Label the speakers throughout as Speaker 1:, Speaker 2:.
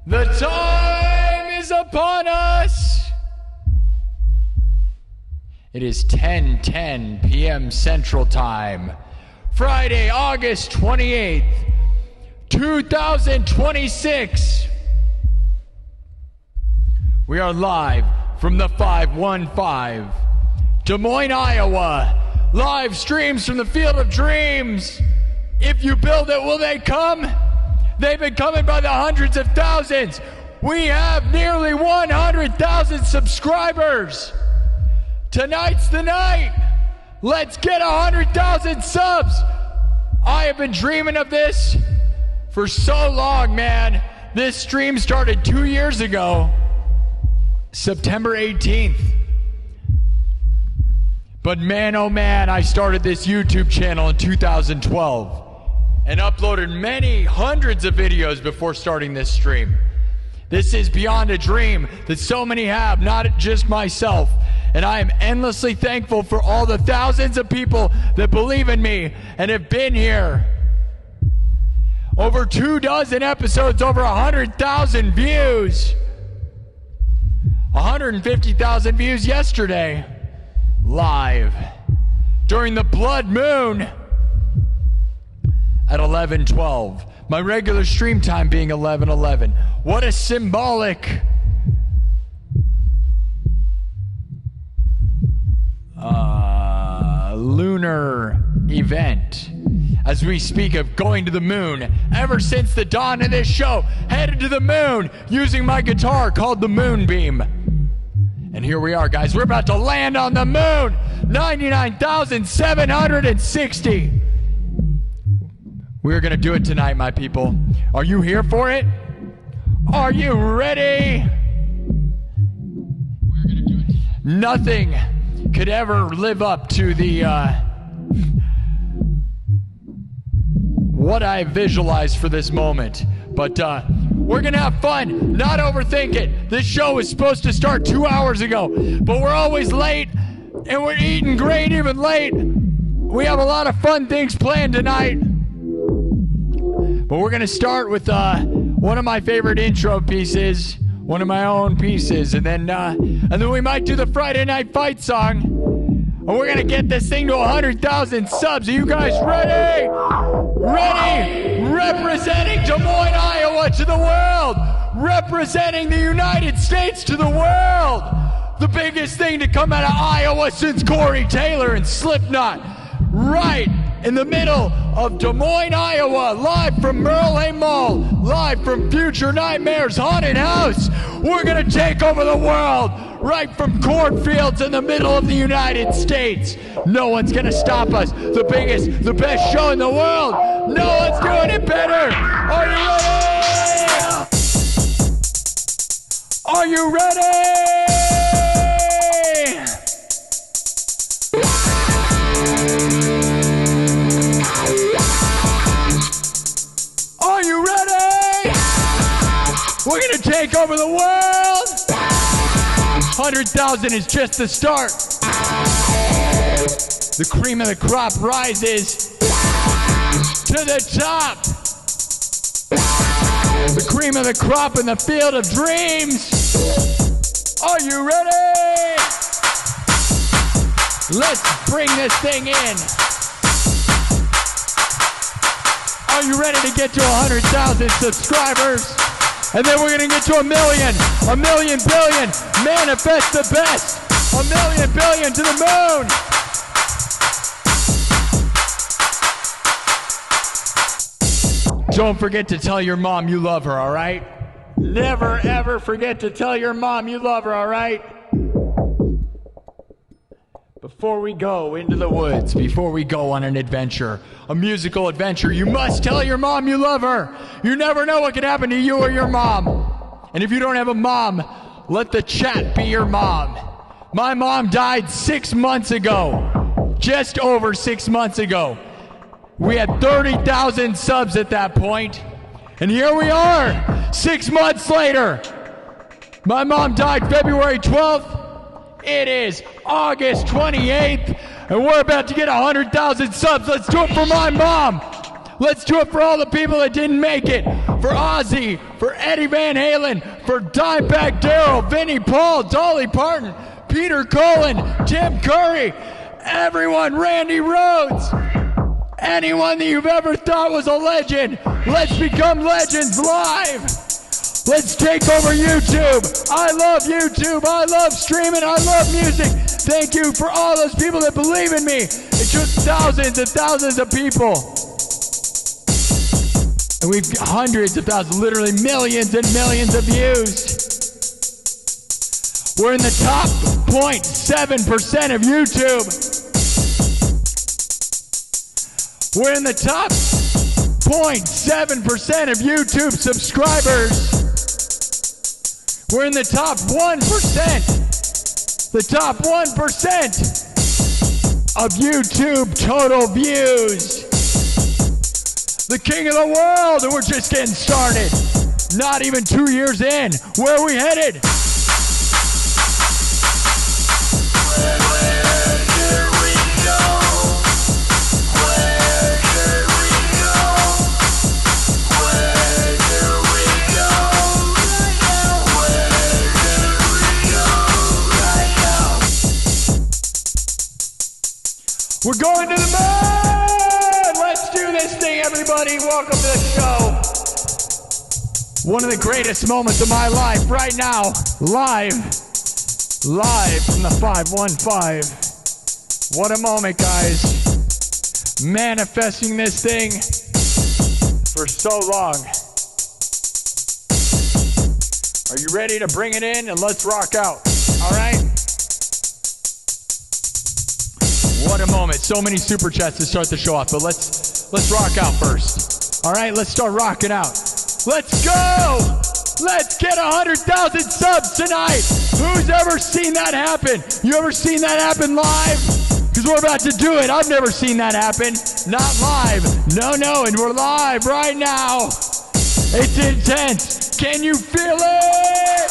Speaker 1: The time is upon us. It is 10:10 p.m. Central Time, Friday, August 28th, 2026. We are live from the 515, Des Moines, Iowa. Live streams from the Field of Dreams. If you build it, will they come? They've been coming by the hundreds of thousands. We have nearly 100,000 subscribers. Tonight's the night. Let's get 100,000 subs. I have been dreaming of this for so long, man. This stream started 2 years ago, September 18th. But man, oh man, I started this YouTube channel in 2012 and uploaded many hundreds of videos before starting this stream. This is beyond a dream that so many have, not just myself. And I am endlessly thankful for all the thousands of people that believe in me and have been here. Over 24 episodes, over 100,000 views. 150,000 views yesterday. Live. During the blood moon. At 11:12. My regular stream time being 11:11. What a symbolic lunar event as we speak of going to the moon. Ever since the dawn of this show, headed to the moon using my guitar called the Moonbeam. And here we are, guys. We're about to land on the moon. 99,760. We're going to do it tonight, my people. Are you here for it? Are you ready? We're going to do it. Nothing could ever live up to the what I visualized for this moment. But we're going to have fun, not overthink it. This show was supposed to start 2 hours ago, but we're always late, and we're eating great even late. We have a lot of fun things planned tonight. But we're going to start with one of my favorite intro pieces, one of my own pieces, and then we might do the Friday Night Fight song. And we're going to get this thing to 100,000 subs. Are you guys ready? Ready? Representing Des Moines, Iowa to the world. Representing the United States to the world. The biggest thing to come out of Iowa since Corey Taylor and Slipknot. Right in the middle of Des Moines, Iowa. Live from Merle Mall. Live from Future Nightmares Haunted House. We're going to take over the world. Right from cornfields in the middle of the United States. No one's gonna stop us. The biggest, the best show in the world. No one's doing it better. Are you ready? Are you ready? Are you ready? We're gonna take over the world. 100,000 is just the start. The cream of the crop rises to the top. The cream of the crop in the Field of Dreams. Are you ready? Let's bring this thing in. Are you ready to get to 100,000 subscribers? And then we're going to get to a million billion, manifest the best, 1,000,000 billion to the moon. Don't forget to tell your mom you love her, all right? Never, ever forget to tell your mom you love her, all right? Before we go into the woods, before we go on an adventure, a musical adventure, you must tell your mom you love her. You never know what could happen to you or your mom. And if you don't have a mom, let the chat be your mom. My mom died 6 months ago. Just over 6 months ago. We had 30,000 subs at that point. And here we are, 6 months later. My mom died February 12th. It is August 28th, and we're about to get 100,000 subs. Let's do it for my mom. Let's do it for all the people that didn't make it. For Ozzy, for Eddie Van Halen, for Dimebag Darrell, Vinnie Paul, Dolly Parton, Peter Cullen, Tim Curry, everyone, Randy Rhoads, anyone that you've ever thought was a legend. Let's become legends live. Let's take over YouTube. I love YouTube. I love streaming. I love music. Thank you for all those people that believe in me. It took thousands and thousands of people. And we've hundreds of thousands, literally millions and millions of views. We're in the top 0.7% of YouTube. We're in the top 0.7% of YouTube subscribers. We're in the top 1%. The top 1% of YouTube total views. The king of the world, and we're just getting started. Not even 2 years in. Where are we headed? We're going to the moon! Let's do this thing, everybody. Welcome to the show. One of the greatest moments of my life right now. Live from the 515. What a moment, guys. Manifesting this thing for so long. Are you ready to bring it in? And let's rock out. All right? What a moment. So many super chats to start the show off, but let's rock out first. All right, let's start rocking out. Let's go! Let's get 100,000 subs tonight. Who's ever seen that happen? You ever seen that happen live? Because we're about to do it. I've never seen that happen. Not live. No, and we're live right now. It's intense. Can you feel it?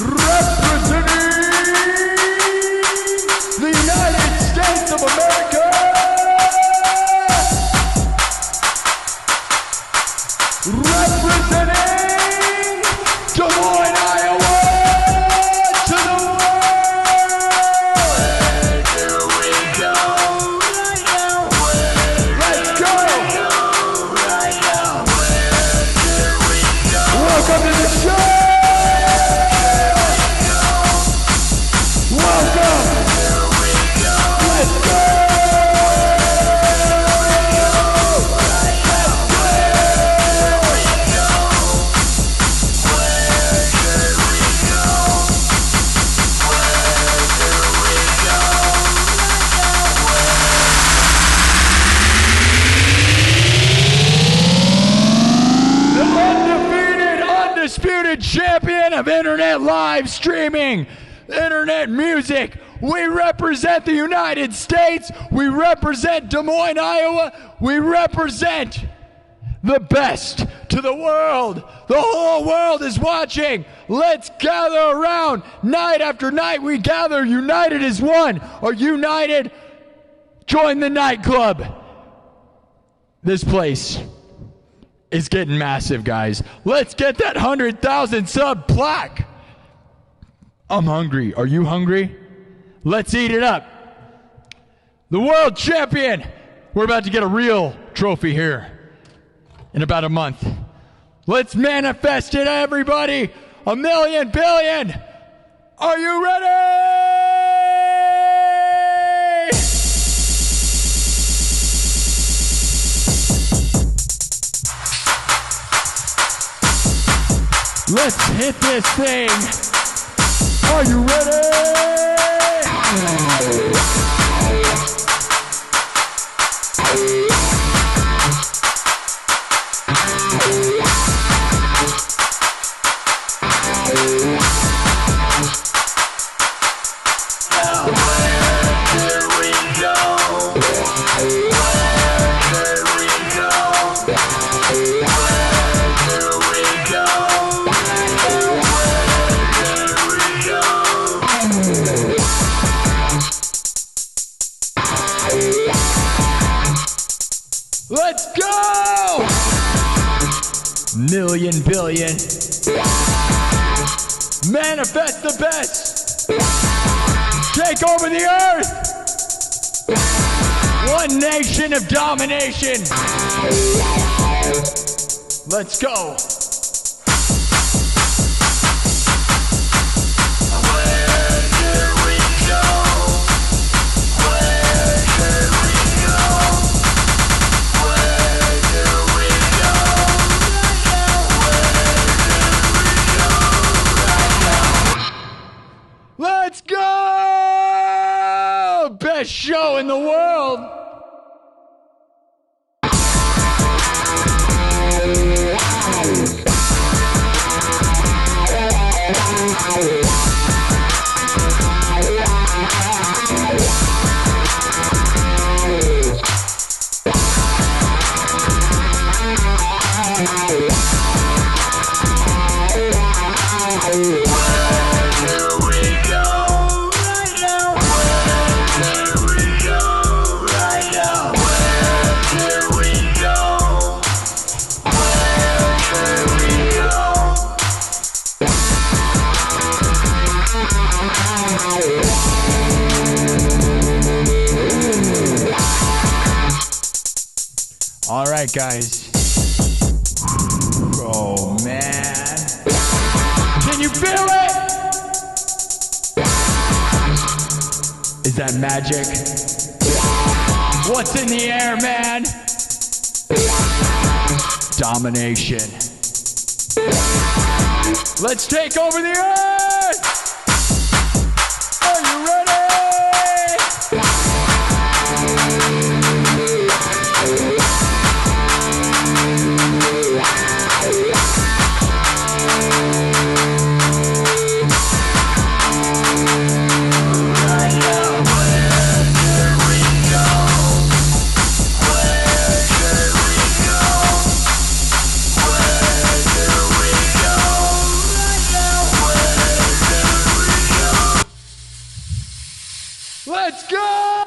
Speaker 1: Representing the United States of America, representing Des Moines, Iowa, to the world. Where do we go right now? Let's go right now. Where do we go? Welcome to the show. Welcome. Undisputed champion of internet live streaming, internet music. We represent the United States. We represent Des Moines, Iowa. We represent the best to the world. The whole world is watching. Let's gather around. Night after night we gather, united as one. Are you united? Join the nightclub. This place is getting massive, guys. Let's get that 100,000 sub plaque. I'm hungry. Are you hungry? Let's eat it up. The world champion. We're about to get a real trophy here in about a month. Let's manifest it, everybody. 1 million billion. Are you ready? Let's hit this thing. Are you ready? Let's go! Million billion. Manifest the best. Take over the earth. One nation of domination. Let's go. Let's go! Best show in the world! All right, guys. Oh, man. Can you feel it? Is that magic? What's in the air, man? Domination. Let's take over the earth! Are you ready? Let's go!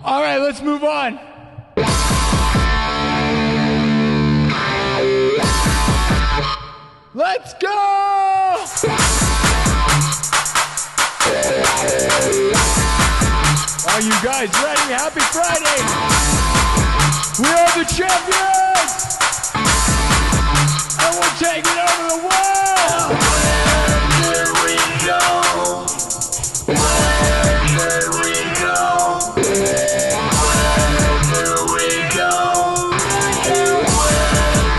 Speaker 1: All right, let's move on. Let's go! Are you guys ready? Happy Friday! We are the champions! And we're taking over the world! Where do we go? Where do we go? Where do we go?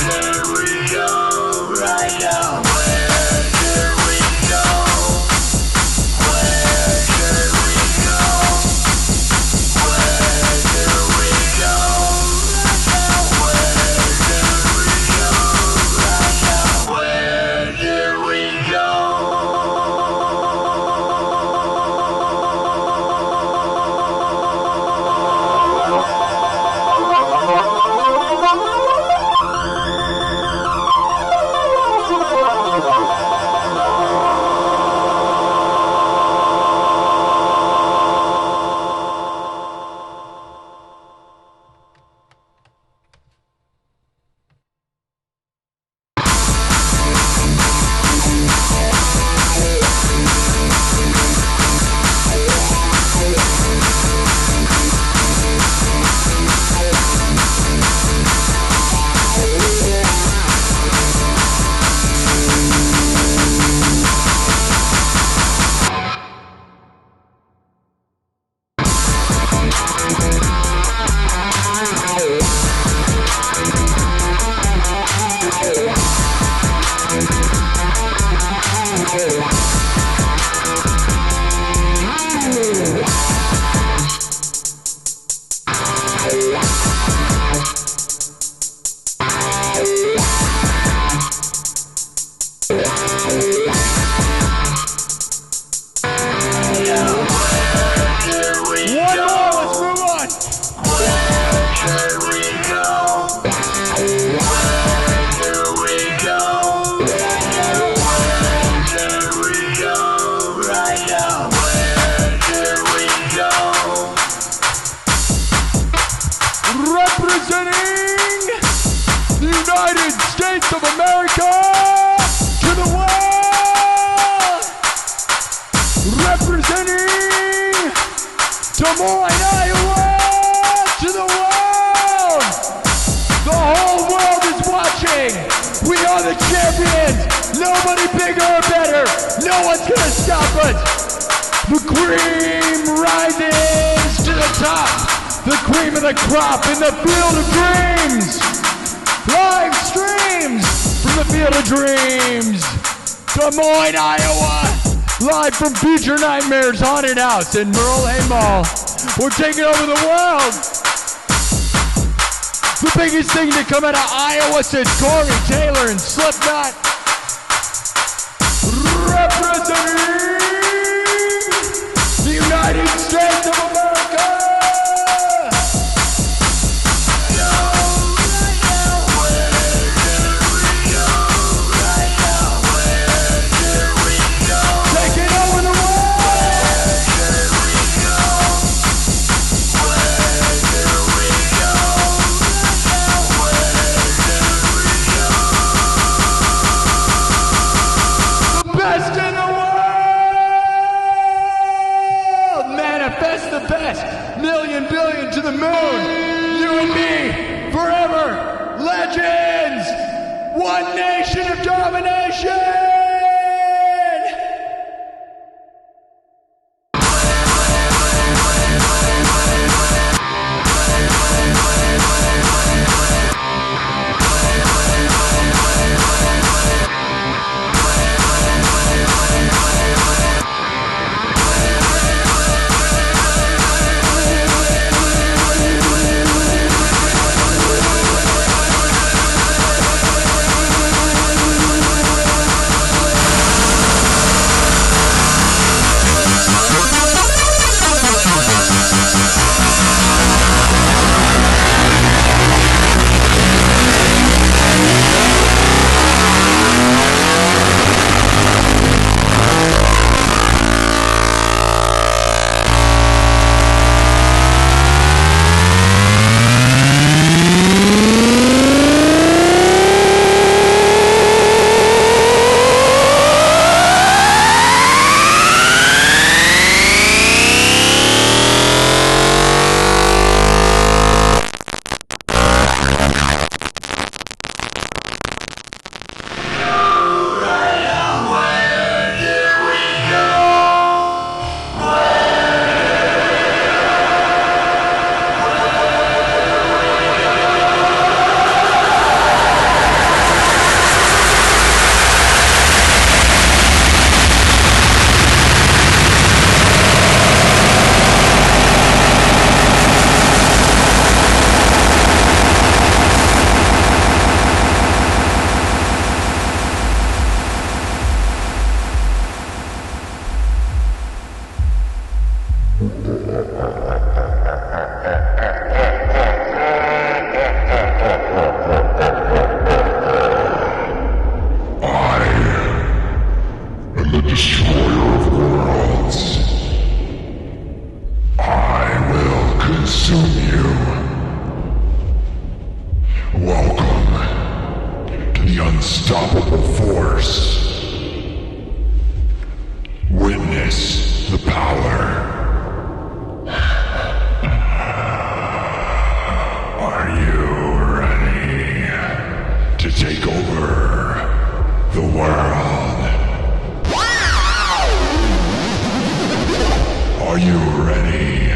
Speaker 1: Where do we go right now? Where do we go? Where do we go? Where do we go right now? Where do we go? Representing the United States of America to the world. Representing Des Moines, Iowa to the world. The whole world is watching. We are the champions. Nobody bigger or better. No one's gonna stop us. The cream rises to the top. The cream of the crop in the field of dreams. Live streams from the field of dreams. Des Moines, Iowa. Live from Future Nightmares Haunted House in Merle Hay Mall. We're taking over the world. The biggest thing to come out of Iowa since Corey Taylor and Slipknot. Representing the United States of America. Million, billion to the moon. You and me, forever. Legends. One nation of domination.
Speaker 2: the destroyer of worlds. I will consume you. Welcome to the unstoppable force. Witness the power. Are you ready to take over the world? Are you ready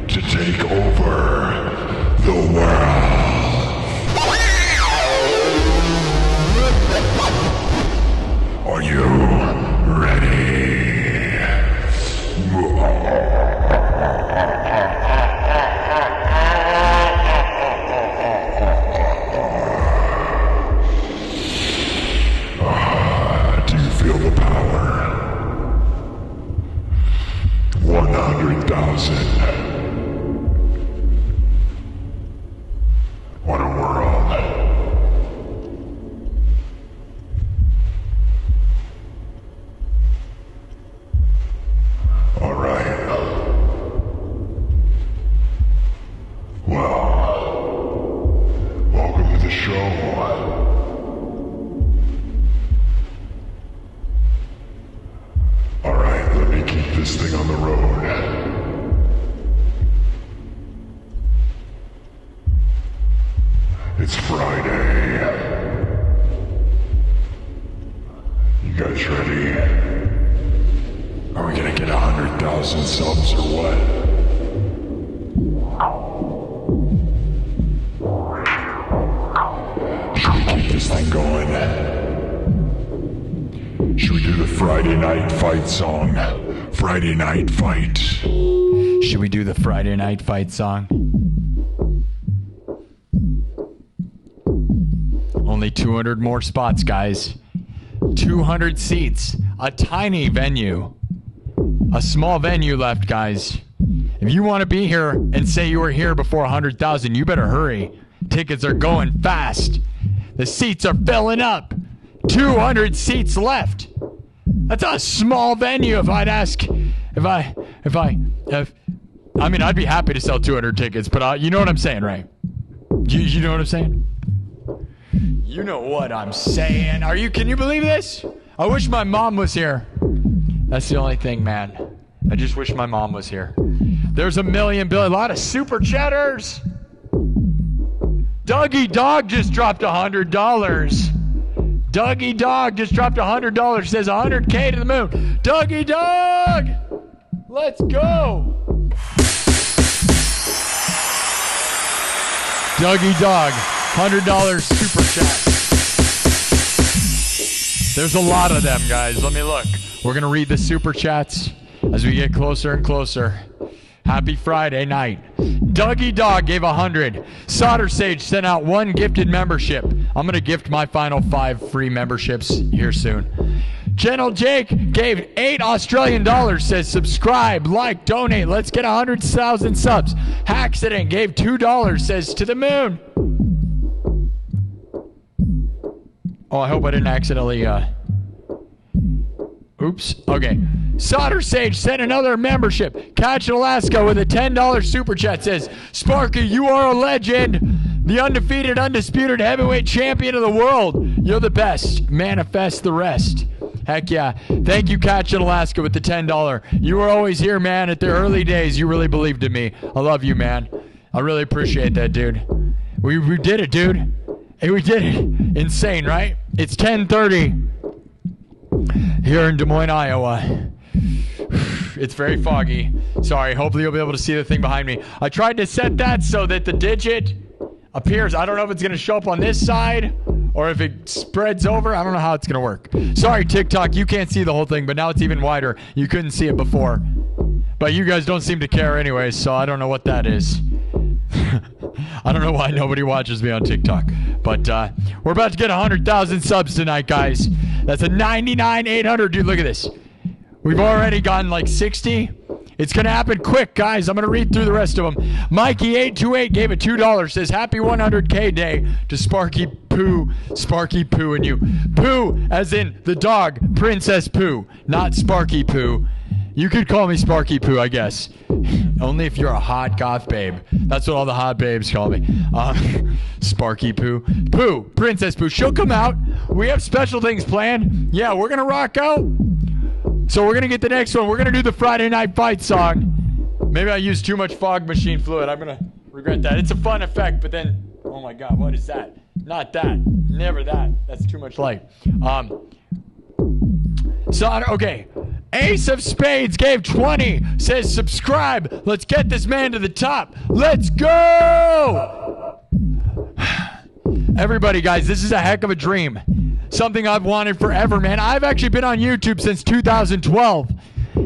Speaker 2: to take over the world? Are you ready? Do you feel the power? 100,000. What a world. All right. Well, welcome to the show. All right, let me keep this thing on the road. It's Friday. You guys ready? Are we gonna get 100,000 subs or what? Should we keep this thing going? Should we do the Friday night fight song? Friday night fight.
Speaker 1: Should we do the Friday night fight song? Only 200 more spots, guys. 200 seats. A tiny venue. A small venue left, guys. If you want to be here and say you were here before 100,000, you better hurry. Tickets are going fast. The seats are filling up. 200 seats left. That's a small venue. If I'd ask, I mean, I'd be happy to sell 200 tickets, but you know what I'm saying, right? You know what I'm saying? You know what I'm saying. Can you believe this? I wish my mom was here. That's the only thing, man. I just wish my mom was here. There's a lot of super chatters. Dougie Dog just dropped $100. Dougie Dog just dropped $100. Says 100K to the moon. Dougie Dog! Let's go! Dougie Dog, $100 super chat. There's a lot of them, guys. Let me look. We're going to read the super chats as we get closer and closer. Happy Friday night. Dougie Dog gave 100. Solder Sage sent out 1 gifted membership. I'm going to gift my final 5 free memberships here soon. Gentle Jake gave 8 Australian dollars, says subscribe, like, donate. Let's get 100,000 subs. Hacksident gave $2, says to the moon. Oh, I hope I didn't accidentally, oops. Okay. Solder Sage sent another membership. Catch in Alaska with a $10 super chat says, Sparky, you are a legend. The undefeated, undisputed heavyweight champion of the world. You're the best. Manifest the rest. Heck yeah. Thank you, Catch in Alaska, with the $10. You were always here, man. At the early days, you really believed in me. I love you, man. I really appreciate that, dude. We did it, dude. Hey, we did it. Insane, right? It's 10:30 here in Des Moines, Iowa. It's very foggy. Sorry, hopefully you'll be able to see the thing behind me. I tried to set that so that the digit appears. I don't know if it's going to show up on this side or if it spreads over. I don't know how it's going to work. Sorry, TikTok, you can't see the whole thing, but now it's even wider. You couldn't see it before. But you guys don't seem to care anyways, so I don't know what that is. I don't know why nobody watches me on TikTok. But we're about to get 100,000 subs tonight, guys. That's a 99,800. Dude, look at this. We've already gotten like 60. It's going to happen quick, guys. I'm going to read through the rest of them. Mikey828 gave it $2. Says, happy 100K day to Sparky Poo and you. Poo, as in the dog, Princess Poo, not Sparky Poo. You could call me Sparky Poo, I guess. Only if you're a hot goth babe. That's what all the hot babes call me. Sparky Poo. Poo, Princess Poo. She'll come out. We have special things planned. Yeah, we're going to rock out. So we're going to get the next one. We're going to do the Friday Night Fight song. Maybe I used too much fog machine fluid. I'm going to regret that. It's a fun effect, but then, oh my God, what is that? Not that. Never that. That's too much light. Okay. Ace of Spades gave 20. Says, subscribe. Let's get this man to the top. Let's go! Everybody, guys, this is a heck of a dream. Something I've wanted forever, man. I've actually been on YouTube since 2012.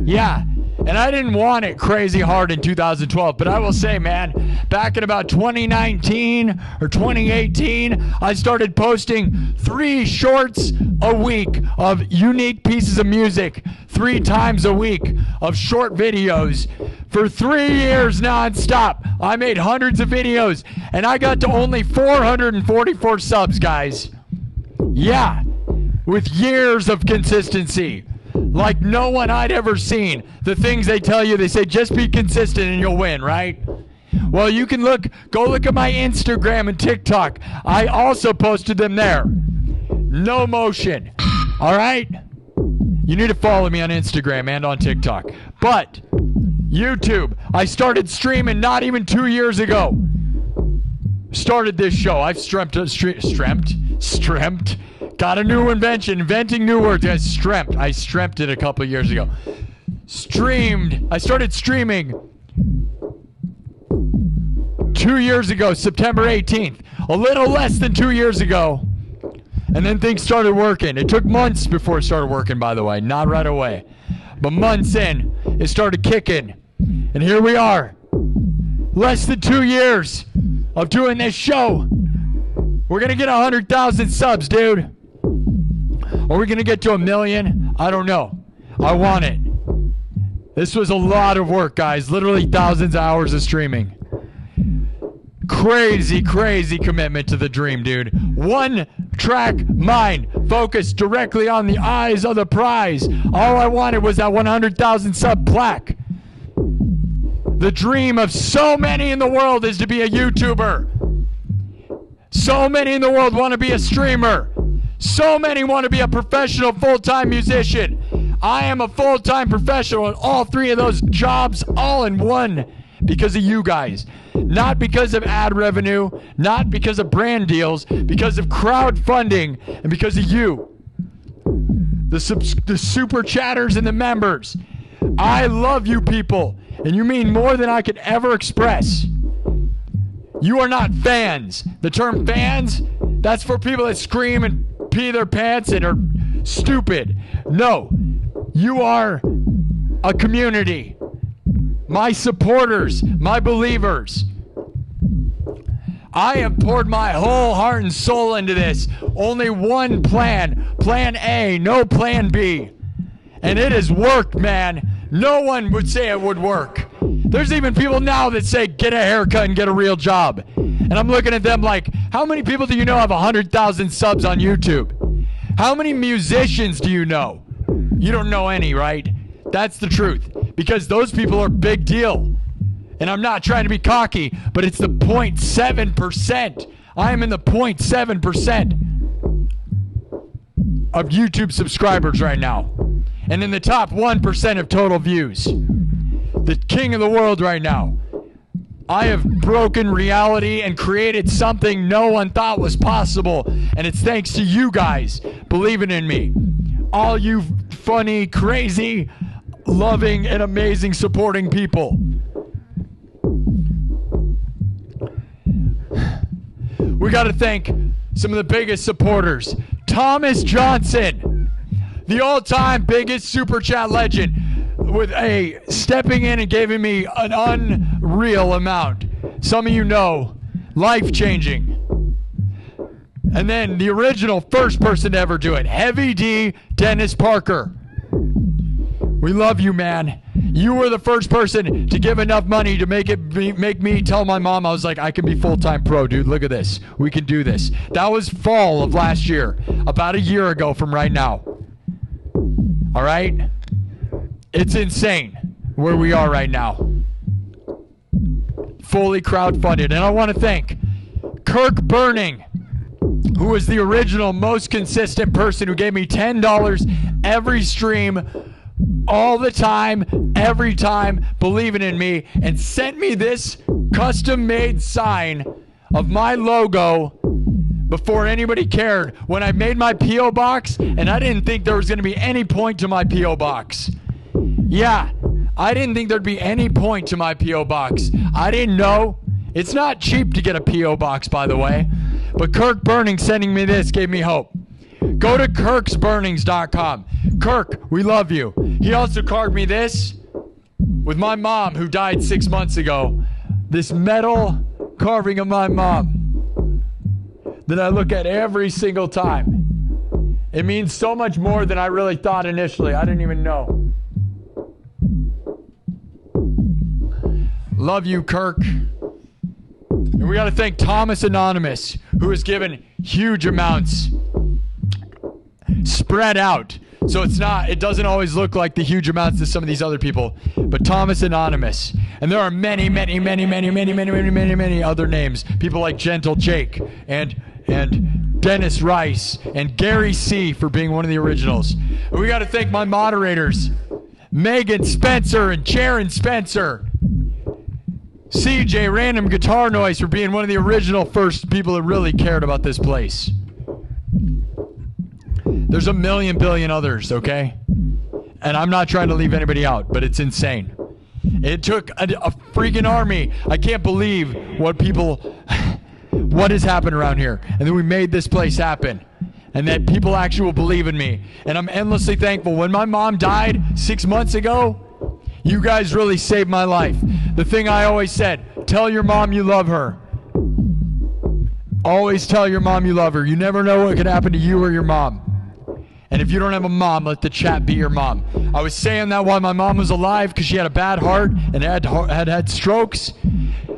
Speaker 1: Yeah, and I didn't want it crazy hard in 2012, but I will say, man, back in about 2019 or 2018, I started posting 3 shorts a week of unique pieces of music, 3 times a week of short videos for 3 years nonstop. I made hundreds of videos, and I got to only 444 subs, guys. Yeah, with years of consistency. Like no one I'd ever seen. The things they tell you, they say just be consistent and you'll win, right? Well, you can go look at my Instagram and TikTok. I also posted them there. No motion. All right? You need to follow me on Instagram and on TikTok. But YouTube, I started streaming not even 2 years ago. Started this show. I've streamt. Got a new invention. Inventing new words. I streamt it a couple of years ago. Streamed. I started streaming 2 years ago, September 18th. A little less than 2 years ago. And then things started working. It took months before it started working, by the way. Not right away. But months in, it started kicking. And here we are. Less than 2 years of doing this show. We're going to get 100,000 subs, dude. Are we going to get to 1 million? I don't know. I want it. This was a lot of work, guys. Literally thousands of hours of streaming. Crazy, crazy commitment to the dream, dude. One track mind. Focused directly on the eyes of the prize. All I wanted was that 100,000 sub plaque. The dream of so many in the world is to be a YouTuber. So many in the world want to be a streamer. So many want to be a professional full-time musician. I am a full-time professional in all 3 of those jobs all in one because of you guys. Not because of ad revenue, not because of brand deals, because of crowdfunding and because of you. The super chatters and the members. I love you people, and you mean more than I could ever express. You are not fans. The term fans, that's for people that scream and pee their pants and are stupid. No, you are a community. My supporters, my believers. I have poured my whole heart and soul into this. Only one plan. Plan A, no plan B. And it has worked, man. No one would say it would work. There's even people now that say, get a haircut and get a real job. And I'm looking at them like, how many people do you know have 100,000 subs on YouTube? How many musicians do you know? You don't know any, right? That's the truth. Because those people are big deal. And I'm not trying to be cocky, but it's the 0.7%. I am in the 0.7% of YouTube subscribers right now. And in the top 1% of total views. The king of the world right now. I have broken reality and created something no one thought was possible. And it's thanks to you guys believing in me. All you funny, crazy, loving, and amazing supporting people. We got to thank some of the biggest supporters. Thomas Johnston, the all-time biggest super chat legend, with a stepping in and giving me an unreal amount. Some of you know, life-changing. And then the original first person to ever do it, Heavy D, Dennis Parker. We love you, man. You were the first person to give enough money to make me tell my mom, I was like, I can be full-time pro, dude. Look at this. We can do this. That was fall of last year, about a year ago from right now. All right? It's insane where we are right now. Fully crowdfunded. And I want to thank Kirk Burning, who was the original most consistent person who gave me $10 every stream, all the time, every time, believing in me, and sent me this custom-made sign of my logo before anybody cared. When I made my P.O. box, and I didn't think there was going to be any point to my P.O. box. Yeah, I didn't think there'd be any point to my P.O. box. I didn't know. It's not cheap to get a P.O. box, by the way. But Kirk Burning sending me this gave me hope. Go to kirksburnings.com. Kirk, we love you. He also carved me this with my mom, who died 6 months ago. This metal carving of my mom that I look at every single time. It means so much more than I really thought initially. I didn't even know. Love you, Kirk. And we got to thank Thomas Anonymous, who has given huge amounts spread out. So it doesn't always look like the huge amounts to some of these other people. But Thomas Anonymous. And there are many other names. People like Gentle Jake and Dennis Rice and Gary C. for being one of the originals. And we got to thank my moderators, Megan Spencer and Jaron Spencer. CJ Random Guitar Noise for being one of the original first people that really cared about this place. There's a million billion others, okay? And I'm not trying to leave anybody out, but it's insane. It took a freaking army. I can't believe what has happened around here. And then we made this place happen. And that people actually will believe in me. And I'm endlessly thankful. When my mom died 6 months ago, you guys really saved my life. The thing I always said, tell your mom you love her. Always tell your mom you love her. You never know what could happen to you or your mom. And if you don't have a mom, let the chat be your mom. I was saying that while my mom was alive because she had a bad heart and had strokes.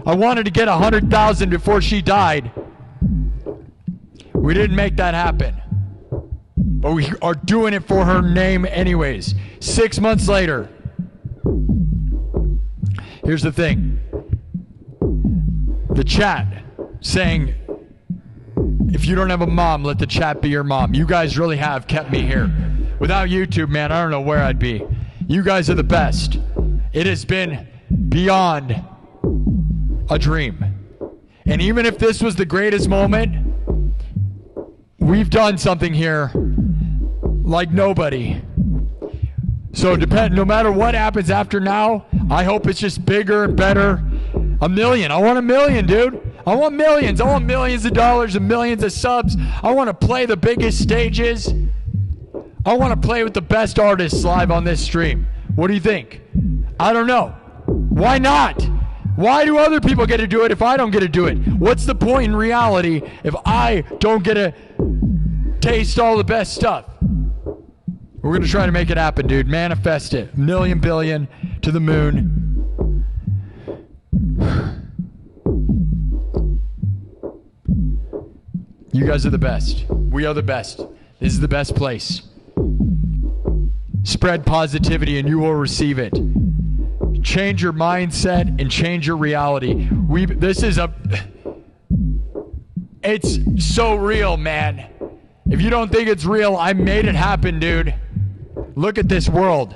Speaker 1: I wanted to get 100,000 before she died. We didn't make that happen. But we are doing it for her name anyways. 6 months later. Here's the thing. The chat saying, if you don't have a mom, let the chat be your mom. You guys really have kept me here. Without YouTube, man, I don't know where I'd be. You guys are the best. It has been beyond a dream. And even if this was the greatest moment, we've done something here like nobody. So no matter what happens after now, I hope it's just bigger and better. A million. I want a million, dude. I want millions. I want millions of dollars and millions of subs. I want to play the biggest stages. I want to play with the best artists live on this stream. What do you think? I don't know. Why not? Why do other people get to do it if I don't get to do it? What's the point in reality if I don't get to taste all the best stuff? We're going to try to make it happen, dude. Manifest it. Million, billion, to the moon. You guys are the best. We are the best. This is the best place. Spread positivity and you will receive it. Change your mindset and change your reality. It's so real, man. If you don't think it's real, I made it happen, dude. Look at this world.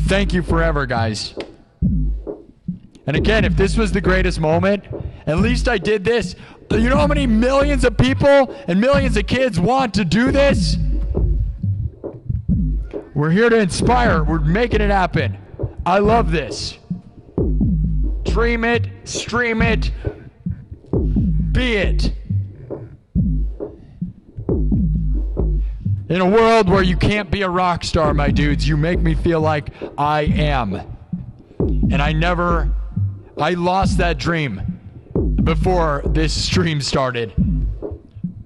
Speaker 1: Thank you forever, guys. And again, if this was the greatest moment, at least I did this. You know how many millions of people and millions of kids want to do this? We're here to inspire. We're making it happen. I love this. Dream it, stream it, be it. In a world where you can't be a rock star, my dudes, you make me feel like I am. And I lost that dream before this stream started.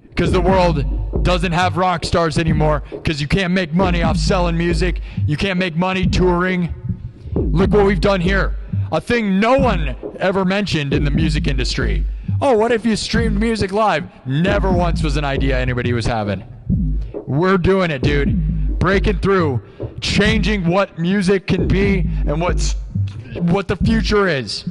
Speaker 1: Because the world doesn't have rock stars anymore. Because you can't make money off selling music. You can't make money touring. Look what we've done here. A thing no one ever mentioned in the music industry. Oh, what if you streamed music live? Never once was an idea anybody was having. We're doing it, dude. Breaking through, changing what music can be and what the future is.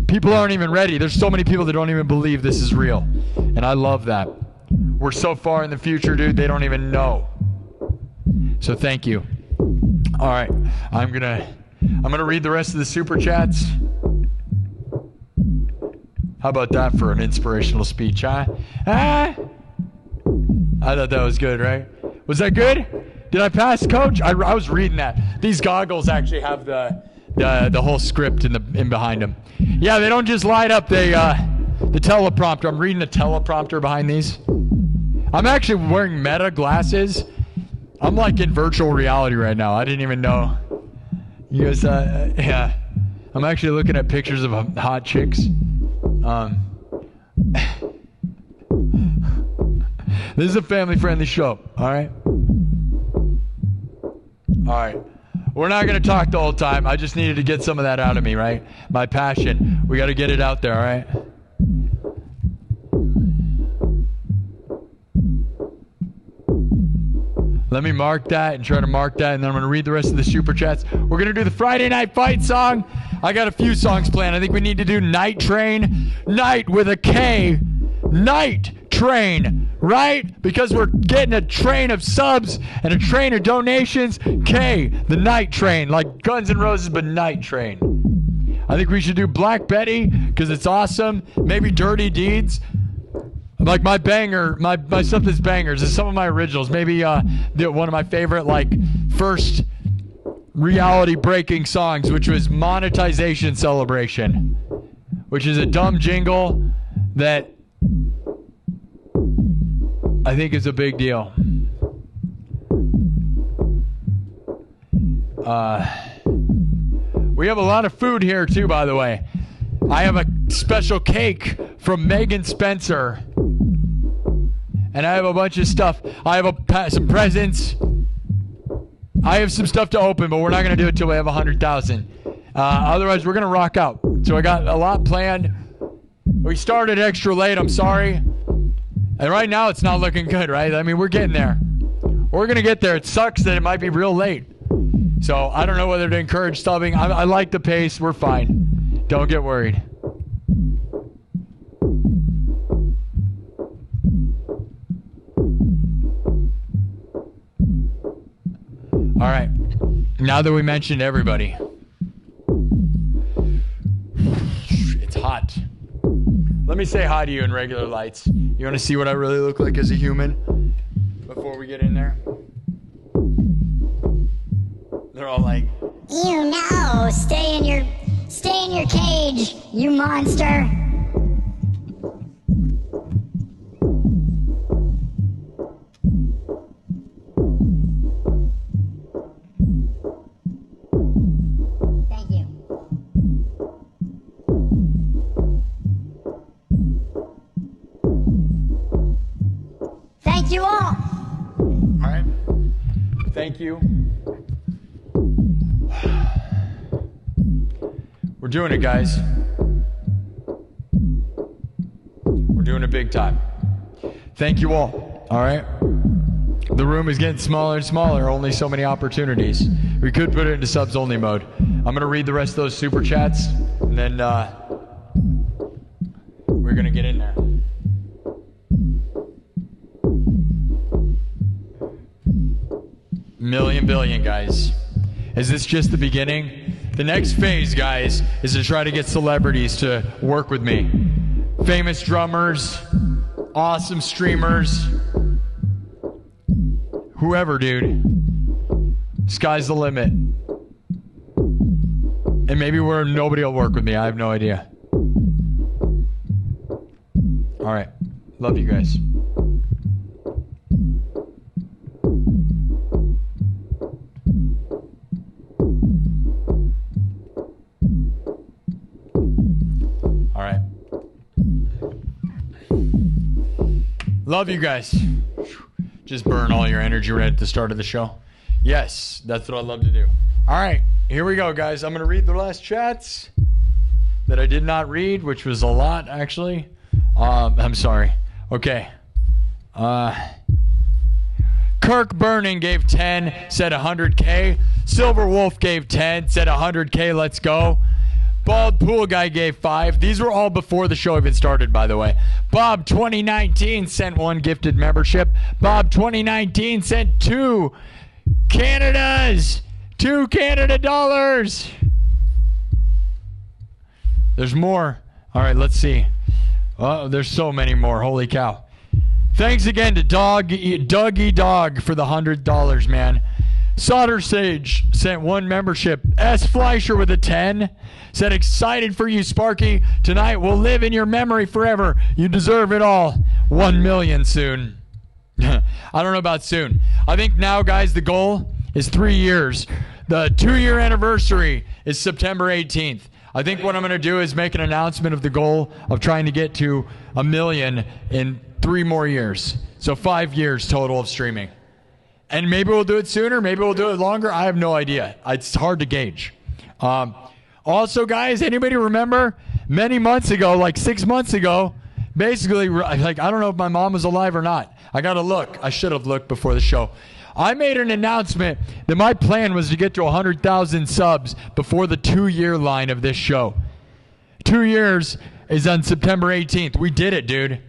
Speaker 1: People aren't even ready. There's so many people that don't even believe this is real. And I love that. We're so far in the future, dude, they don't even know. So thank you. All right, I'm gonna read the rest of the super chats. How about that for an inspirational speech, huh? I thought that was good, right? Was that good? Did I pass, Coach? I was reading that. These goggles actually have the whole script in behind them. Yeah, they don't just light up. The teleprompter. I'm reading the teleprompter behind these. I'm actually wearing Meta glasses. I'm like in virtual reality right now. I didn't even know. You guys, yeah. I'm actually looking at pictures of hot chicks. This is a family-friendly show, all right? All right. We're not going to talk the whole time. I just needed to get some of that out of me, right? My passion. We got to get it out there, all right? Let me mark that and try to mark that, and then I'm going to read the rest of the super chats. We're going to do the Friday Night Fight song. I got a few songs planned. I think we need to do Night Train. Night with a K. Night Train, right? Because we're getting a train of subs and a train of donations. K, the Night Train, like Guns N' Roses, but Night Train. I think we should do Black Betty because it's awesome. Maybe Dirty Deeds. Like my banger, my stuff that's bangers is some of my originals. Maybe one of my favorite, like, first reality breaking songs, which was Monetization Celebration, which is a dumb jingle that I think is a big deal. We have a lot of food here too, by the way. I have a special cake from Megan Spencer. And I have a bunch of stuff. I have some presents. I have some stuff to open, but we're not going to do it till we have 100,000. Otherwise, we're going to rock out. So I got a lot planned. We started extra late. I'm sorry. And right now, it's not looking good, right? I mean, we're getting there. We're going to get there. It sucks that it might be real late. So I don't know whether to encourage subbing. I like the pace. We're fine. Don't get worried. All right, now that we mentioned everybody, it's hot. Let me say hi to you in regular lights. You want to see what I really look like as a human before we get in there? They're all like,
Speaker 3: "You know, stay in your cage, you monster." Thank you all.
Speaker 1: All right. Thank you. We're doing it, guys. We're doing it big time. Thank you all. All right. The room is getting smaller and smaller. Only so many opportunities. We could put it into subs only mode. I'm going to read the rest of those super chats, and then we're going to get in there. Million billion, guys. Is this just the beginning? The next phase, guys, is to try to get celebrities to work with me. Famous drummers, awesome streamers, whoever, dude. Sky's the limit. And maybe where nobody will work with me. I have no idea. All right. Love you guys. All right. Love you guys. Just burn all your energy right at the start of the show. Yes, that's what I love to do. All right, here we go, guys. I'm going to read the last chats that I did not read, which was a lot, actually. I'm sorry. Okay. Kirk Burning gave 10, said 100K. Silver Wolf gave 10, said 100K, let's go. Bald Pool Guy gave 5. These were all before the show even started, by the way. Bob 2019 sent 1 gifted membership. Bob 2019 sent 2 Canadas. 2 Canada dollars. There's more. All right, let's see. Oh, there's so many more. Holy cow. Thanks again to Dougie Dog for the $100, man. Solder Sage sent 1 membership. S. Fleischer with a 10 said, excited for you, Sparky. Tonight will live in your memory forever. You deserve it all. 1 million soon. I don't know about soon. I think now, guys, the goal is 3 years. The 2-year anniversary is September 18th. I think what I'm going to do is make an announcement of the goal of trying to get to 1 million in 3 more years. So 5 years total of streaming. And maybe we'll do it sooner. Maybe we'll do it longer. I have no idea. It's hard to gauge. Also, guys, anybody remember many months ago, like 6 months ago, basically, like, I don't know if my mom was alive or not. I got to look. I should have looked before the show. I made an announcement that my plan was to get to 100,000 subs before the 2-year line of this show. 2 years is on September 18th. We did it, dude.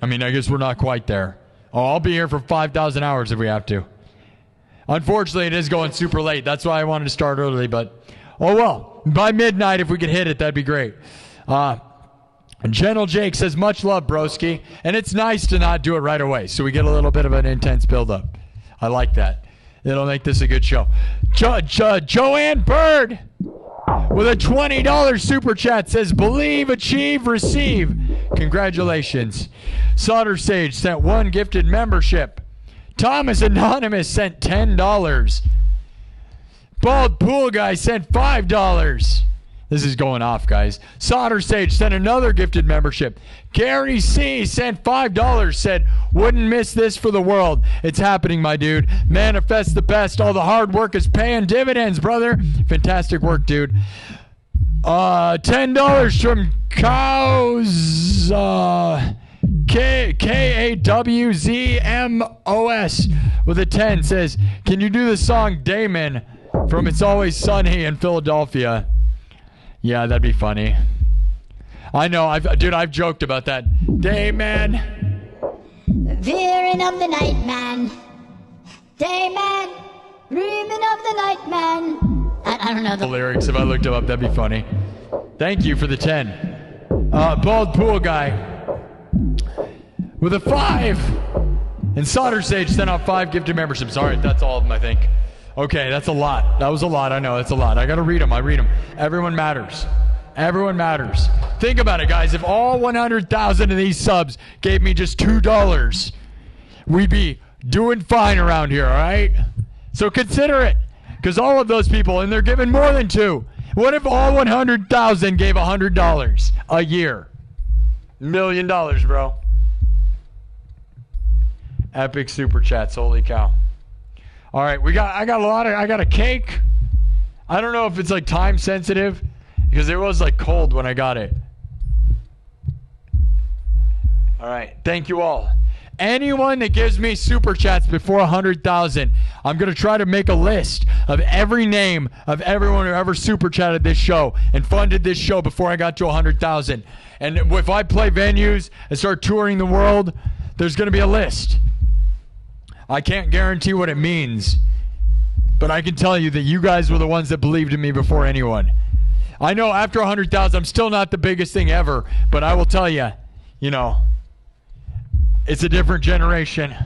Speaker 1: I mean, I guess we're not quite there. Oh, I'll be here for 5,000 hours if we have to. Unfortunately, it is going super late. That's why I wanted to start early, but oh well. By midnight, if we could hit it, that'd be great. Gentle Jake says, much love, broski. And it's nice to not do it right away, so we get a little bit of an intense build-up. I like that. It'll make this a good show. Joanne Bird with a $20 super chat says, believe, achieve, receive. Congratulations. Solder Sage sent 1 gifted membership. Thomas Anonymous sent $10. Bald Pool Guy sent $5. This is going off, guys. Solder Sage sent another gifted membership. Gary C. sent $5, said, wouldn't miss this for the world. It's happening, my dude. Manifest the best. All the hard work is paying dividends, brother. Fantastic work, dude. $10 from Cows, Kawzmos with a 10 says, can you do the song Damon from It's Always Sunny in Philadelphia? Yeah, that'd be funny. I know, I've joked about that. Damon.
Speaker 3: Veering of the night, man. Dayman. Dreaming of the night, man. I don't know
Speaker 1: the lyrics. If I looked them up, that'd be funny. Thank you for the 10. Bald Pool Guy with a 5. And Solder Sage sent out 5 gifted memberships. All right, that's all of them, I think. Okay, that's a lot. That was a lot. I know, that's a lot. I got to read them. I read them. Everyone matters. Everyone matters. Think about it, guys. If all 100,000 of these subs gave me just $2, we'd be doing fine around here, all right? So consider it, because all of those people, and they're giving more than 2. What if all 100,000 gave $100 a year? $1 million, bro. Epic super chats. Holy cow. All right, I got a cake. I don't know if it's like time sensitive because it was like cold when I got it. All right, thank you all. Anyone that gives me super chats before 100,000, I'm going to try to make a list of every name of everyone who ever super chatted this show and funded this show before I got to 100,000. And if I play venues and start touring the world, there's going to be a list. I can't guarantee what it means, but I can tell you that you guys were the ones that believed in me before anyone. I know after 100,000, I'm still not the biggest thing ever, but I will tell you, you know, it's a different generation.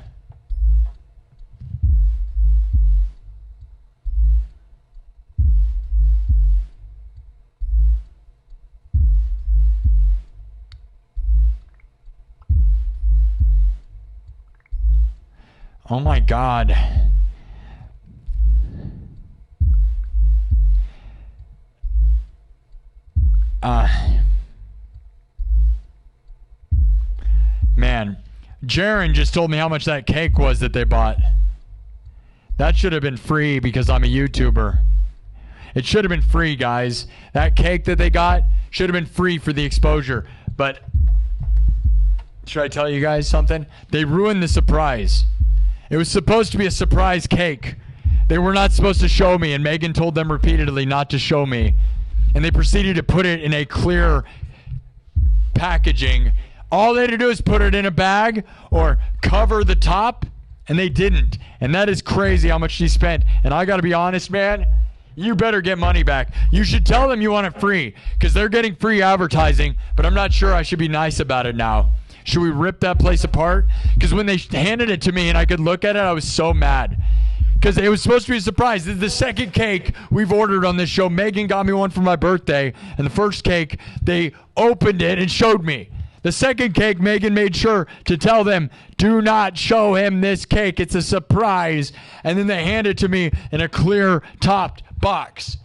Speaker 1: Oh my God. Man, Jaron just told me how much that cake was that they bought. That should have been free because I'm a YouTuber. It should have been free, guys. That cake that they got should have been free for the exposure. But should I tell you guys something? They ruined the surprise. It was supposed to be a surprise cake. They were not supposed to show me, and Megan told them repeatedly not to show me. And they proceeded to put it in a clear packaging. All they had to do is put it in a bag or cover the top, and they didn't. And that is crazy how much she spent. And I got to be honest, man, you better get money back. You should tell them you want it free, because they're getting free advertising, but I'm not sure I should be nice about it now. Should we rip that place apart? Because when they handed it to me and I could look at it, I was so mad. Because it was supposed to be a surprise. This is the second cake we've ordered on this show. Megan got me one for my birthday. And the first cake, they opened it and showed me. The second cake, Megan made sure to tell them, do not show him this cake. It's a surprise. And then they hand it to me in a clear topped box.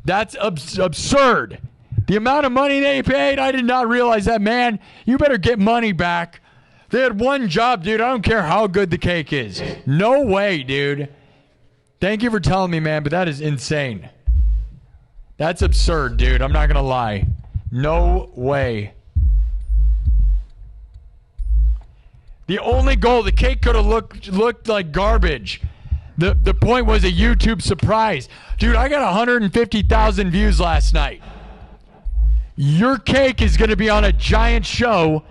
Speaker 1: That's absurd. The amount of money they paid, I did not realize that, man. You better get money back. They had one job, dude. I don't care how good the cake is. No way, dude. Thank you for telling me, man, but that is insane. That's absurd, dude. I'm not going to lie. No way. The only goal, the cake could have looked like garbage. The point was a YouTube surprise. Dude, I got 150,000 views last night. Your cake is going to be on a giant show.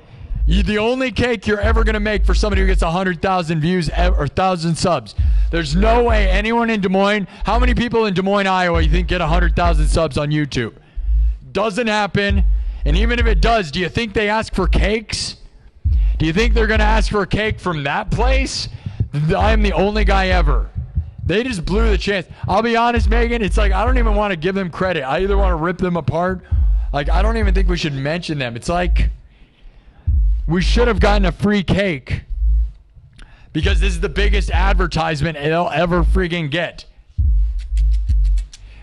Speaker 1: The only cake you're ever going to make for somebody who gets 100,000 views or 1,000 subs. There's no way anyone in Des Moines, how many people in Des Moines, Iowa, you think get 100,000 subs on YouTube? Doesn't happen. And even if it does, do you think they ask for cakes? Do you think they're going to ask for a cake from that place? I'm the only guy ever. They just blew the chance. I'll be honest, Megan, it's like I don't even want to give them credit. I either want to rip them apart. Like, I don't even think we should mention them. It's like we should have gotten a free cake because this is the biggest advertisement they'll ever freaking get.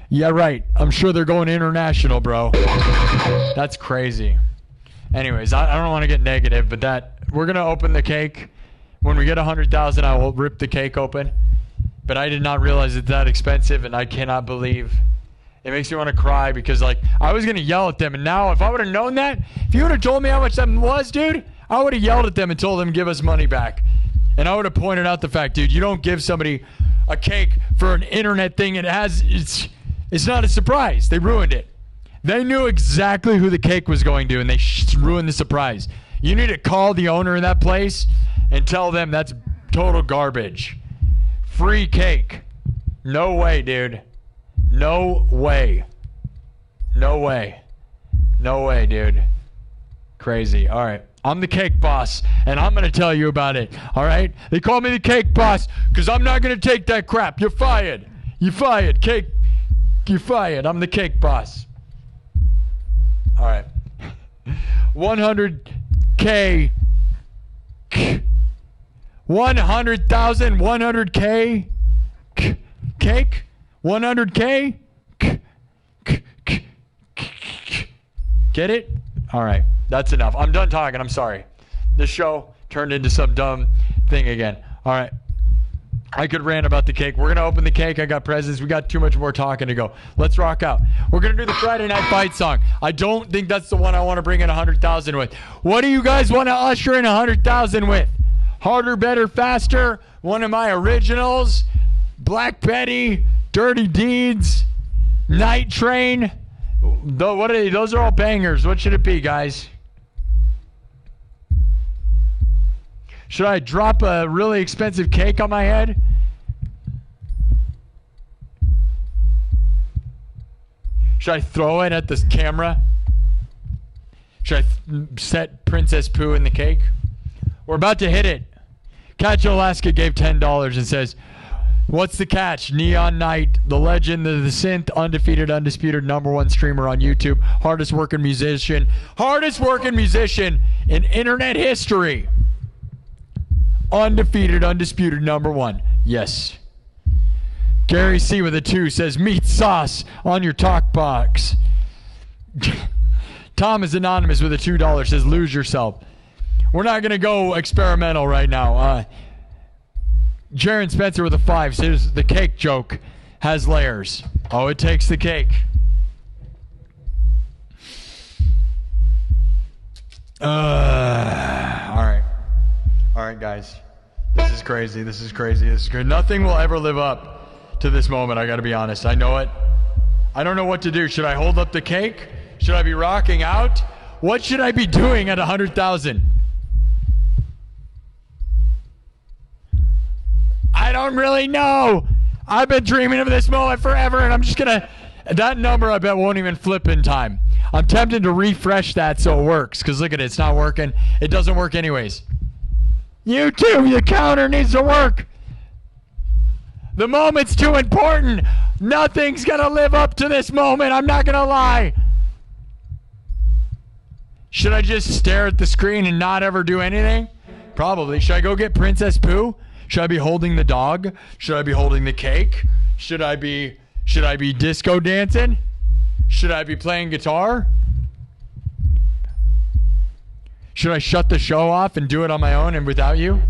Speaker 1: Yeah, right. I'm sure they're going international, bro. That's crazy. Anyways, I don't want to get negative, but we're going to open the cake. When we get 100,000, I will rip the cake open. But I did not realize it's that expensive, and I cannot believe. It makes me want to cry because, like, I was going to yell at them. And now, if I would have known that, if you would have told me how much that was, dude, I would have yelled at them and told them give us money back. And I would have pointed out the fact, dude, you don't give somebody a cake for an internet thing. It's not a surprise. They ruined it. They knew exactly who the cake was going to, and they ruined the surprise. You need to call the owner of that place and tell them that's total garbage. Free cake. No way, dude. No way. No way. No way, dude. Crazy. All right. I'm the cake boss, and I'm going to tell you about it. All right? They call me the cake boss because I'm not going to take that crap. You're fired. You fired. Cake. You're fired. I'm the cake boss. All right. 100K. 100,000. 100K. Cake. 100K? Get it? All right. That's enough. I'm done talking. I'm sorry. This show turned into some dumb thing again. All right. I could rant about the cake. We're going to open the cake. I got presents. We got too much more talking to go. Let's rock out. We're going to do the Friday Night Fight song. I don't think that's the one I want to bring in 100,000 with. What do you guys want to usher in 100,000 with? Harder, Better, Faster? One of my originals? Black Betty? Dirty Deeds, Night Train. What are they? Those are all bangers. What should it be, guys? Should I drop a really expensive cake on my head? Should I throw it at this camera? Should I set Princess Pooh in the cake? We're about to hit it. Catch Alaska gave $10 and says, what's the catch? Neon Knight, the legend, the synth, undefeated, undisputed, #1 streamer on YouTube. Hardest working musician in internet history. Undefeated, undisputed, #1. Yes. Gary C with a 2 says, meat sauce on your talk box. Tom is anonymous with a $2 says, lose yourself. We're not going to go experimental right now. Jaron Spencer with a 5 says the cake joke has layers. Oh, it takes the cake. All right. All right, guys. This is crazy. This is crazy. This is crazy. Nothing will ever live up to this moment. I got to be honest. I know it. I don't know what to do. Should I hold up the cake? Should I be rocking out? What should I be doing at 100,000? I don't really know. I've been dreaming of this moment forever, and I'm just going to... That number, I bet, won't even flip in time. I'm tempted to refresh that so it works, because look at it. It's not working. It doesn't work anyways. YouTube, the counter needs to work. The moment's too important. Nothing's going to live up to this moment. I'm not going to lie. Should I just stare at the screen and not ever do anything? Probably. Should I go get Princess Pooh? Should I be holding the dog? Should I be holding the cake? Should I be disco dancing? Should I be playing guitar? Should I shut the show off and do it on my own and without you?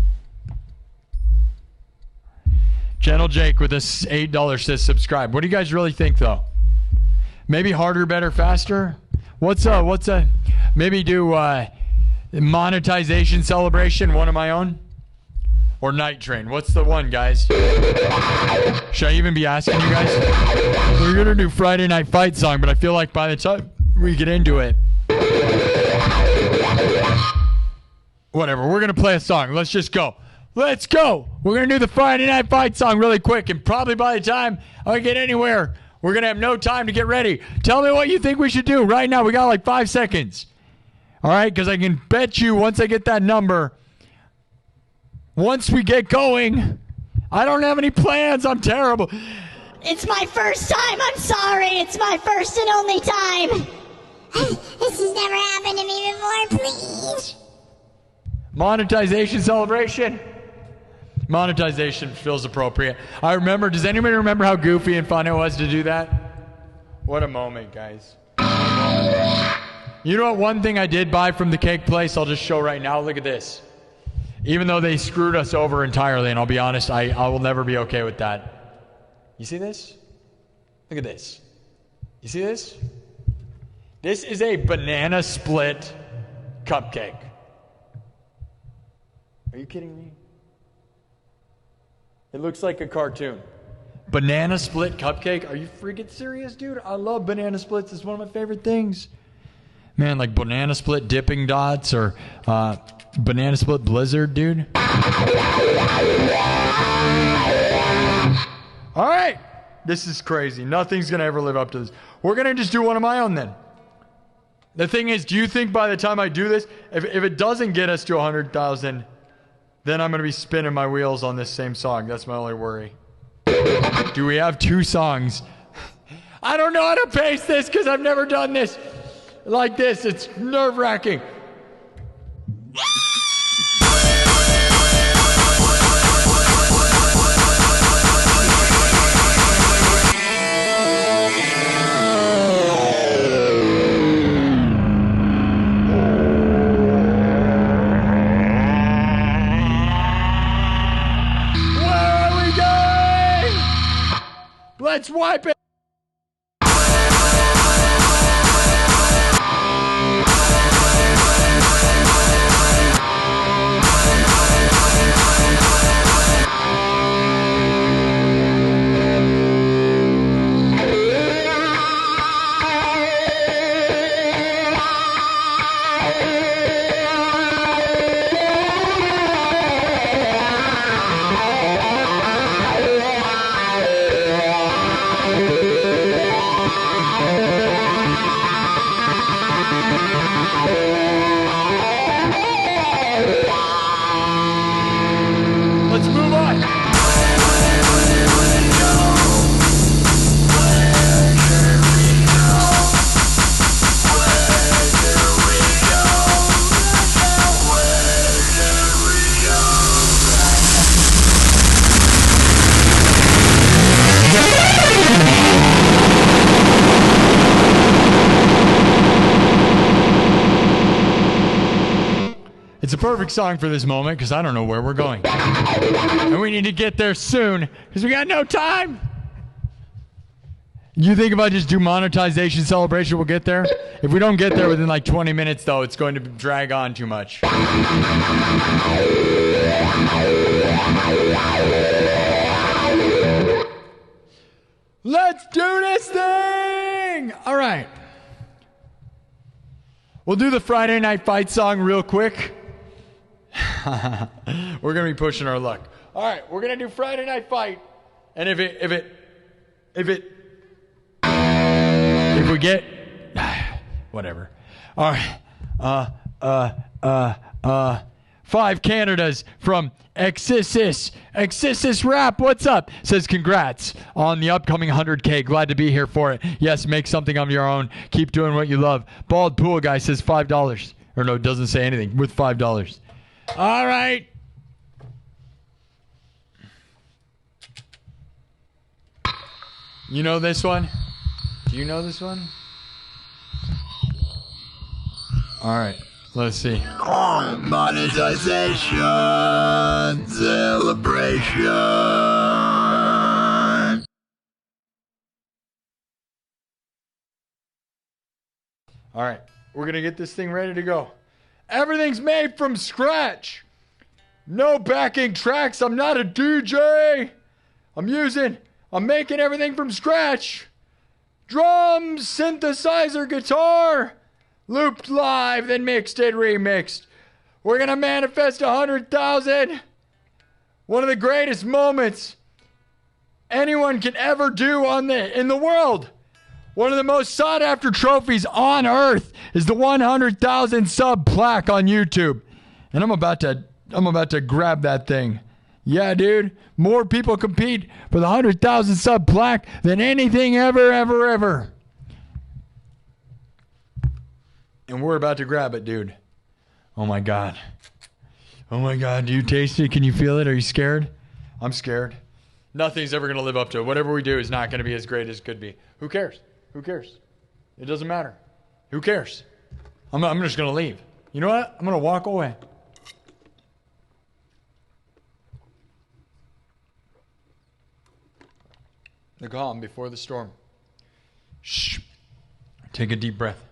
Speaker 1: Gentle Jake with this $8 says subscribe. What do you guys really think though? Maybe harder, better, faster? What's a maybe do monetization celebration, one of my own? Or Night Train? What's the one, guys? Should I even be asking you guys? We're gonna do Friday Night Fight song, but I feel like by the time we get into it, whatever, we're gonna play a song. Let's just go. Let's go. We're gonna do the Friday Night Fight song really quick, and probably by the time I get anywhere, we're gonna have no time to get ready. Tell me what you think we should do right now. We got like 5 seconds. All right, because I can bet you once I get that number, once we get going, I don't have any plans. I'm terrible.
Speaker 3: It's my first time. I'm sorry. It's my first and only time. This has never happened to me before, please.
Speaker 1: Monetization celebration. Monetization feels appropriate. I remember, does anybody remember how goofy and fun it was to do that? What a moment, guys. You know what one thing I did buy from the cake place? I'll just show right now. Look at this. Even though they screwed us over entirely, and I'll be honest, I will never be okay with that. You see this? Look at this. You see this? This is a banana split cupcake. Are you kidding me? It looks like a cartoon. Banana split cupcake? Are you freaking serious, dude? I love banana splits. It's one of my favorite things. Man, like banana split dipping dots or banana split blizzard, dude. All right. This is crazy. Nothing's going to ever live up to this. We're going to just do one of my own then. The thing is, do you think by the time I do this, if it doesn't get us to 100,000, then I'm going to be spinning my wheels on this same song. That's my only worry. Do we have 2 songs? I don't know how to pace this because I've never done this like this. It's nerve-wracking. Let's wipe it. It's a perfect song for this moment because I don't know where we're going. And we need to get there soon because we got no time. You think if I just do monetization celebration, we'll get there? If we don't get there within like 20 minutes, though, it's going to drag on too much. Let's do this thing! All right. We'll do the Friday Night Fight song real quick. We're going to be pushing our luck. All right, we're going to do Friday Night Fight. And if we get whatever. All right. 5 Canadas from Exissis Rap, what's up? Says congrats on the upcoming 100K. Glad to be here for it. Yes, make something of your own. Keep doing what you love. Bald Pool Guy says $5. Or no, doesn't say anything. With $5. All right. You know this one? Do you know this one? All right. Let's see. Monetization celebration. All right. We're going to get this thing ready to go. Everything's made from scratch. No backing tracks. I'm not a DJ. I'm making everything from scratch. Drums, synthesizer, guitar. Looped live, then mixed and remixed. We're going to manifest 100,000. One of the greatest moments anyone can ever do in the world. One of the most sought after trophies on earth is the 100,000 sub plaque on YouTube. And I'm about to grab that thing. Yeah, dude. More people compete for the 100,000 sub plaque than anything ever. And we're about to grab it, dude. Oh my God. Do you taste it? Can you feel it? Are you scared? I'm scared. Nothing's ever going to live up to it. Whatever we do is not going to be as great as it could be. Who cares? It doesn't matter. Who cares? I'm just going to leave. You know what? I'm going to walk away. The calm before the storm. Shh. Take a deep breath.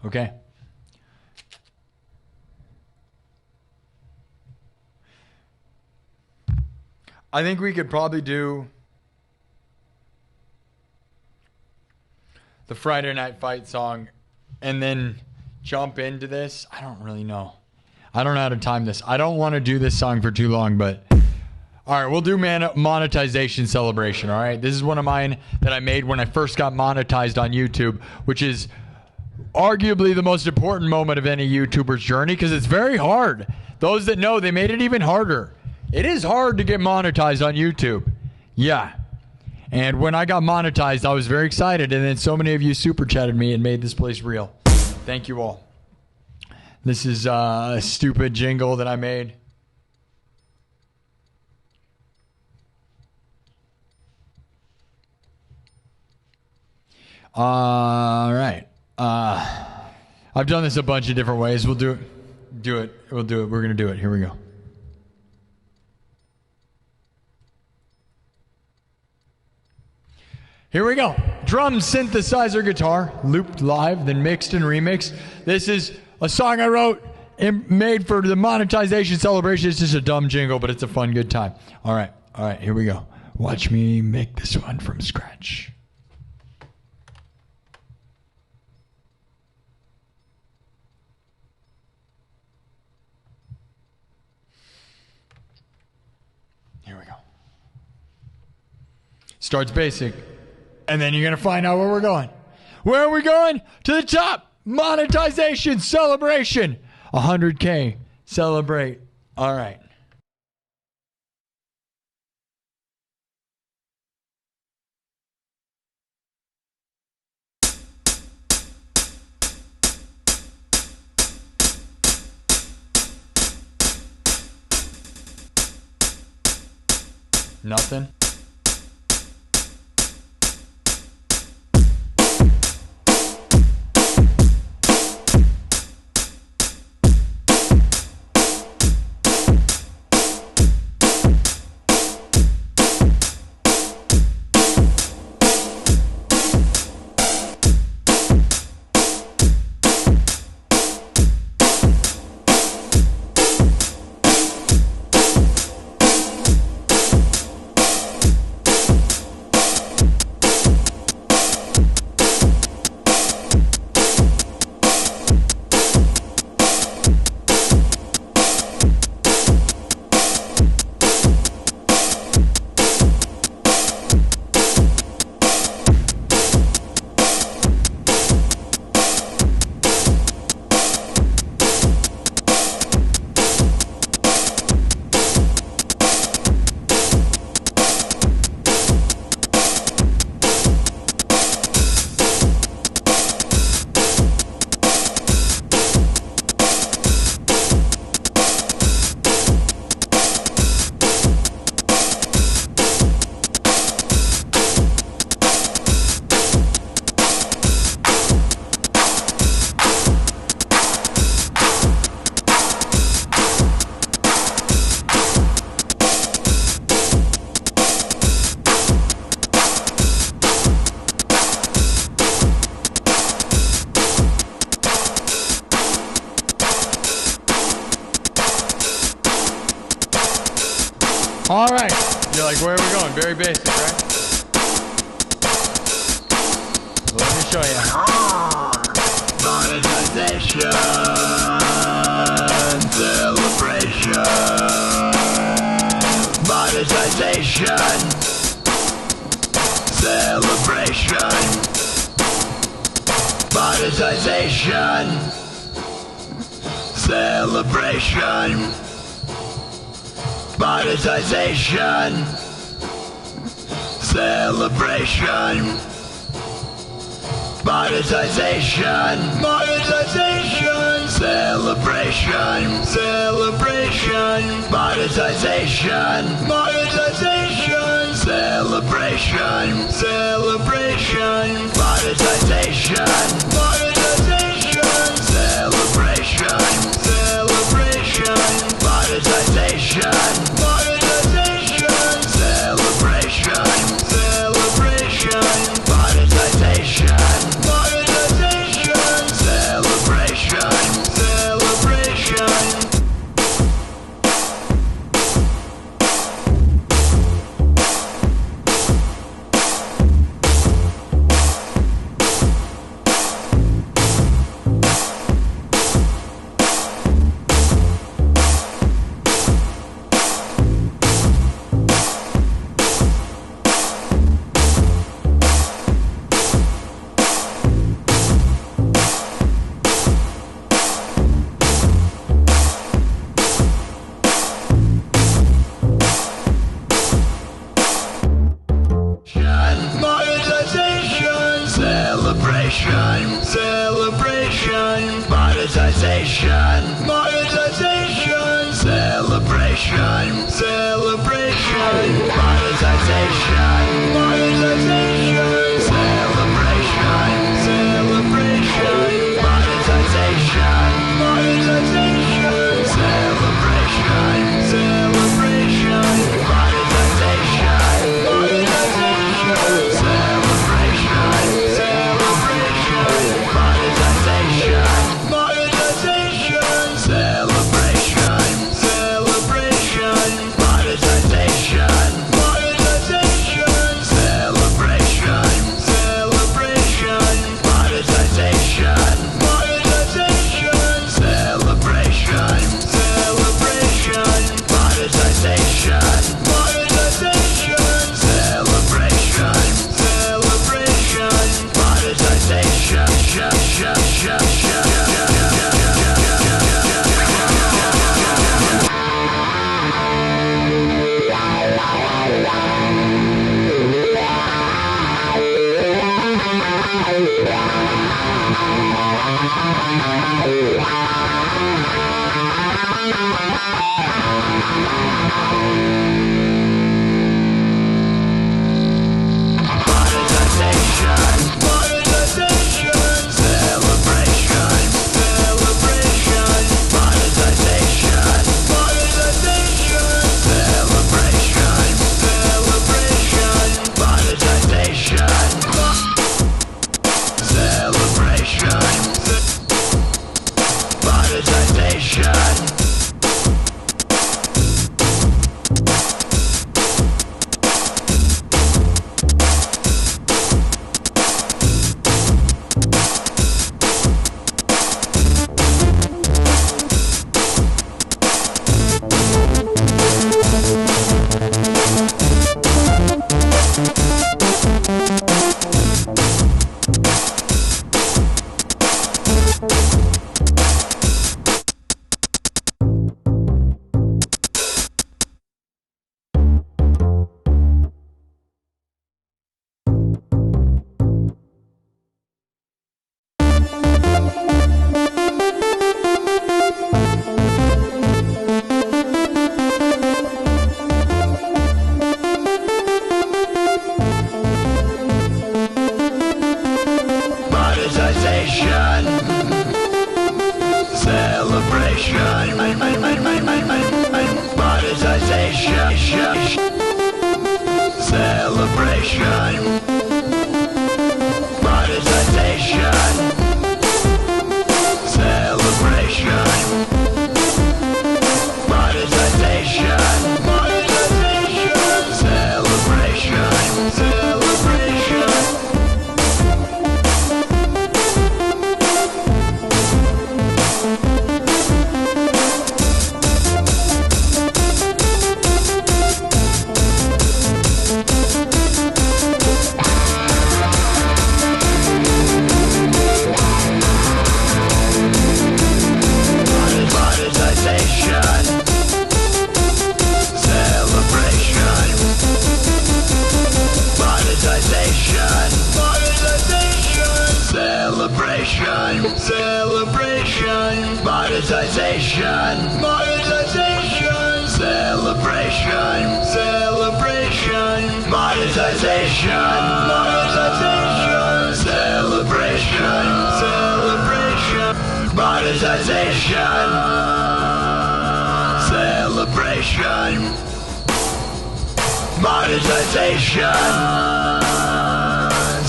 Speaker 1: Okay. I think we could probably do the Friday Night Fight song and then jump into this. I don't really know. I don't know how to time this. I don't want to do this song for too long, but all right, we'll do monetization celebration. All right. This is one of mine that I made when I first got monetized on YouTube, which is arguably the most important moment of any YouTuber's journey because it's very hard. Those that know, they made it even harder. It is hard to get monetized on YouTube. Yeah. And when I got monetized, I was very excited. And then so many of you super chatted me and made this place real. Thank you all. This is a stupid jingle that I made. All right. I've done this a bunch of different ways. We'll do it. We'll do it. We're going to do it. Here we go. Here we go. Drum, synthesizer, guitar, looped live, then mixed and remixed. This is a song I wrote and made for the monetization celebration. It's just a dumb jingle, but it's a fun, good time. All right, here we go. Watch me make this one from scratch. Here we go. Starts basic. And then you're going to find out where we're going. Where are we going? To the top. Monetization celebration. 100K. Celebrate. All right. Nothing. All right. You're like, where are we going? Very basic, right? So let me show you.
Speaker 2: Monetization, celebration, monetization, celebration, monetization, celebration, monetization, celebration, monetization, monetization, celebration, celebration, monetization, monetization, celebration, celebration, monetization, monetization, celebration, celebration, monetization, monetization, celebration, celebration, monetization, monetization, celebration, celebration. Monetization, celebration, celebration, monetization, monetization, celebration, celebration, monetization, monetization, celebration, celebration, monetization, monetization, celebration, celebration, monetization, monetization, celebration, celebration, monetization, monetization, celebration, celebration, monetization, monetization, celebration, celebration, monetization, monetization, celebration, celebration, monetization, monetization, celebration, celebration, monetization, monetization.
Speaker 4: celebration, celebration, monetization, monetization, celebration, celebration, monetization, monetization, celebration, celebration, monetization, celebration, monetization,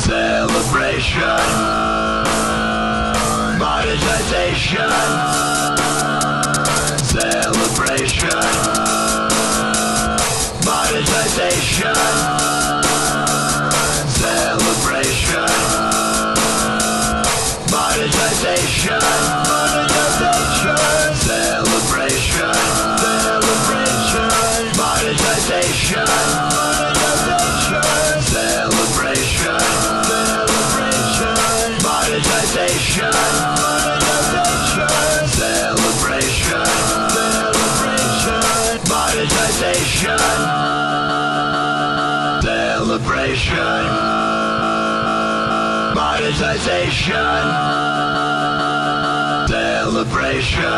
Speaker 4: celebration, monetization, celebration, monetization, celebration, monetization, monetization, celebration, celebration, monetization, monetization, celebration, celebration, monetization, monetization, celebration, celebration, monetization, celebration,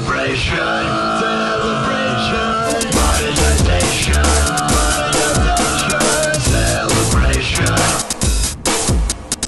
Speaker 4: monetization, celebration, monetization, celebration, monetization.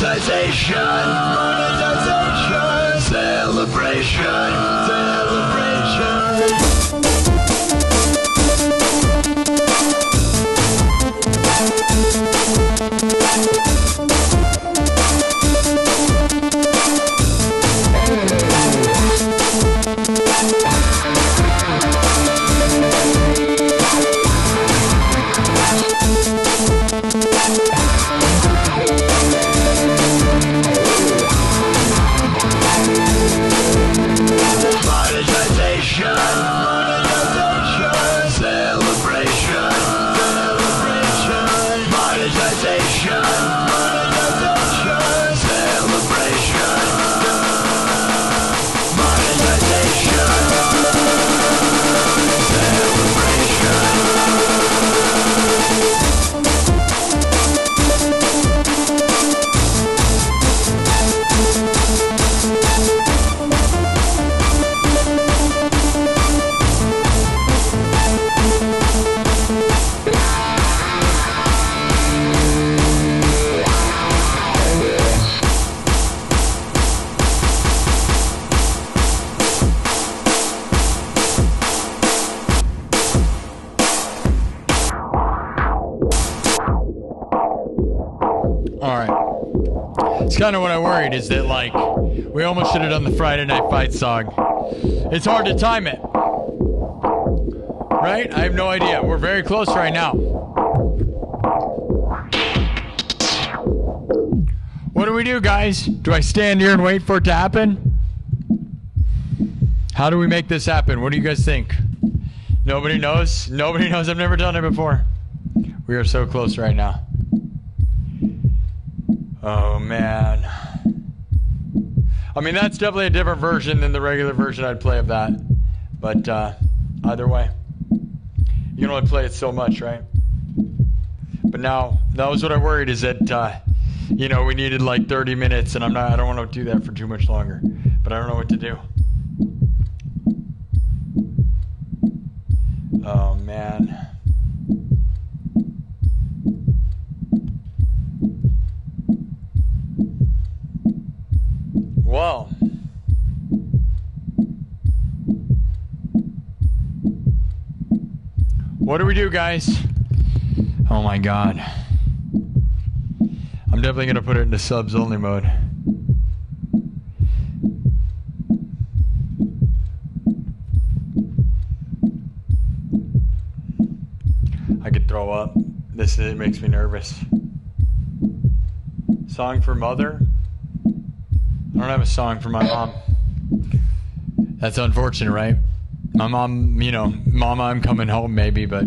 Speaker 4: Monetization. Monetization. Celebration. Celebration.
Speaker 1: Kind of what I worried is that, like, we almost should have done the Friday Night Fight song. It's hard to time it, right? I have no idea. We're very close right now. What do we do, guys? Do I stand here and wait for it to happen? How do we make this happen? What do you guys think? Nobody knows? Nobody knows. I've never done it before. We are so close right now. Oh, man. I mean, that's definitely a different version than the regular version I'd play of that. But either way, you can only play it so much, right? But now, that was what I worried, is that, you know, we needed like 30 minutes, and I don't want to do that for too much longer. But I don't know what to do. Oh, man. Well, what do we do, guys? Oh my God. I'm definitely going to put it into subs only mode. I could throw up. It makes me nervous. Song for Mother? I don't have a song for my mom. That's unfortunate, right? My mom, you know, Mama, I'm coming home maybe, but...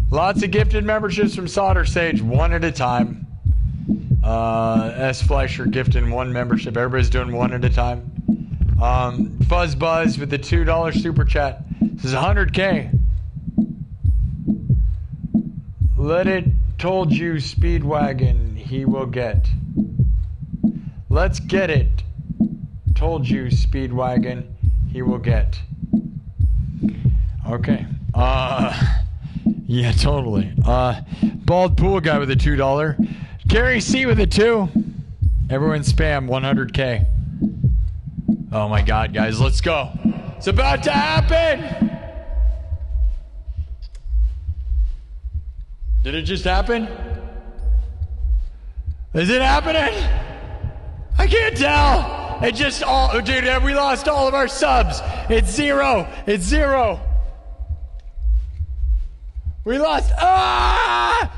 Speaker 1: Lots of gifted memberships from Solder Sage, one at a time. S. Fleischer gifting one membership. Everybody's doing one at a time. Fuzz Buzz with the $2 super chat. This is 100K. Let it told you Speedwagon he will get. Let's get it. Told you Speedwagon he will get. Okay. Yeah, totally. Bald Pool Guy with a $2. Gary C with a 2. Everyone spam 100K. Oh my God, guys, let's go. It's about to happen. Did it just happen? Is it happening? I can't tell. It just all, dude, we lost all of our subs. It's 0. It's 0. We lost. Ah!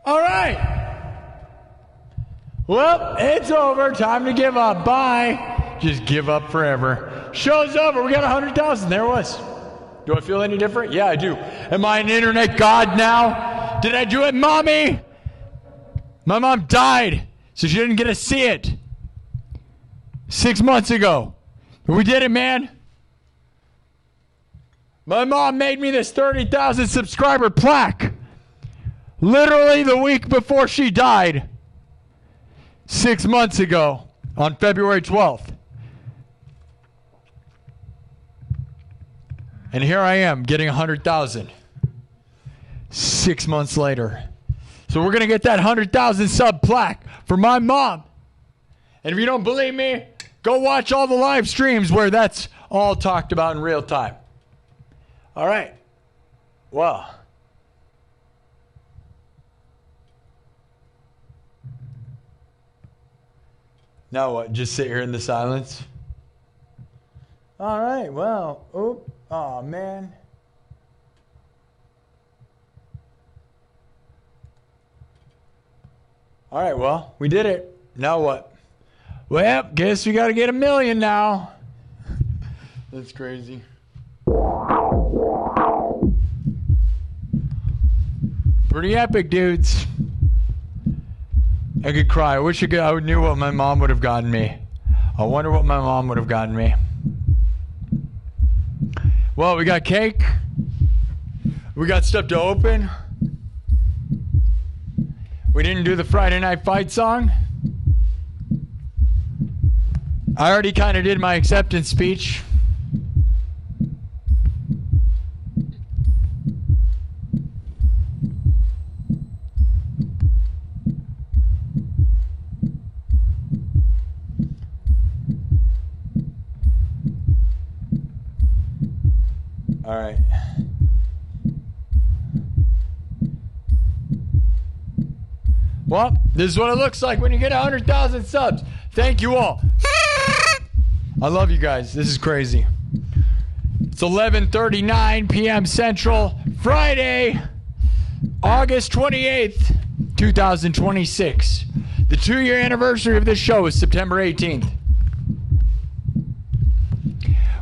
Speaker 1: All right. Well, it's over. Time to give up. Bye. Just give up forever. Show's over. We got 100,000. There it was. Do I feel any different? Yeah, I do. Am I an internet god now? Did I do it, Mommy? My mom died, so she didn't get to see it 6 months ago. We did it, man. My mom made me this 30,000 subscriber plaque. Literally the week before she died. 6 months ago on February 12th. And here I am getting 100,000 6 months later. So we're going to get that 100,000 sub plaque for my mom. And if you don't believe me, go watch all the live streams where that's all talked about in real time. All right. Well. Now what? Just sit here in the silence? All right. Well. Oop. Oh, man. All right. Well, we did it. Now what? Well, guess we got to get 1 million now. That's crazy. Pretty epic, dudes. I could cry. I wish I knew what my mom would have gotten me. I wonder what my mom would have gotten me. Well, we got cake. We got stuff to open. We didn't do the Friday Night Fight song. I already kind of did my acceptance speech. All right. Well, this is what it looks like when you get 100,000 subs. Thank you all. I love you guys. This is crazy. It's 11:39 p.m. Central, Friday, August 28th, 2026. The 2-year anniversary of this show is September 18th.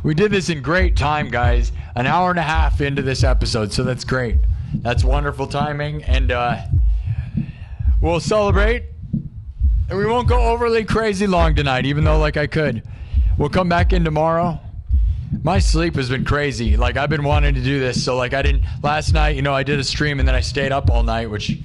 Speaker 1: We did this in great time, guys. An hour and a half into this episode, so that's great. That's wonderful timing, and we'll celebrate. And we won't go overly crazy long tonight, even though, like, I could. We'll come back in tomorrow. My sleep has been crazy. Like, I've been wanting to do this, so, like, last night, you know, I did a stream, and then I stayed up all night, which,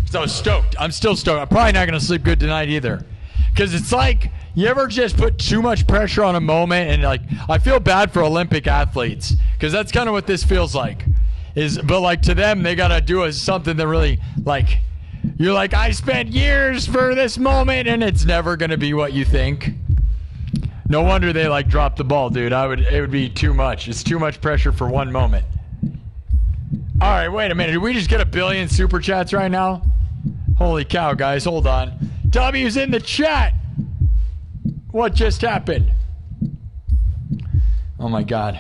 Speaker 1: so I was stoked. I'm still stoked. I'm probably not going to sleep good tonight either. Because it's like, you ever just put too much pressure on a moment, and, like, I feel bad for Olympic athletes, because that's kind of what this feels like. But, like, to them, they got to do something that really, like, you're like, I spent years for this moment, and it's never going to be what you think. No wonder they, like, dropped the ball, dude. It would be too much. It's too much pressure for one moment. All right, wait a minute. Did we just get 1 billion super chats right now? Holy cow, guys. Hold on. W's in the chat. What just happened? Oh, my God.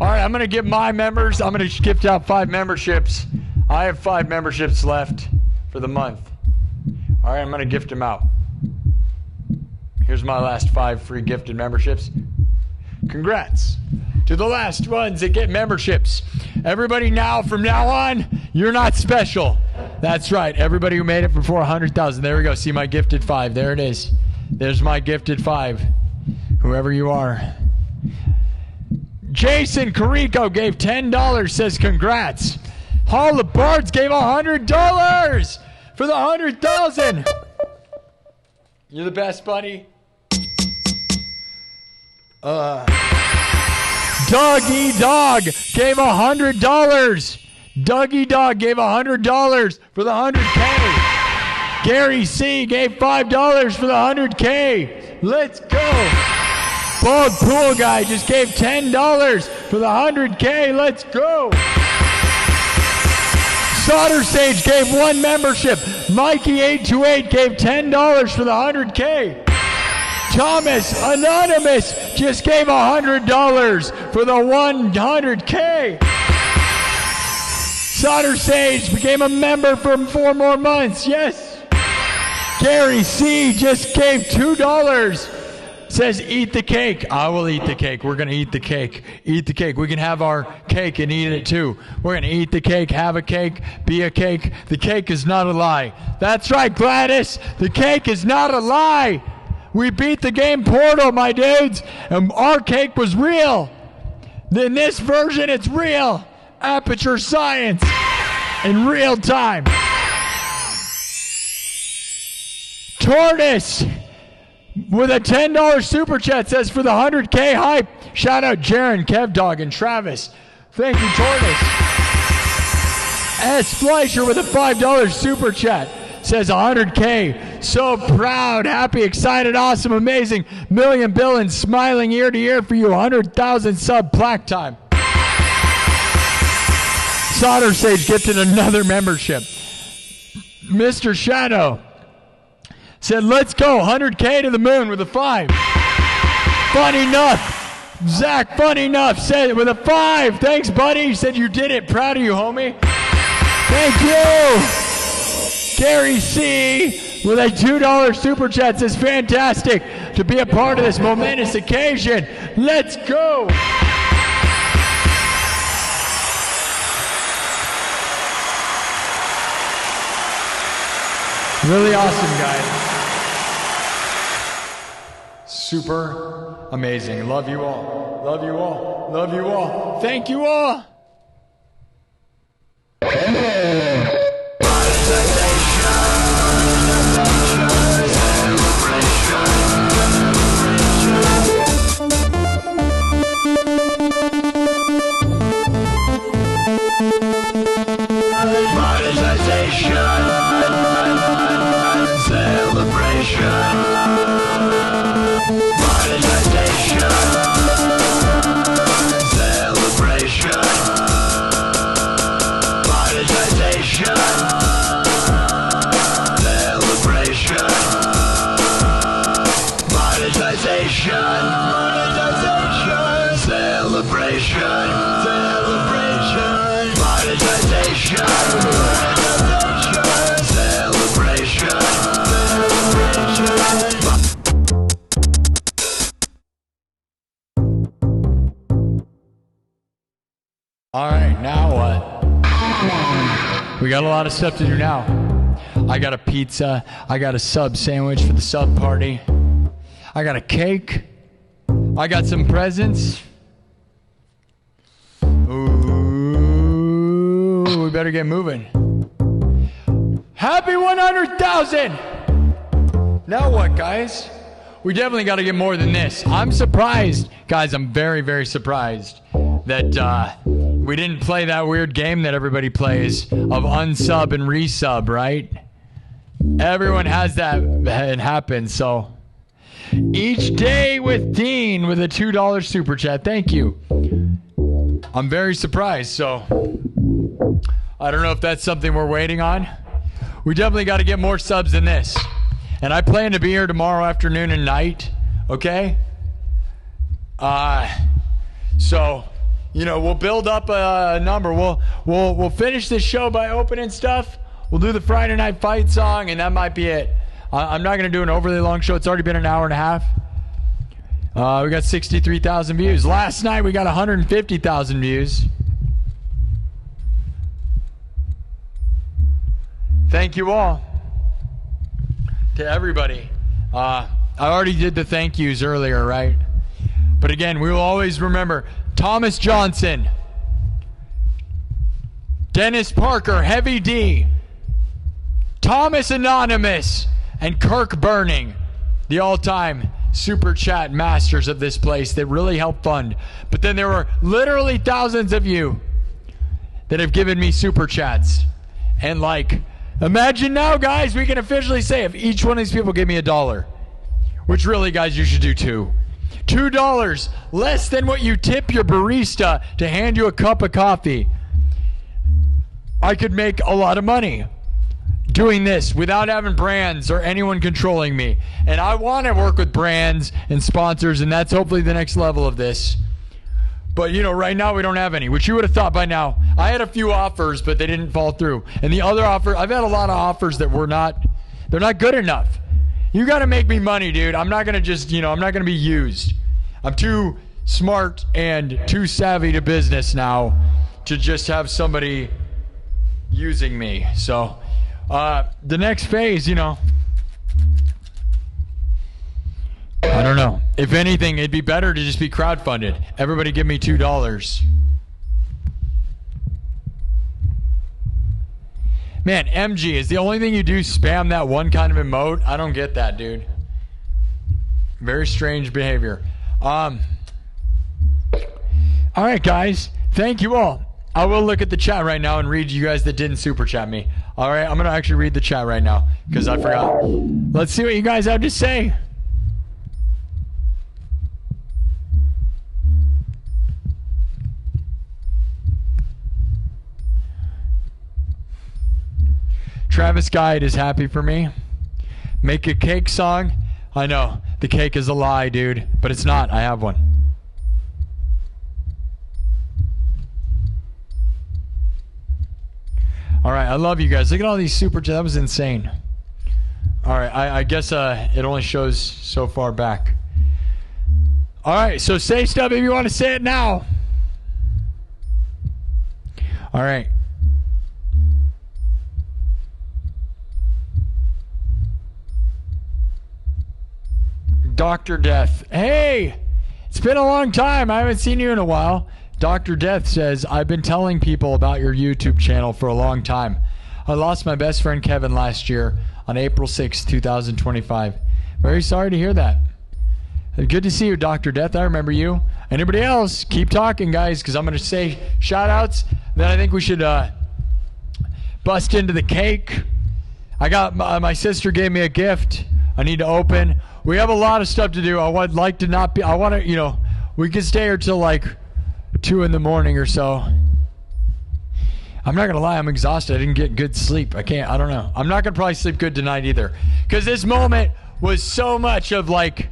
Speaker 1: All right, I'm going to give my members, I'm going to gift out 5 memberships. I have 5 memberships left for the month. All right, I'm going to gift them out. Here's my last 5 free gifted memberships. Congrats to the last ones that get memberships. Everybody now, from now on, you're not special. That's right. Everybody who made it before 100,000. There we go. See my gifted 5. There it is. There's my gifted 5. Whoever you are. Jason Carrico gave $10, says congrats. Hall of Bards gave $100 for the 100,000. You're the best, buddy. Dougie Dog gave $100. Dougie Dog gave $100 for the 100K. Gary C gave $5 for the 100K. Let's go. Bald Pool Guy just gave $10 for the 100K. Let's go. Solder Sage gave 1 membership. Mikey828 gave $10 for the 100K. Thomas Anonymous just gave $100 for the 100K. Solder Sage became a member for 4 more months. Yes. Gary C just gave $2. Says eat the cake. I will eat the cake. We're going to eat the cake. Eat the cake. We can have our cake and eat it too. We're going to eat the cake, have a cake, be a cake. The cake is not a lie. That's right, Gladys. The cake is not a lie. We beat the game Portal, my dudes, and our cake was real. In this version, it's real. Aperture Science in real time. Tortoise with a $10 super chat says for the 100K hype. Shout out Jaron, Kev Dog, and Travis. Thank you, Tortoise. S. Fleischer with a $5 super chat says 100K. So proud, happy, excited, awesome, amazing. Million billion smiling ear to ear for you. 100,000 sub plaque time. Solder Sage gifted another membership. Mr. Shadow said, let's go, 100K to the moon with a 5. Funny enough, Zach, funny enough, said it with a 5. Thanks, buddy. He said you did it. Proud of you, homie. Thank you. Gary C with a $2 super chat says, fantastic to be a part of this momentous occasion. Let's go. Really awesome, guys. Super amazing. Love you all. Love you all. Love you all. Thank you all.
Speaker 4: Celebration.
Speaker 1: All right, now what? We got a lot of stuff to do now. I got a pizza. I got a sub sandwich for the sub party. I got a cake. I got some presents. Ooh, we better get moving. Happy 100,000! Now what, guys? We definitely got to get more than this. I'm surprised, guys. I'm very, very surprised that we didn't play that weird game that everybody plays of unsub and resub, right? Everyone has that. It happens. So each day with Dean with a $2 super chat. Thank you. I'm very surprised. So I don't know if that's something we're waiting on. We definitely got to get more subs than this. And I plan to be here tomorrow afternoon and night. Okay? So, you know, we'll build up a number. We'll finish this show by opening stuff. We'll do the Friday Night Fight song, and that might be it. I'm not going to do an overly long show. It's already been an hour and a half. We got 63,000 views. Last night we got 150,000 views. Thank you all. To everybody. I already did the thank yous earlier, right? But again, we will always remember Thomas Johnston, Dennis Parker, Heavy D, Thomas Anonymous, and Kirk Burning, the all-time super chat masters of this place that really helped fund. But then there were literally thousands of you that have given me super chats. And like, imagine now, guys, we can officially say if each one of these people give me $1, which really, guys, you should do too. $2, less than what you tip your barista to hand you a cup of coffee. I could make a lot of money doing this without having brands or anyone controlling me. And I want to work with brands and sponsors, and that's hopefully the next level of this. But, you know, right now we don't have any, which you would have thought by now. I had a few offers, but they didn't fall through. And the other offer, I've had a lot of offers that they're not good enough. You got to make me money, dude. I'm not going to just, you know, I'm not going to be used. I'm too smart and too savvy to business now to just have somebody using me. So the next phase, you know, I don't know. If anything, it'd be better to just be crowdfunded. Everybody give me $2. Man, MG, is the only thing you do spam that one kind of emote? I don't get that, dude. Very strange behavior. All right, guys. Thank you all. I will look at the chat right now and read you guys that didn't super chat me. All right, I'm going to actually read the chat right now because I forgot. Let's see what you guys have to say. Travis Guide is happy for me. Make a cake song. I know. The cake is a lie, dude. But it's not. I have one. All right. I love you guys. Look at all these super chats. That was insane. All right. I guess it only shows so far back. All right. So say stuff if you want to say it now. All right. Dr. Death. Hey, it's been a long time. I haven't seen you in a while. Dr. Death says, I've been telling people about your YouTube channel for a long time. I lost my best friend Kevin last year on April 6, 2025. Very sorry to hear that. Good to see you, Dr. Death. I remember you. Anybody else? Keep talking, guys, because I'm going to say shout outs. Then I think we should bust into the cake. I got my sister gave me a gift I need to open. We have a lot of stuff to do. I would like to not be, I want to, you know, we could stay here till like 2 in the morning or so. I'm not going to lie, I'm exhausted. I didn't get good sleep. I don't know. I'm not going to probably sleep good tonight either. Because this moment was so much of like,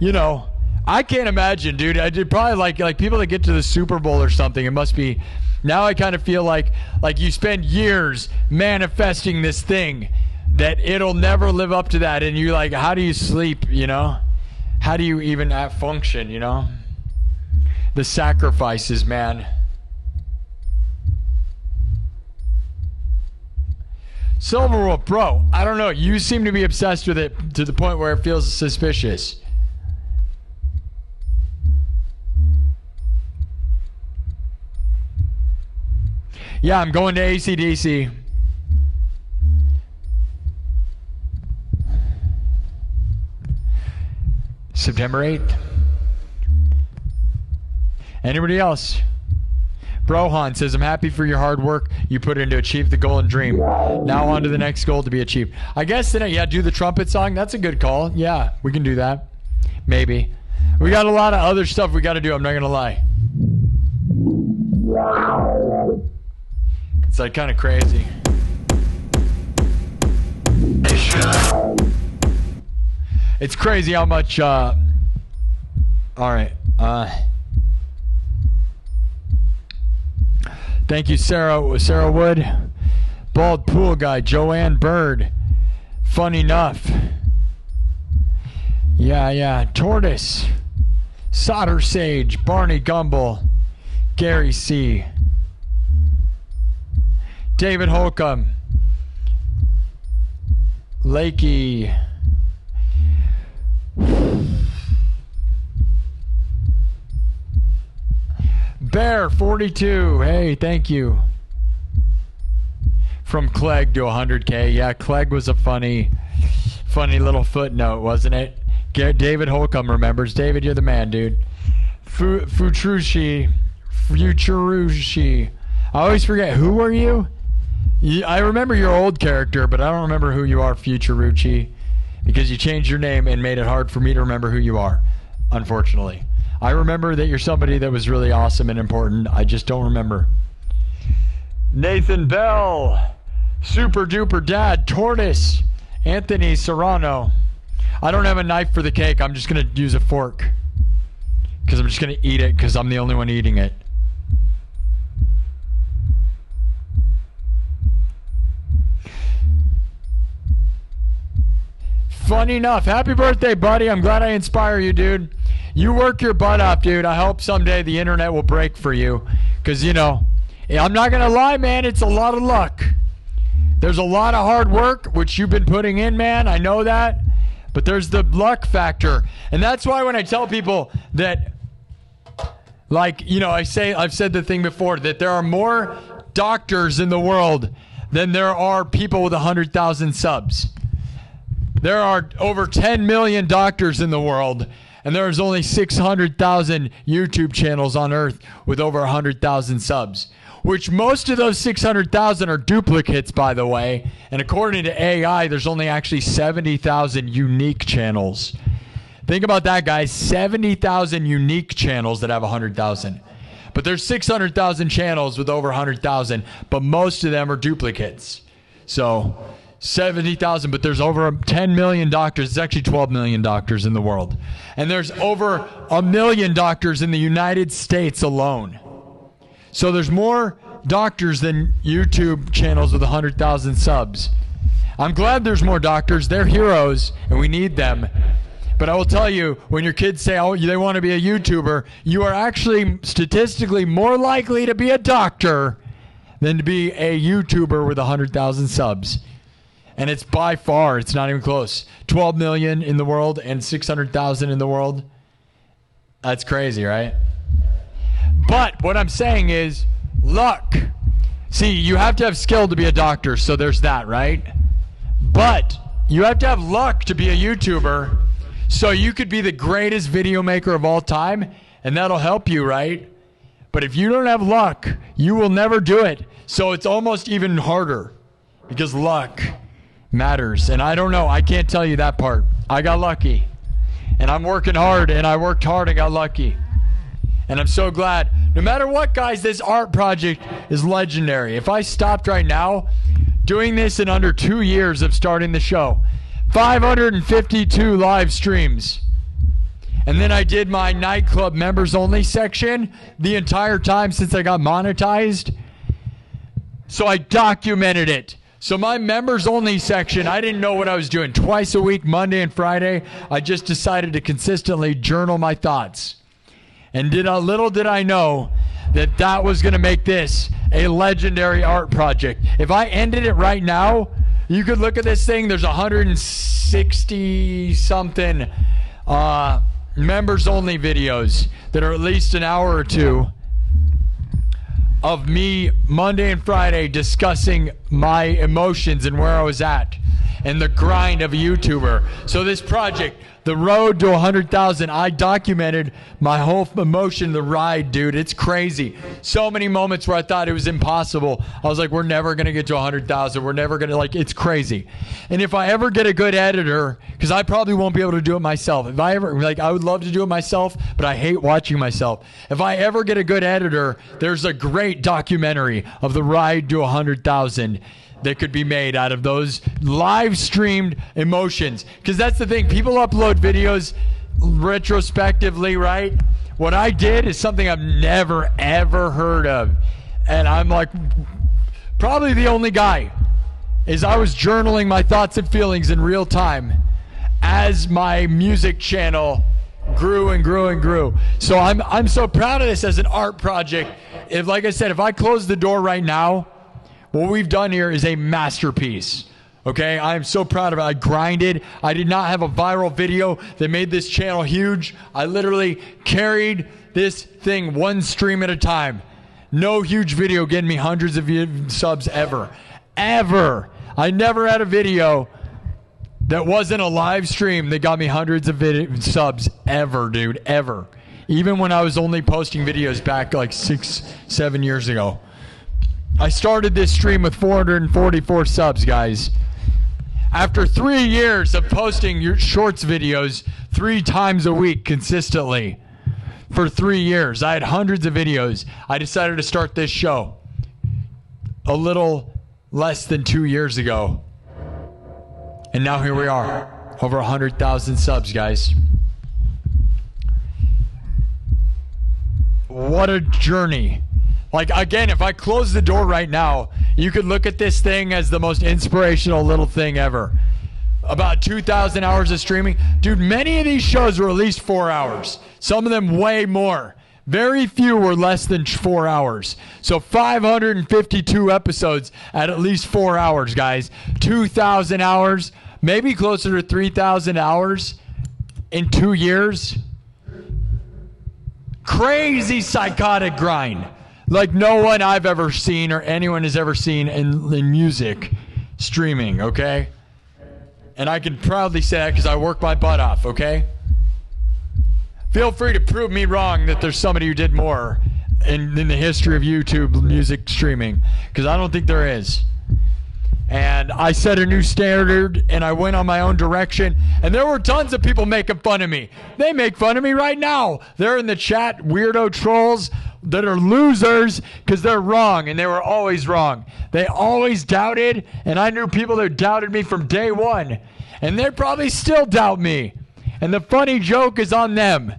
Speaker 1: you know, I can't imagine, dude. I did probably like people that get to the Super Bowl or something. It must be, now I kind of feel like you spend years manifesting this thing that it'll never live up to that. And you like, how do you sleep, you know? How do you even function, you know? The sacrifices, man. Silver Wolf, bro, I don't know. You seem to be obsessed with it to the point where it feels suspicious. Yeah, I'm going to AC/DC. September 8th. Anybody else? Brohan says, I'm happy for your hard work you put in to achieve the goal and dream. Now on to the next goal to be achieved. I guess today, yeah, do the trumpet song. That's a good call. Yeah, we can do that. Maybe. We got a lot of other stuff we got to do. I'm not going to lie. It's like kind of crazy. It's crazy how much, all right. Thank you, Sarah Wood. Bald Pool Guy, Joanne Bird. Fun enough. Yeah. Tortoise. Solder Sage, Barney Gumble. Gary C. David Holcomb. Lakey. Bear 42. Hey, thank you. From Clegg to 100K. Yeah, Clegg was a funny little footnote, wasn't it? David Holcomb remembers. David, you're the man, dude. Futurushi. I always forget. Who are you? I remember your old character, but I don't remember who you are, Futurucci, because you changed your name and made it hard for me to remember who you are, unfortunately. I remember that you're somebody that was really awesome and important. I just don't remember. Nathan Bell, Super Duper Dad, Tortoise, Anthony Serrano. I don't have a knife for the cake. I'm just going to use a fork because I'm just going to eat it because I'm the only one eating it. Funny enough, happy birthday, buddy. I'm glad I inspire you, dude. You work your butt off, dude. I hope someday the internet will break for you. Because, you know, I'm not going to lie, man. It's a lot of luck. There's a lot of hard work, which you've been putting in, man. I know that. But there's the luck factor. And that's why when I tell people that, like, you know, I've said the thing before, that there are more doctors in the world than there are people with 100,000 subs. There are over 10 million doctors in the world. And there's only 600,000 YouTube channels on Earth with over 100,000 subs, which most of those 600,000 are duplicates, by the way. And according to AI, there's only actually 70,000 unique channels. Think about that, guys. 70,000 unique channels that have 100,000. But there's 600,000 channels with over 100,000, but most of them are duplicates. So 70,000, but there's over 10 million doctors. It's actually 12 million doctors in the world. And there's over 1 million doctors in the United States alone. So there's more doctors than YouTube channels with 100,000 subs. I'm glad there's more doctors. They're heroes, and we need them. But I will tell you, when your kids say, oh, they want to be a YouTuber, you are actually statistically more likely to be a doctor than to be a YouTuber with 100,000 subs. And it's by far, it's not even close. 12 million in the world and 600,000 in the world. That's crazy, right? But what I'm saying is luck. See, you have to have skill to be a doctor, so there's that, right? But you have to have luck to be a YouTuber, so you could be the greatest video maker of all time, and that'll help you, right? But if you don't have luck, you will never do it. So it's almost even harder because luck matters. And I don't know. I can't tell you that part. I got lucky. And I'm working hard, and I worked hard and got lucky. And I'm so glad. No matter what, guys, this art project is legendary. If I stopped right now, doing this in under 2 years of starting the show, 552 live streams. And then I did my nightclub members only section the entire time since I got monetized. So I documented it. So my members only section, I didn't know what I was doing. Twice a week, Monday and Friday, I just decided to consistently journal my thoughts. And little did I know that was going to make this a legendary art project. If I ended it right now, You could look at this thing. There's 160 something members only videos that are at least an hour or two of me Monday and Friday discussing my emotions and where I was at and the grind of a YouTuber. So this project, the road to 100,000, I documented my whole emotion, the ride, dude. It's crazy. So many moments where I thought it was impossible. I was like, we're never going to get to 100,000. We're never going to, like, it's crazy. And if I ever get a good editor, because I probably won't be able to do it myself. If I ever, like, I would love to do it myself, but I hate watching myself. If I ever get a good editor, there's a great documentary of the ride to 100,000 that could be made out of those live streamed emotions. Because that's the thing, people upload videos retrospectively, right? What I did is something I've never ever heard of, and I'm like probably the only guy, is I was journaling my thoughts and feelings in real time as my music channel grew and grew and grew. So I'm so proud of this as an art project. If, like I said, if I close the door right now, what we've done here is a masterpiece. Okay, I am so proud of it. I grinded. I did not have a viral video that made this channel huge. I literally carried this thing one stream at a time. No huge video getting me hundreds of subs ever. Ever. I never had a video that wasn't a live stream that got me hundreds of subs ever, dude. Ever. Even when I was only posting videos back like 6-7 years ago. I started this stream with 444 subs, guys. After 3 years of posting your shorts videos 3 times a week consistently for 3 years, I had hundreds of videos. I decided to start this show a little less than 2 years ago. And now here we are, over 100,000 subs, guys. What a journey. Like, again, if I close the door right now, you could look at this thing as the most inspirational little thing ever. About 2,000 hours of streaming. Dude, many of these shows were at least 4 hours. Some of them way more. Very few were less than 4 hours. So 552 episodes at least 4 hours, guys. 2,000 hours, maybe closer to 3,000 hours in 2 years. Crazy psychotic grind. Like no one I've ever seen or anyone has ever seen in music streaming, okay? And I can proudly say that because I work my butt off, okay? Feel free to prove me wrong that there's somebody who did more in the history of YouTube music streaming, because I don't think there is. And I set a new standard, and I went on my own direction, and there were tons of people making fun of me. They make fun of me right now. They're in the chat, weirdo trolls that are losers because they're wrong, and they were always wrong. They always doubted, and I knew people that doubted me from day one, and they probably still doubt me. And the funny joke is on them,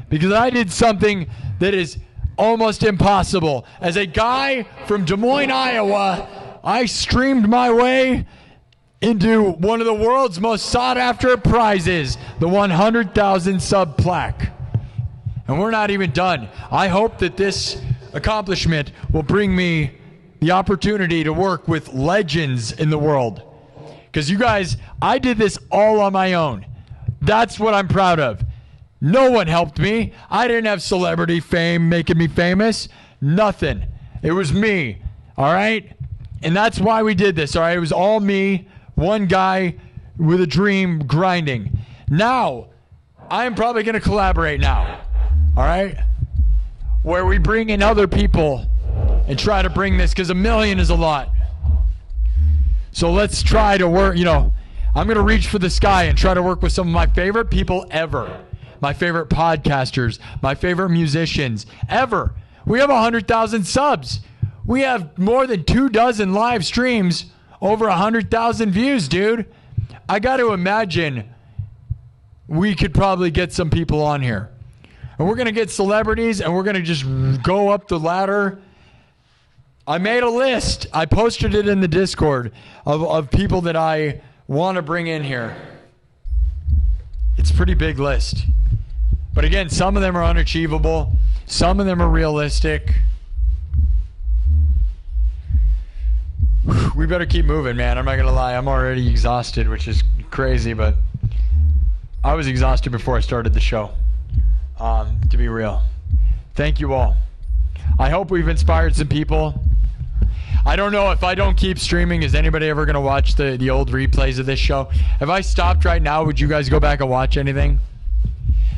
Speaker 1: because I did something that is almost impossible. As a guy from Des Moines, Iowa, I streamed my way into one of the world's most sought-after prizes, the 100,000 sub plaque. And we're not even done. I hope that this accomplishment will bring me the opportunity to work with legends in the world. Because you guys, I did this all on my own. That's what I'm proud of. No one helped me. I didn't have celebrity fame making me famous. Nothing. It was me. All right? And that's why we did this. All right? It was all me, one guy with a dream grinding. Now, I am probably going to collaborate now. All right? Where we bring in other people and try to bring this, because 1 million is a lot. So let's try to work, you know, I'm going to reach for the sky and try to work with some of my favorite people ever. My favorite podcasters, my favorite musicians ever. We have 100,000 subs. We have more than 24 live streams, over 100,000 views, dude. I got to imagine we could probably get some people on here. And we're going to get celebrities, and we're going to just go up the ladder. I made a list. I posted it in the Discord of people that I want to bring in here. It's a pretty big list. But again, some of them are unachievable. Some of them are realistic. We better keep moving, man. I'm not gonna lie. I'm already exhausted, which is crazy, but I was exhausted before I started the show. To be real. Thank you all. I hope we've inspired some people. I don't know if I don't keep streaming, is anybody ever gonna watch the old replays of this show? If I stopped right now, would you guys go back and watch anything?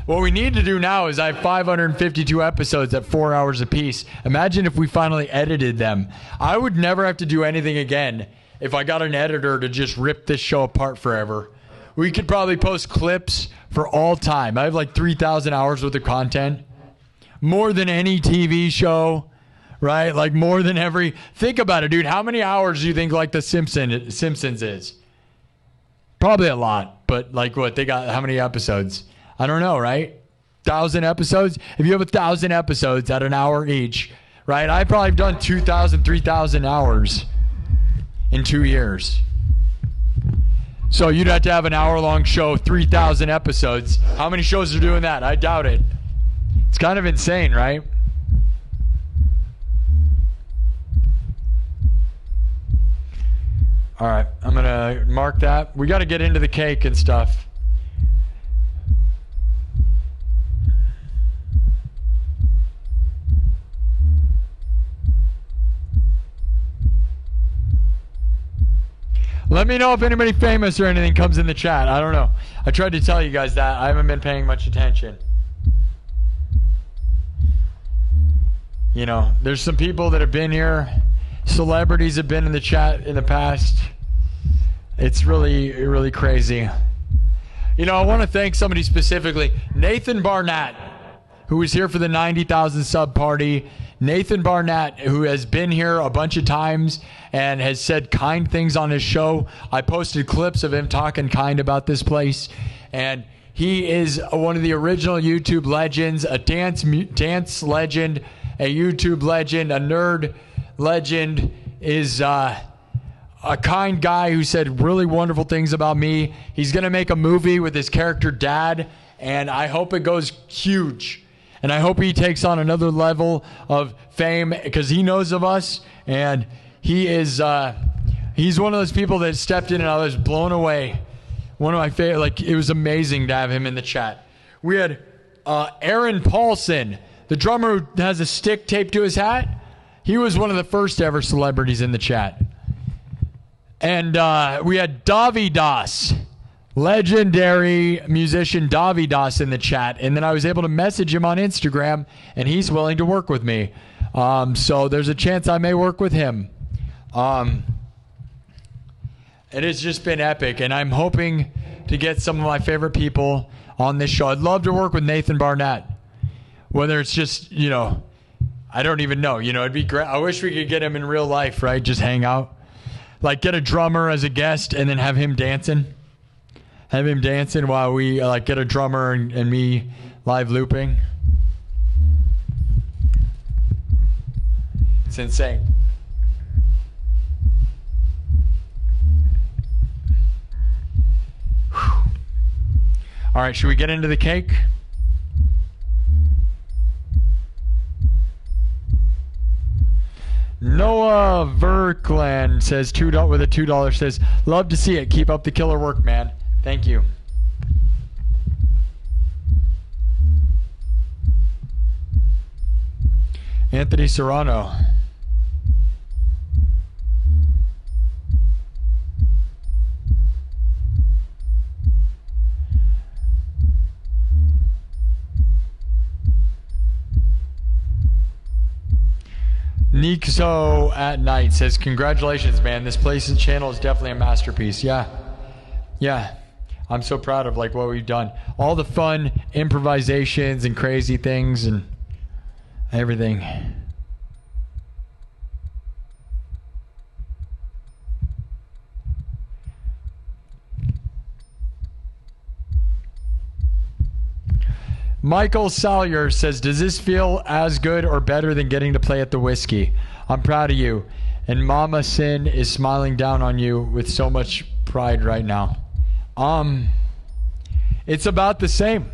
Speaker 1: What we need to do now is I have 552 episodes at 4 hours apiece. Imagine if we finally edited them. I would never have to do anything again if I got an editor to just rip this show apart forever. We could probably post clips for all time. I have like 3,000 hours worth of content. More than any TV show, right? Like more than every... Think about it, dude. How many hours do you think like The Simpsons is? Probably a lot, but like what? They got how many episodes? I don't know, right? 1,000 episodes? If you have 1,000 episodes at an hour each, right? I probably have done 2,000, 3,000 hours in 2 years. So you'd have to have an hour-long show, 3,000 episodes. How many shows are doing that? I doubt it. It's kind of insane, right? All right, I'm going to mark that. We got to get into the cake and stuff. Let me know if anybody famous or anything comes in the chat. I don't know. I tried to tell you guys that. I haven't been paying much attention. You know, there's some people that have been here. Celebrities have been in the chat in the past. It's really, really crazy. You know, I want to thank somebody specifically. Nathan Barnett, who was here for the 90,000 sub party. Nathan Barnett, who has been here a bunch of times and has said kind things on his show. I posted clips of him talking kind about this place. And he is one of the original YouTube legends, a dance legend, a YouTube legend, a nerd legend, is a kind guy who said really wonderful things about me. He's going to make a movie with his character Dad, and I hope it goes huge. And I hope he takes on another level of fame because he knows of us, and he is he's one of those people that stepped in and I was blown away. One of my favorite, like it was amazing to have him in the chat. We had Aaron Paulson, the drummer who has a stick taped to his hat. He was one of the first ever celebrities in the chat. And we had Davidas, legendary musician Davidas in the chat. And then I was able to message him on Instagram, and he's willing to work with me. So there's a chance I may work with him. It has just been epic, and I'm hoping to get some of my favorite people on this show. I'd love to work with Nathan Barnett. Whether it's just, you know, I don't even know. You know, it'd be great. I wish we could get him in real life, right? Just hang out. Like get a drummer as a guest and then have him dancing. Have him dancing while we like get a drummer and me live looping. It's insane. Whew. All right, should we get into the cake? Noah Verkland says $2 with a $2 says, love to see it. Keep up the killer work, man. Thank you. Anthony Serrano. Nixo at Night says, congratulations, man. This place and channel is definitely a masterpiece. Yeah. I'm so proud of like what we've done. All the fun improvisations and crazy things and everything. Michael Salyer says, does this feel as good or better than getting to play at the Whiskey? I'm proud of you. And Mama Sin is smiling down on you with so much pride right now. It's about the same.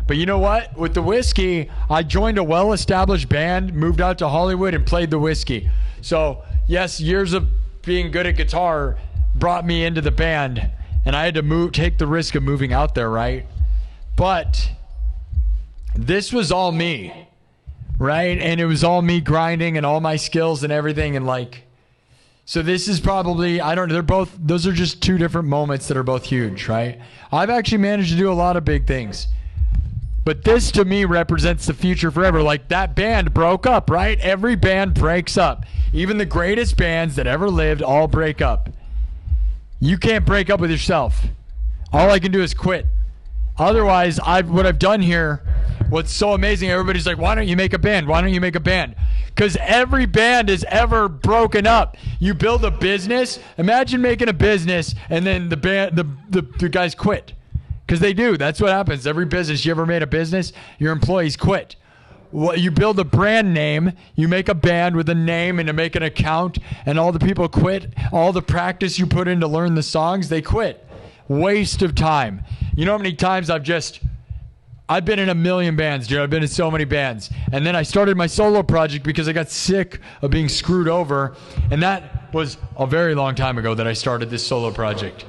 Speaker 1: But you know what? With the Whiskey, I joined a well-established band, moved out to Hollywood, and played the Whiskey. So, yes, years of being good at guitar brought me into the band, and I had to take the risk of moving out there, right? But this was all me, right? And it was all me grinding and all my skills and everything, and like, so this is probably, those are just two different moments that are both huge, right? I've actually managed to do a lot of big things. But this to me represents the future forever. Like that band broke up, right? Every band breaks up. Even the greatest bands that ever lived all break up. You can't break up with yourself. All I can do is quit. Otherwise, what I've done here, what's so amazing, everybody's like, why don't you make a band? Why don't you make a band? Because every band is ever broken up. You build a business. Imagine making a business and then the guys quit. Because they do. That's what happens. Every business, you ever made a business, your employees quit. Well, you build a brand name, you make a band with a name and to make an account, and all the people quit. All the practice you put in to learn the songs, they quit. Waste of time. You know how many times I've been in a million bands, dude. I've been in so many bands. And then I started my solo project because I got sick of being screwed over. And that was a very long time ago that I started this solo project.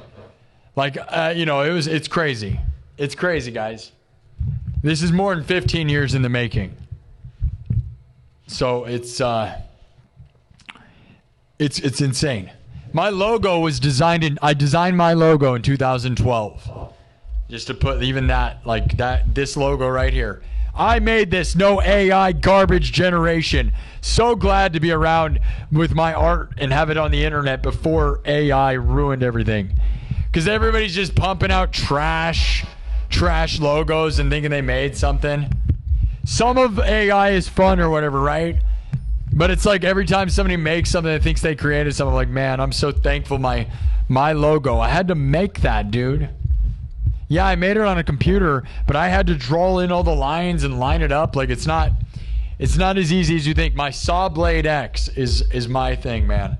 Speaker 1: Like, it's crazy. It's crazy, guys. This is more than 15 years in the making. So it's insane. My logo was I designed my logo in 2012. Just to put even that, like that, this logo right here. I made this, no AI garbage generation. So glad to be around with my art and have it on the internet before AI ruined everything. Because everybody's just pumping out trash logos and thinking they made something. Some of AI is fun or whatever, right? But it's like every time somebody makes something that thinks they created something, like, man, I'm so thankful my logo. I had to make that, dude. Yeah, I made it on a computer, but I had to draw in all the lines and line it up. Like, it's not as easy as you think. My Saw Blade X is my thing, man.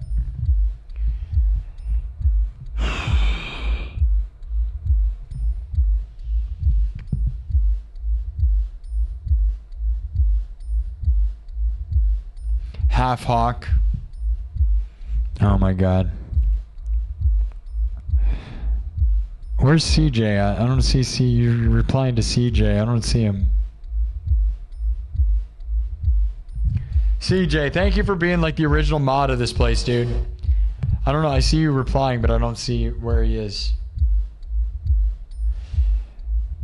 Speaker 1: Half Hawk. Oh my God. Where's CJ at? I don't see you replying to CJ. I don't see him. CJ, thank you for being like the original mod of this place, dude. I don't know. I see you replying, but I don't see where he is.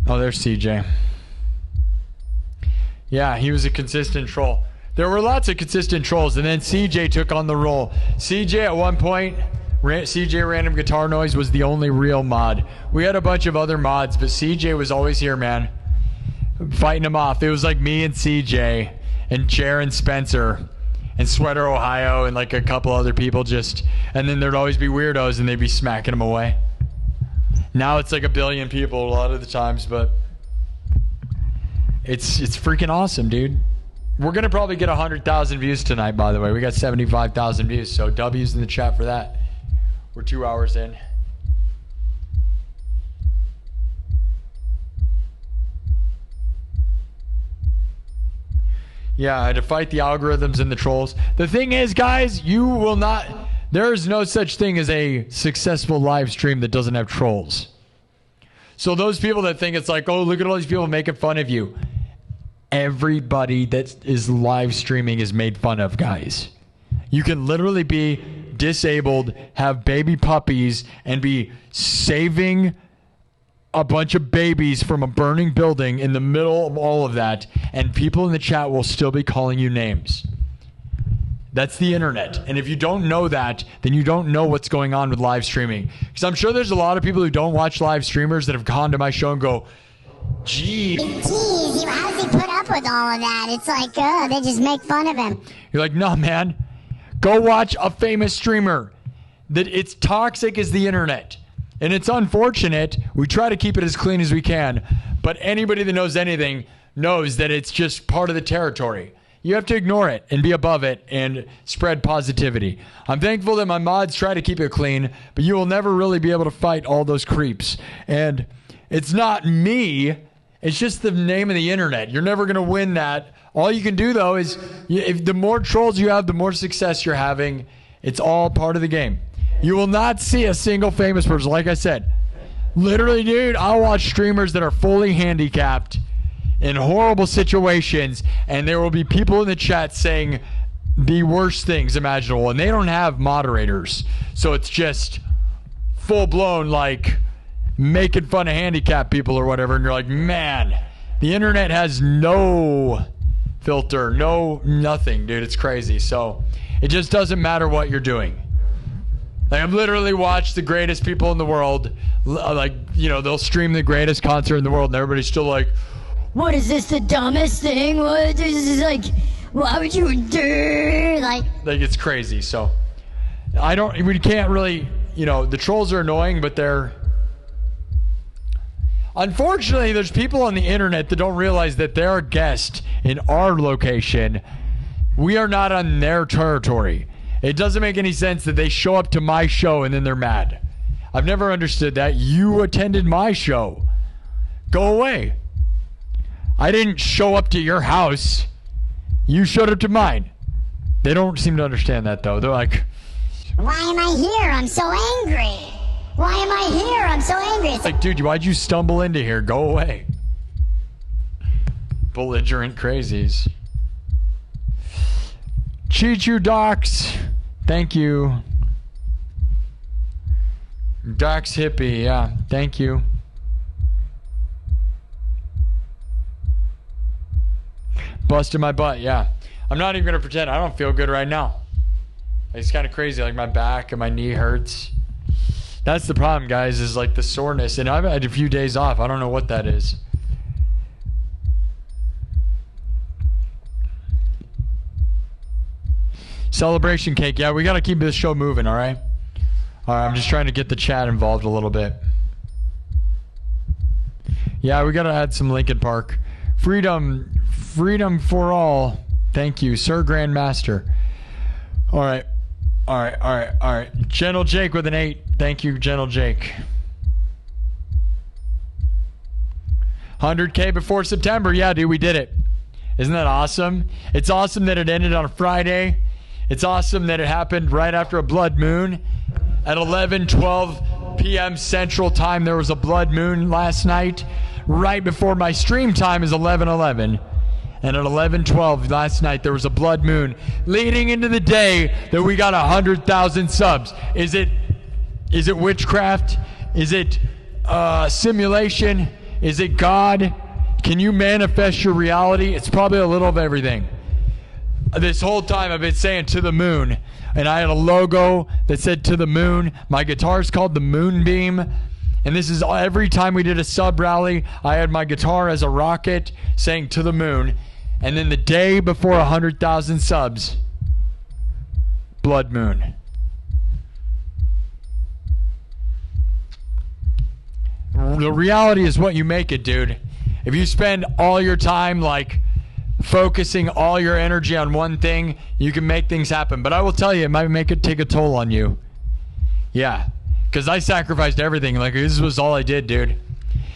Speaker 1: Oh, there's CJ. Yeah, he was a consistent troll. There were lots of consistent trolls, and then CJ took on the role. CJ at one point, CJ Random Guitar Noise was the only real mod. We had a bunch of other mods, but CJ was always here, man. Fighting him off. It was like me and CJ and Jer and Spencer and Sweater Ohio and like a couple other people just, and then there'd always be weirdos and they'd be smacking him away. Now it's like a billion people a lot of the times, but it's freaking awesome, dude. We're going to probably get 100,000 views tonight, by the way. We got 75,000 views, so W's in the chat for that. We're 2 hours in. Yeah, I had to fight the algorithms and the trolls. The thing is, guys, you will not... There is no such thing as a successful live stream that doesn't have trolls. So those people that think it's like, oh, look at all these people making fun of you. Everybody that is live streaming is made fun of, guys. You can literally be disabled, have baby puppies, and be saving a bunch of babies from a burning building in the middle of all of that, and people in the chat will still be calling you names. That's the internet. And if you don't know that, then you don't know what's going on with live streaming. Because I'm sure there's a lot of people who don't watch live streamers that have gone to my show and go, gee.
Speaker 3: Jeez, how does he put up with all of that? It's like, they just make fun of him.
Speaker 1: You're like, no, man. Go watch a famous streamer. That it's toxic as the internet. And it's unfortunate. We try to keep it as clean as we can. But anybody that knows anything knows that it's just part of the territory. You have to ignore it and be above it and spread positivity. I'm thankful that my mods try to keep it clean, but you will never really be able to fight all those creeps. And it's not me. It's just the name of the internet. You're never going to win that. All you can do, though, is if the more trolls you have, the more success you're having. It's all part of the game. You will not see a single famous person. Like I said, literally, dude, I watch streamers that are fully handicapped in horrible situations, and there will be people in the chat saying the worst things imaginable, and they don't have moderators. So it's just full-blown, like, making fun of handicapped people or whatever, and you're like, man, the internet has no filter, no nothing, dude. It's crazy. So it just doesn't matter what you're doing. Like, I've literally watched the greatest people in the world, like, you know, they'll stream the greatest concert in the world, and everybody's still like,
Speaker 3: what is this, the dumbest thing? What this is like, why would you do like
Speaker 1: it's crazy. So we can't really, you know, the trolls are annoying, but they're, unfortunately, there's people on the internet that don't realize that they're a guest in our location. We are not on their territory. It doesn't make any sense that they show up to my show and then they're mad. I've never understood that. You attended my show. Go away. I didn't show up to your house. You showed up to mine. They don't seem to understand that, though. They're like,
Speaker 3: why am I here? I'm so angry. Why am I here? I'm so angry. It's
Speaker 1: like, dude, why'd you stumble into here? Go away. Belligerent crazies. Chichu Docs. Thank you. Docs Hippie. Yeah, thank you. Busted my butt, yeah. I'm not even going to pretend. I don't feel good right now. It's kind of crazy. Like, my back and my knee hurts. That's the problem, guys, is like the soreness. And I've had a few days off. I don't know what that is. Celebration cake. Yeah, we got to keep this show moving, all right? All right, I'm just trying to get the chat involved a little bit. Yeah, we got to add some Linkin Park. Freedom for all. Thank you, Sir Grandmaster. All right. Gentle Jake with an 8. Thank you, Gentle Jake. 100K before September. Yeah, dude, we did it. Isn't that awesome? It's awesome that it ended on a Friday. It's awesome that it happened right after a blood moon. At 11:12 p.m. Central Time, there was a blood moon last night. Right before my stream time is 11:11. And at 11:12 last night, there was a blood moon leading into the day that we got 100,000 subs. Is it witchcraft? Is it simulation? Is it God? Can you manifest your reality? It's probably a little of everything. This whole time I've been saying to the moon, and I had a logo that said to the moon. My guitar's called the Moonbeam. And this is every time we did a sub rally, I had my guitar as a rocket saying to the moon. And then the day before 100,000 subs, blood moon. The reality is what you make it, dude. If you spend all your time like focusing all your energy on one thing, you can make things happen. But I will tell you, it might make it take a toll on you. Yeah. Because I sacrificed everything. Like, this was all I did, dude.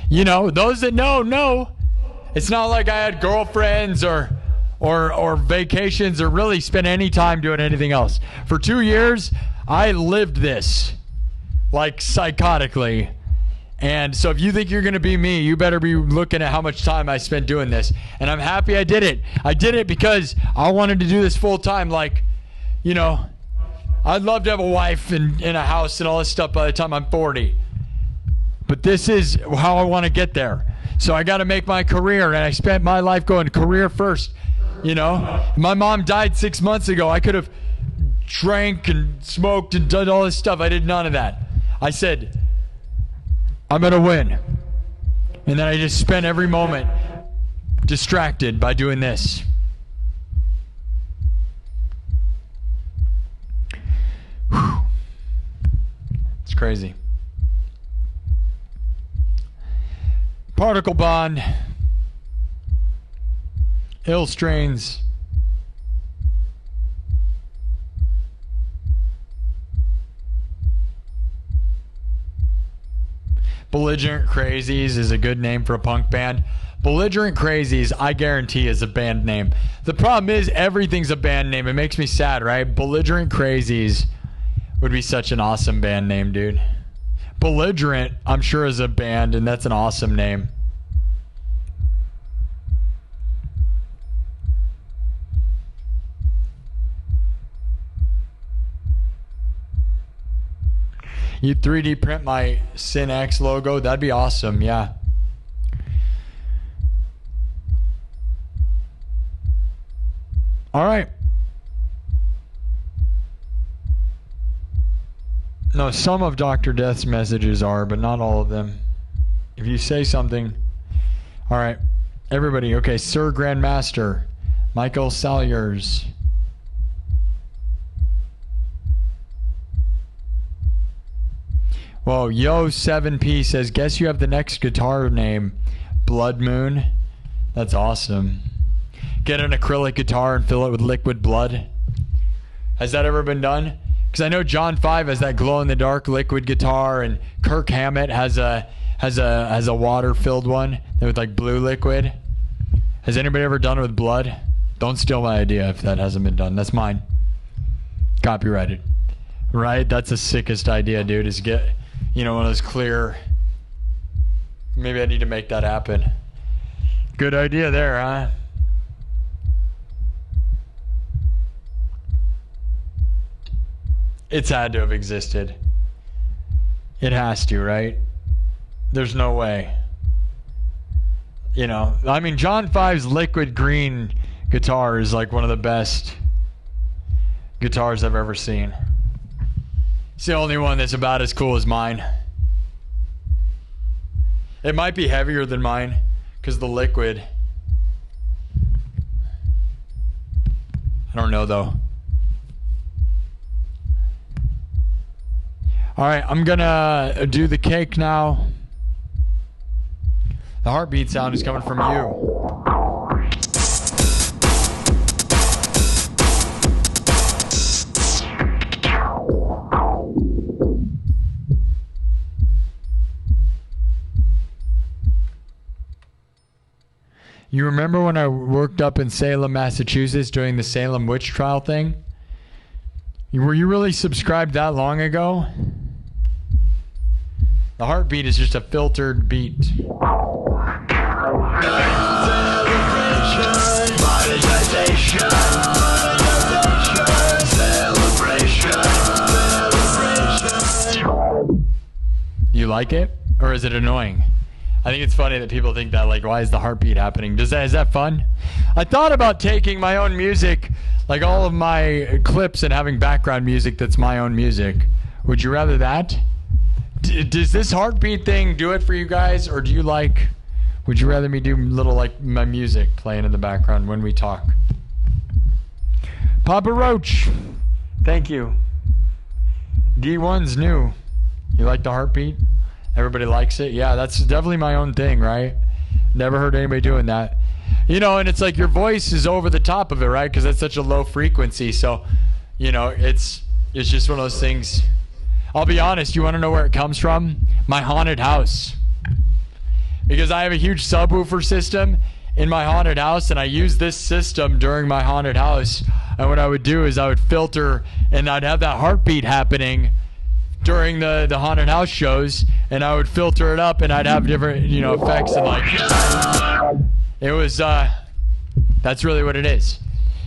Speaker 1: You know, those that know. It's not like I had girlfriends or vacations or really spent any time doing anything else. For 2 years, I lived this. Like, psychotically. And so if you think you're going to be me, you better be looking at how much time I spent doing this. And I'm happy I did it. I did it because I wanted to do this full time. Like, you know, I'd love to have a wife and a house and all this stuff by the time I'm 40. But this is how I want to get there. So I got to make my career, and I spent my life going career first. You know, my mom died 6 months ago. I could have drank and smoked and done all this stuff. I did none of that. I said, I'm going to win. And then I just spent every moment distracted by doing this. Whew. It's crazy. Particle bond. Ill strains. Belligerent Crazies is a good name for a punk band. Belligerent Crazies, I guarantee, is a band name. The problem is everything's a band name. It makes me sad, right? Belligerent Crazies would be such an awesome band name, dude. Belligerent, I'm sure, is a band, and that's an awesome name. You 3D print my Sin X logo? That'd be awesome, yeah. All right. No, some of Dr. Death's messages are, but not all of them. If you say something... All right. Everybody, okay. Sir Grandmaster, Michael Salyers. Whoa, Yo7P says, guess you have the next guitar name, Blood Moon. That's awesome. Get an acrylic guitar and fill it with liquid blood. Has that ever been done? Because I know John 5 has that glow-in-the-dark liquid guitar, and Kirk Hammett has a water-filled one with like blue liquid. Has anybody ever done it with blood? Don't steal my idea if that hasn't been done. That's mine. Copyrighted. Right? That's the sickest idea, dude, is get... You know, one of those clear... Maybe I need to make that happen. Good idea there, huh? It's had to have existed. It has to, right? There's no way. You know, I mean, John 5's liquid green guitar is like one of the best guitars I've ever seen. It's the only one that's about as cool as mine. It might be heavier than mine because the liquid. I don't know though. All right, I'm gonna do the cake now. The heartbeat sound is coming from you. You remember when I worked up in Salem, Massachusetts during the Salem witch trial thing? Were you really subscribed that long ago? The heartbeat is just a filtered beat. You like it? Or is it annoying? I think it's funny that people think that, like, why is the heartbeat happening? Is that fun? I thought about taking my own music, like all of my clips, and having background music that's my own music. Would you rather that? Does this heartbeat thing do it for you guys, or do you like... Would you rather me do little, like, my music playing in the background when we talk? Papa Roach, thank you. D1's new. You like the heartbeat? Everybody likes it? Yeah, that's definitely my own thing, right? Never heard anybody doing that. You know, and it's like your voice is over the top of it, right? Because it's such a low frequency. So, you know, it's just one of those things. I'll be honest, you want to know where it comes from? My haunted house. Because I have a huge subwoofer system in my haunted house, and I use this system during my haunted house. And what I would do is I would filter, and I'd have that heartbeat happening during the haunted house shows, and I would filter it up, and I'd have different, you know, effects, and like, it was, that's really what it is.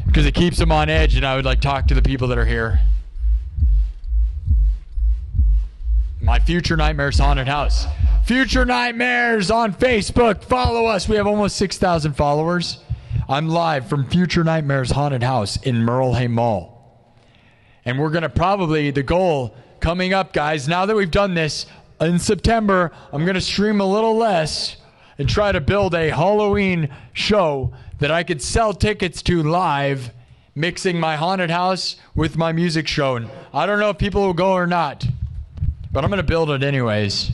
Speaker 1: Because it keeps them on edge, and I would like talk to the people that are here. My Future Nightmares Haunted House. Future Nightmares on Facebook. Follow us. We have almost 6,000 followers. I'm live from Future Nightmares Haunted House in Merlehay Mall. And we're going to probably, the goal coming up, guys, now that we've done this, in September, I'm going to stream a little less and try to build a Halloween show that I could sell tickets to live, mixing my haunted house with my music show. And I don't know if people will go or not, but I'm going to build it anyways.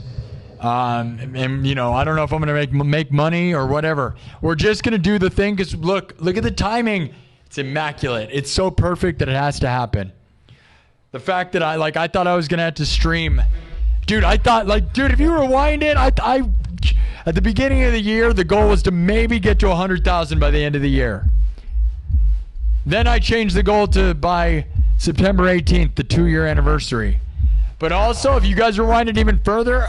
Speaker 1: And, you know, I don't know if I'm going to make money or whatever. We're just going to do the thing because, look at the timing. It's immaculate. It's so perfect that it has to happen. The fact that I thought I was going to have to stream Dude, I thought, like, dude, if you rewind it, I at the beginning of the year, the goal was to maybe get to 100,000 by the end of the year. Then I changed the goal to by September 18th, the 2-year anniversary. But also, if you guys rewind it even further,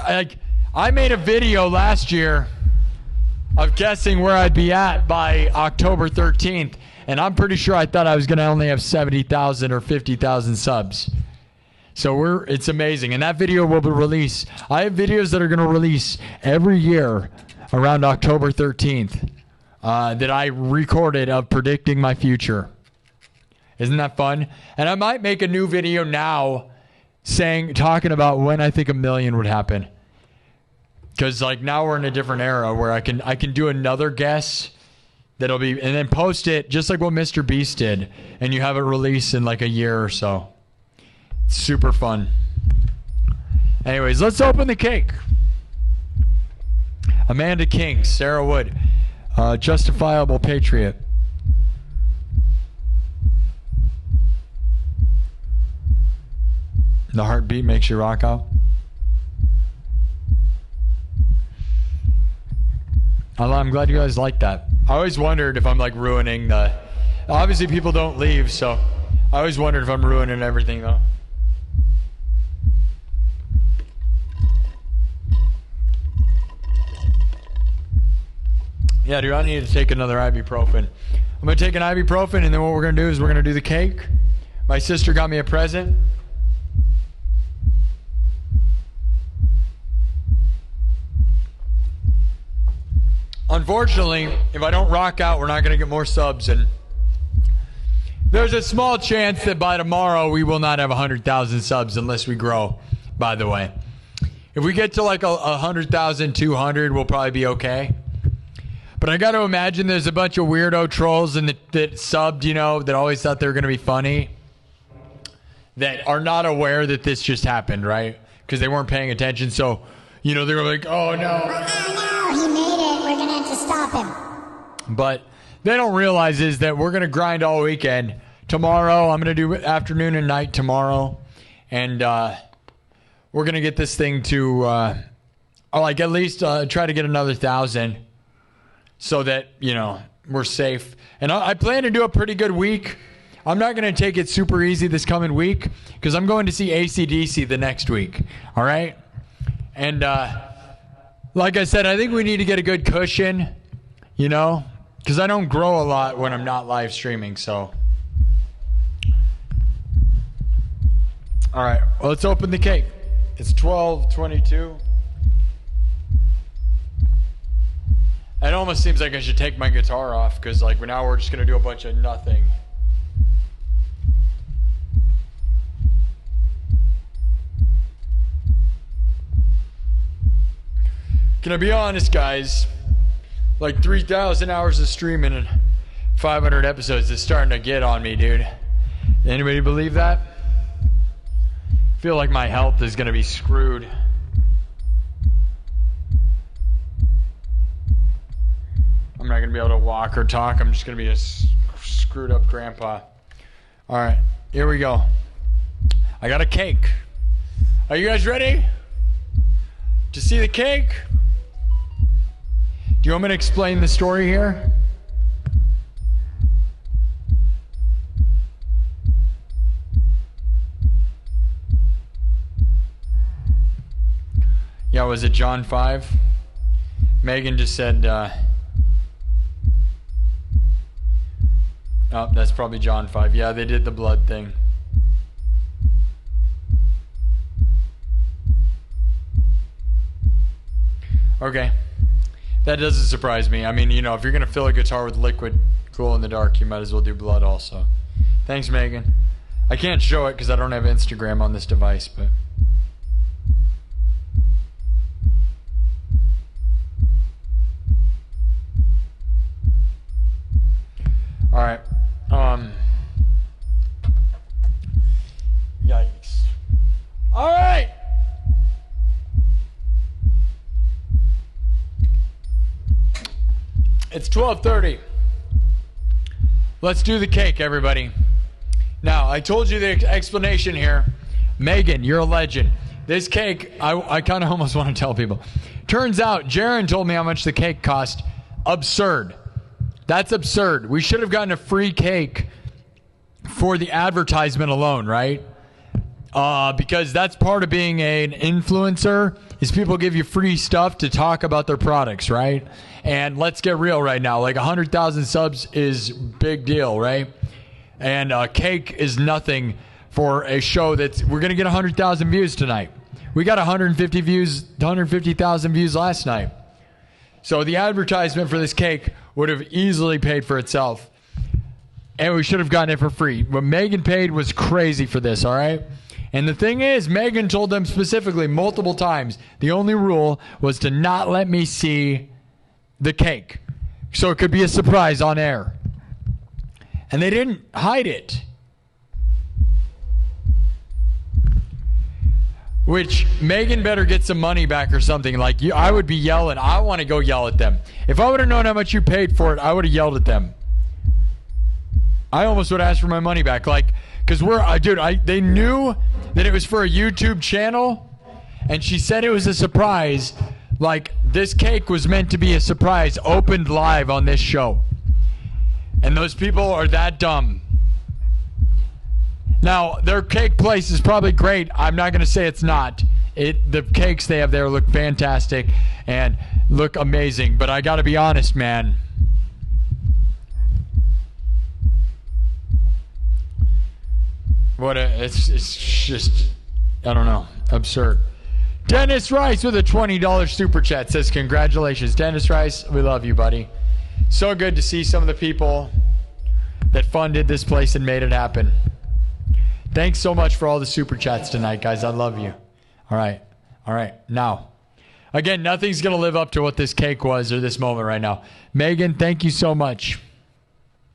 Speaker 1: I made a video last year of guessing where I'd be at by October 13th, and I'm pretty sure I thought I was going to only have 70,000 or 50,000 subs. So it's amazing, and that video will be released. I have videos that are going to release every year around October 13th that I recorded of predicting my future. Isn't that fun? And I might make a new video now talking about when I think 1 million would happen. Because like now we're in a different era where I can do another guess that'll be, and then post it just like what Mr. Beast did, and you have it released in like a year or so. Super fun. Anyways, let's open the cake. Amanda King, Sarah Wood, Justifiable Patriot. The heartbeat makes you rock out. I'm glad you guys like that. I always wondered if I'm like ruining the... Obviously people don't leave, so I always wondered if I'm ruining everything though. Yeah, dude, I need to take another ibuprofen. I'm going to take an ibuprofen, and then what we're going to do is we're going to do the cake. My sister got me a present. Unfortunately, if I don't rock out, we're not going to get more subs, and there's a small chance that by tomorrow we will not have 100,000 subs unless we grow, by the way. If we get to like 100,200, we'll probably be okay. But I got to imagine there's a bunch of weirdo trolls that subbed, you know, that always thought they were going to be funny, that are not aware that this just happened, right? Because they weren't paying attention. So, you know, they were like, oh, no.
Speaker 3: Oh, no, he made it. We're going to have to stop him.
Speaker 1: But they don't realize is that we're going to grind all weekend. Tomorrow, I'm going to do afternoon and night tomorrow. And we're going to get this thing to, like, at least try to get another 1,000. So that, you know, we're safe. And I plan to do a pretty good week. I'm not going to take it super easy this coming week because I'm going to see AC/DC the next week. All right? And like I said, I think we need to get a good cushion, you know, because I don't grow a lot when I'm not live streaming. So, all right, well, let's open the cake. It's 12:22. It almost seems like I should take my guitar off because, like, now we're just going to do a bunch of nothing. Can I be honest, guys? Like, 3,000 hours of streaming and 500 episodes is starting to get on me, dude. Anybody believe that? I feel like my health is going to be screwed. I'm not going to be able to walk or talk. I'm just going to be a screwed up grandpa. All right, here we go. I got a cake. Are you guys ready to see the cake? Do you want me to explain the story here? Yeah, was it John 5? Megan just said... Oh, that's probably John 5. Yeah, they did the blood thing. Okay. That doesn't surprise me. I mean, you know, if you're going to fill a guitar with liquid glow in the dark, you might as well do blood also. Thanks, Megan. I can't show it because I don't have Instagram on this device, but... All right. Yikes. All right. It's 12:30. Let's do the cake, everybody. Now, I told you the explanation here. Megan, you're a legend. This cake, I kind of almost want to tell people. Turns out, Jaron told me how much the cake cost. Absurd. That's absurd. We should have gotten a free cake for the advertisement alone, right? Because that's part of being an influencer, is people give you free stuff to talk about their products, right? And let's get real right now. Like 100,000 subs is big deal, right? And cake is nothing for a show that's, we're going to get 100,000 views tonight. We got 150,000 views last night. So the advertisement for this cake would have easily paid for itself. And we should have gotten it for free. What Megan paid was crazy for this, all right? And the thing is, Megan told them specifically multiple times, the only rule was to not let me see the cake. So it could be a surprise on air. And they didn't hide it. Which, Megan better get some money back or something. Like, I would be yelling. I want to go yell at them. If I would have known how much you paid for it, I would have yelled at them. I almost would ask for my money back. Like, because they knew that it was for a YouTube channel, and she said it was a surprise. Like, this cake was meant to be a surprise, opened live on this show. And those people are that dumb. Now, their cake place is probably great. I'm not going to say it's not. The cakes they have there look fantastic and look amazing. But I got to be honest, man. It's just, I don't know, absurd. Dennis Rice with a $20 super chat says, congratulations. Dennis Rice, we love you, buddy. So good to see some of the people that funded this place and made it happen. Thanks so much for all the super chats tonight, guys. I love you. All right. Now, again, nothing's going to live up to what this cake was or this moment right now. Megan, thank you so much.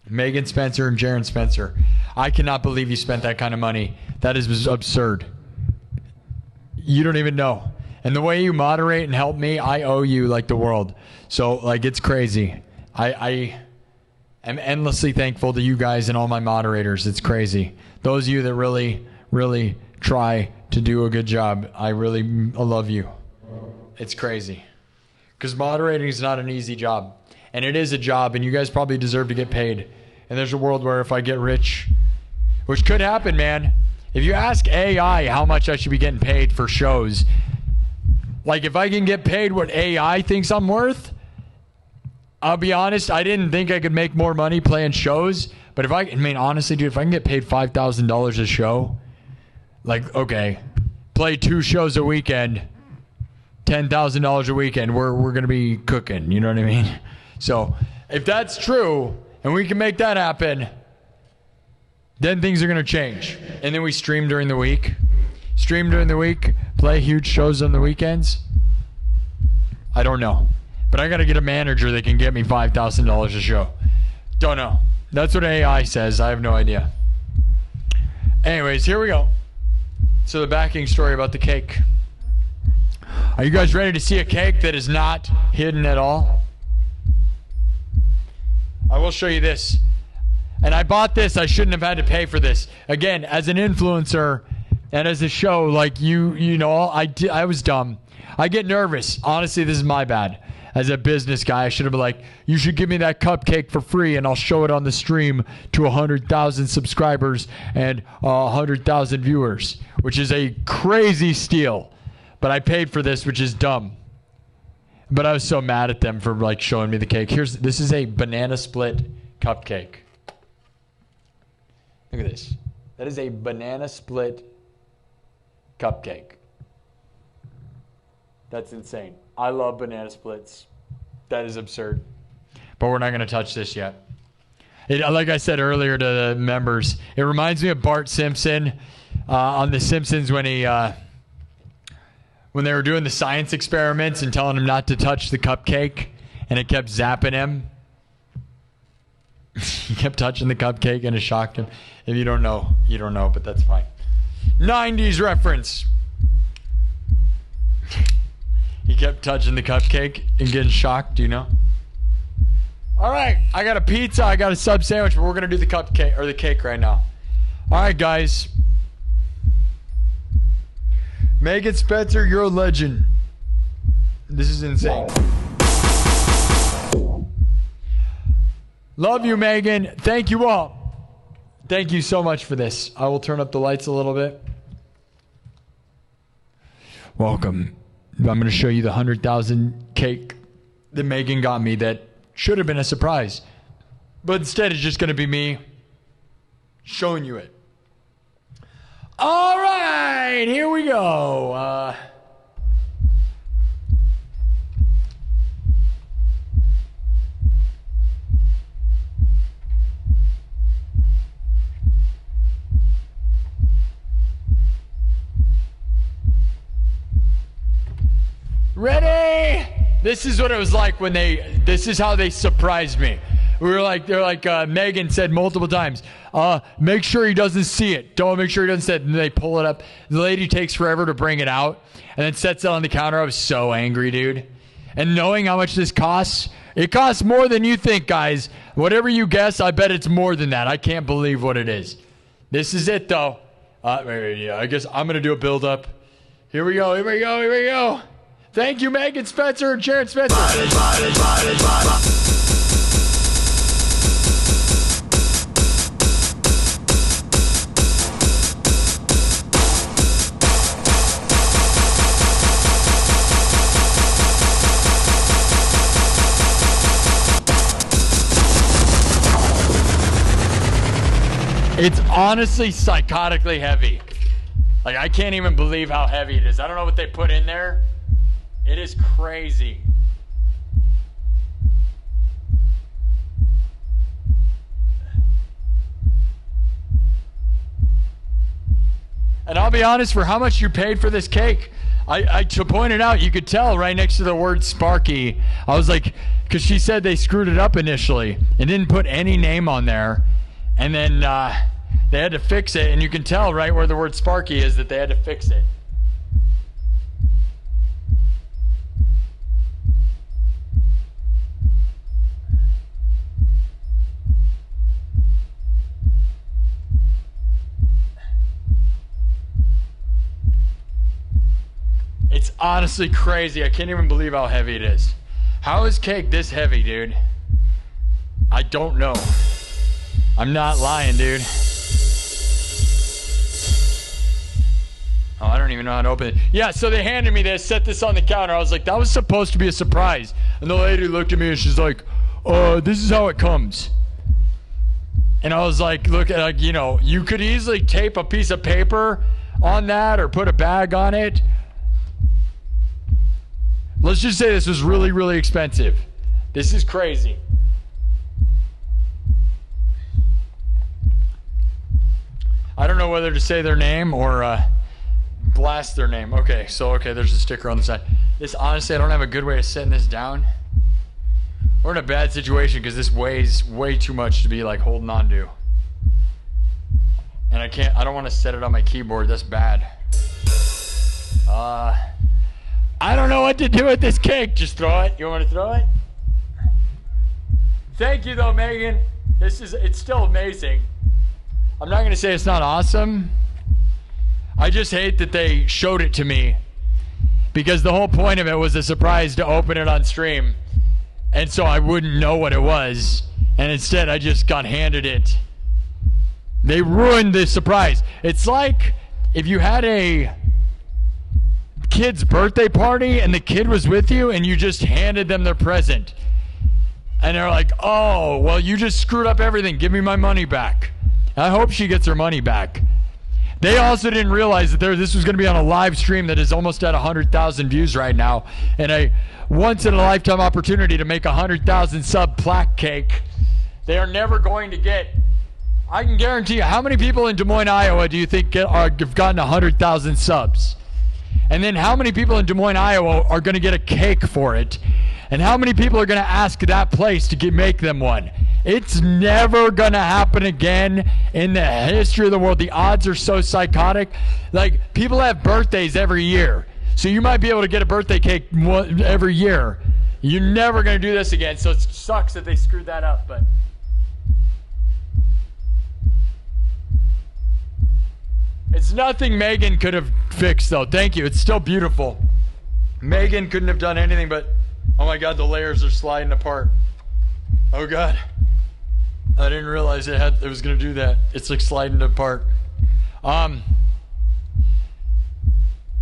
Speaker 1: Megan Spencer and Jaron Spencer. I cannot believe you spent that kind of money. That is absurd. You don't even know. And the way you moderate and help me, I owe you like the world. So, like, it's crazy. I am endlessly thankful to you guys and all my moderators. It's crazy. Those of you that really, really try to do a good job, I love you. It's crazy. Because moderating is not an easy job. And it is a job, and you guys probably deserve to get paid. And there's a world where if I get rich, which could happen, man. If you ask AI how much I should be getting paid for shows, like if I can get paid what AI thinks I'm worth, I'll be honest, I didn't think I could make more money playing shows. But honestly, dude, if I can get paid $5,000 a show, like, okay, play 2 shows a weekend, $10,000 a weekend, we're going to be cooking. You know what I mean? So if that's true and we can make that happen, then things are going to change. And then we stream during the week. Play huge shows on the weekends. I don't know. But I got to get a manager that can get me $5,000 a show. Don't know. That's what AI says. I have no idea. Anyways, here we go. So the backing story about the cake. Are you guys ready to see a cake that is not hidden at all? I will show you this. And I bought this. I shouldn't have had to pay for this. Again, as an influencer and as a show, like you know, I was dumb. I get nervous. Honestly, this is my bad. As a business guy, I should have been like, you should give me that cupcake for free and I'll show it on the stream to 100,000 subscribers and 100,000 viewers, which is a crazy steal. But I paid for this, which is dumb. But I was so mad at them for like showing me the cake. This is a banana split cupcake. Look at this. That is a banana split cupcake. That's insane. I love banana splits. That is absurd. But we're not going to touch this yet. Like I said earlier to the members, it reminds me of Bart Simpson on The Simpsons when they were doing the science experiments and telling him not to touch the cupcake, and it kept zapping him. He kept touching the cupcake and it shocked him. If you don't know, you don't know, but that's fine. 90s reference. He kept touching the cupcake and getting shocked, do you know? All right, I got a pizza, I got a sub sandwich, but we're going to do the cupcake or the cake right now. All right, guys. Megan Spencer, you're a legend. This is insane. Love you, Megan. Thank you all. Thank you so much for this. I will turn up the lights a little bit. Welcome. I'm going to show you the 100,000 cake that Megan got me that should have been a surprise. But instead, it's just going to be me showing you it. All right, here we go. Ready? This is what it was like when this is how they surprised me. They're like, Megan said multiple times, make sure he doesn't see it. Don't make sure he doesn't see it. And they pull it up. The lady takes forever to bring it out and then sets it on the counter. I was so angry, dude. And knowing how much this costs, it costs more than you think, guys. Whatever you guess, I bet it's more than that. I can't believe what it is. This is it, though. Yeah, I guess I'm going to do a build-up. Here we go, here we go, here we go. Thank you, Megan Spencer and Jared Spencer. It's honestly psychotically heavy. Like, I can't even believe how heavy it is. I don't know what they put in there. It is crazy. And I'll be honest, for how much you paid for this cake, to point it out, you could tell right next to the word Sparky. I was like, because she said they screwed it up initially and didn't put any name on there. And then they had to fix it, and you can tell right where the word Sparky is that they had to fix it. It's honestly crazy. I can't even believe how heavy it is. How is cake this heavy, dude? I don't know. I'm not lying, dude. Oh, I don't even know how to open it. Yeah, so they handed me this, set this on the counter. I was like, that was supposed to be a surprise. And the lady looked at me and she's like, this is how it comes. And I was like, look, like, you know, you could easily tape a piece of paper on that or put a bag on it. Let's just say this was really, really expensive. This is crazy. I don't know whether to say their name or blast their name. Okay, there's a sticker on the side. This, honestly, I don't have a good way of setting this down. We're in a bad situation because this weighs way too much to be like holding on to. And I don't want to set it on my keyboard. That's bad. I don't know what to do with this cake. Just throw it. You want to throw it? Thank you, though, Megan. It's still amazing. I'm not going to say it's not awesome. I just hate that they showed it to me because the whole point of it was a surprise to open it on stream. And so I wouldn't know what it was. And instead, I just got handed it. They ruined the surprise. It's like if you had a kid's birthday party and the kid was with you and you just handed them their present. And they're like, oh, well, you just screwed up everything. Give me my money back. I hope she gets her money back. They also didn't realize that this was going to be on a live stream that is almost at 100,000 views right now, and a once-in-a-lifetime opportunity to make a 100,000 sub plaque cake. They are never going to get. I can guarantee you, how many people in Des Moines, Iowa, do you think have gotten 100,000 subs? And then how many people in Des Moines, Iowa, are going to get a cake for it? And how many people are going to ask that place to make them one? It's never going to happen again in the history of the world. The odds are so psychotic. Like, people have birthdays every year. So you might be able to get a birthday cake every year. You're never going to do this again. So it sucks that they screwed that up. But It's nothing Megan could have fixed, though. Thank you. It's still beautiful. Megan couldn't have done anything but... Oh my God, the layers are sliding apart. Oh God. I didn't realize it was going to do that. It's like sliding apart. I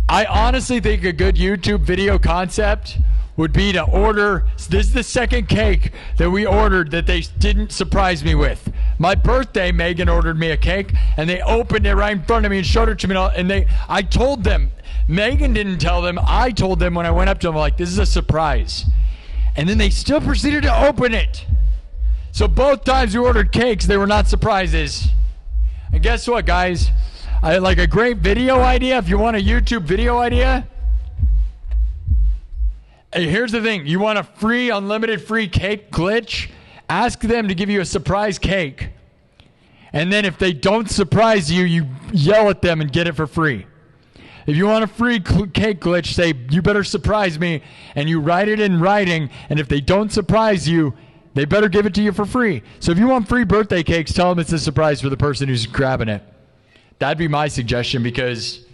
Speaker 1: honestly think a good YouTube video concept would be to order... This is the second cake that we ordered that they didn't surprise me with. My birthday, Megan ordered me a cake, and they opened it right in front of me and showed it to me. And I told them... Megan didn't tell them. I told them when I went up to them, like, this is a surprise. And then they still proceeded to open it. So both times we ordered cakes, they were not surprises. And guess what, guys? I like a great video idea. If you want a YouTube video idea, hey, here's the thing. You want a free, unlimited free cake glitch? Ask them to give you a surprise cake. And then if they don't surprise you, you yell at them and get it for free. If you want a free cake glitch, say, you better surprise me, and you write it in writing, and if they don't surprise you, they better give it to you for free. So if you want free birthday cakes, tell them it's a surprise for the person who's grabbing it. That'd be my suggestion, because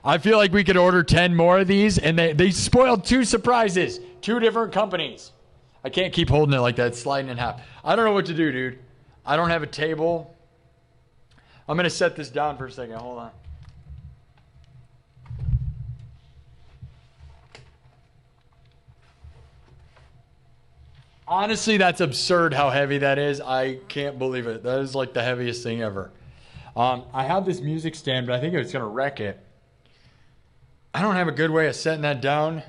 Speaker 1: I feel like we could order 10 more of these, and they spoiled 2 surprises, 2 different companies. I can't keep holding it like that, it's sliding in half. I don't know what to do, dude. I don't have a table. I'm going to set this down for a second. Hold on. Honestly, that's absurd how heavy that is. I can't believe it. That is like the heaviest thing ever. I have this music stand, but I think it's going to wreck it. I don't have a good way of setting that down.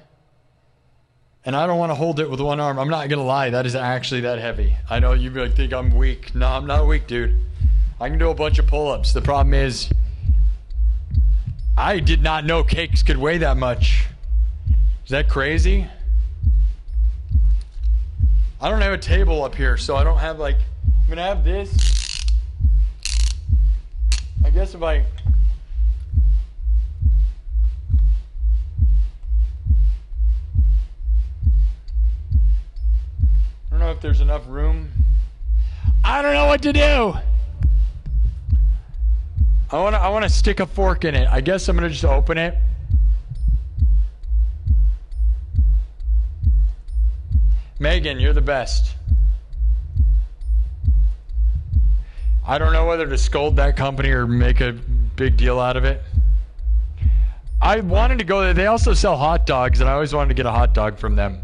Speaker 1: And I don't want to hold it with one arm. I'm not going to lie. That is actually that heavy. I know you think I'm weak. No, I'm not weak, dude. I can do a bunch of pull-ups. The problem is, I did not know cakes could weigh that much. Is that crazy? I don't have a table up here, so I don't have like... I'm going to have this. I guess if I... I don't know if there's enough room. I don't know what to do. I want to stick a fork in it. I guess I'm going to just open it. Megan, you're the best. I don't know whether to scold that company or make a big deal out of it. I wanted to go there. They also sell hot dogs, and I always wanted to get a hot dog from them,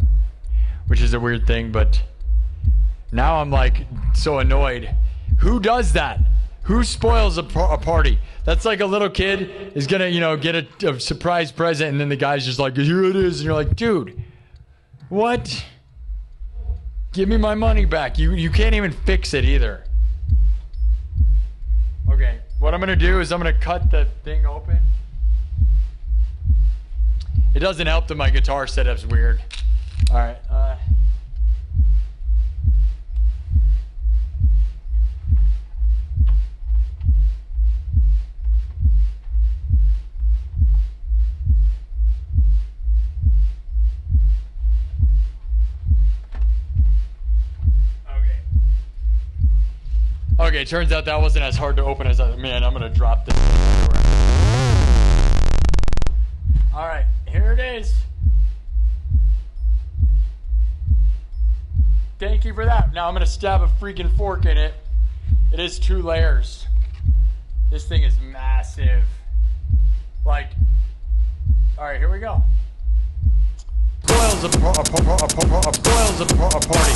Speaker 1: which is a weird thing, but now I'm like so annoyed. Who does that? Who spoils a party? That's like a little kid is gonna, get a surprise present, and then the guy's just like, here it is, and you're like, dude, what? Give me my money back. You can't even fix it either. Okay, what I'm gonna do is I'm gonna cut the thing open. It doesn't help that my guitar setup's weird. All right. Okay, turns out that wasn't as hard to open as man, I'm gonna drop this everywhere. Alright, here it is. Thank you for that. Now I'm gonna stab a freaking fork in it. It is 2 layers. This thing is massive. Like, alright, here we go. Spoils a party. That spoils a party.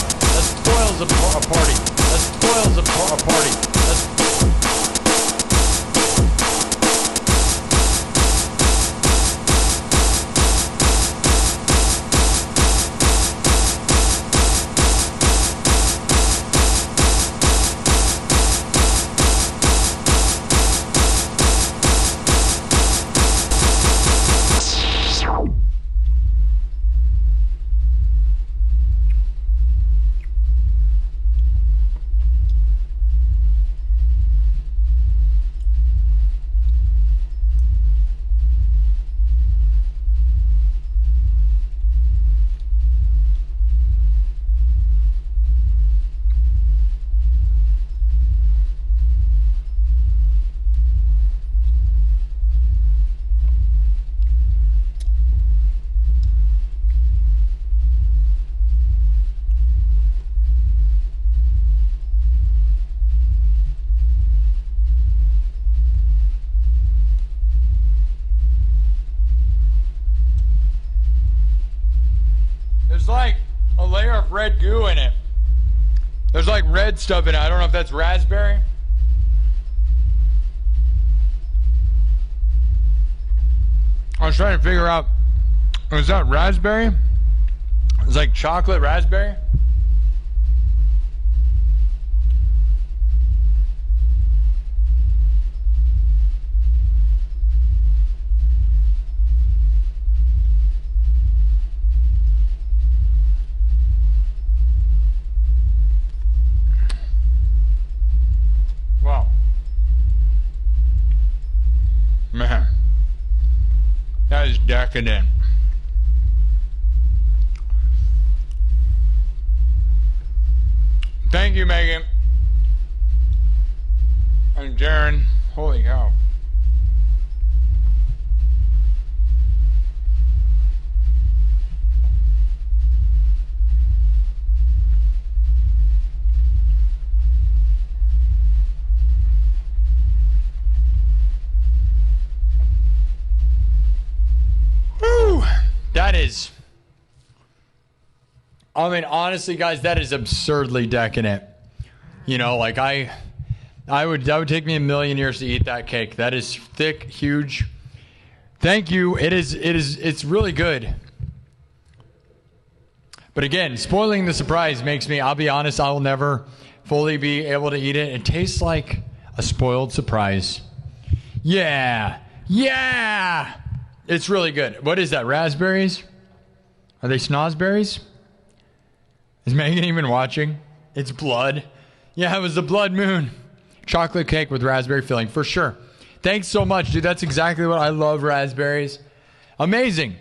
Speaker 1: That spoils a party. of red goo in it. There's like red stuff in it. I don't know if that's raspberry. I was trying to figure out, is that raspberry? It's like chocolate raspberry. Wow. Man. That is decadent. Thank you, Megan. And Darren. Holy cow. Woo! That is... I mean, honestly, guys, that is absurdly decadent. You know, like that would take me 1,000,000 years to eat that cake. That is thick, huge. Thank you. It's really good. But again, spoiling the surprise makes me, I'll be honest, I will never fully be able to eat it. It tastes like a spoiled surprise. Yeah. Yeah. It's really good. What is that? Raspberries? Are they snozberries? Is Megan even watching? It's blood. Yeah, it was the blood moon. Chocolate cake with raspberry filling, for sure. Thanks so much, dude. That's exactly what I love, raspberries. Amazing.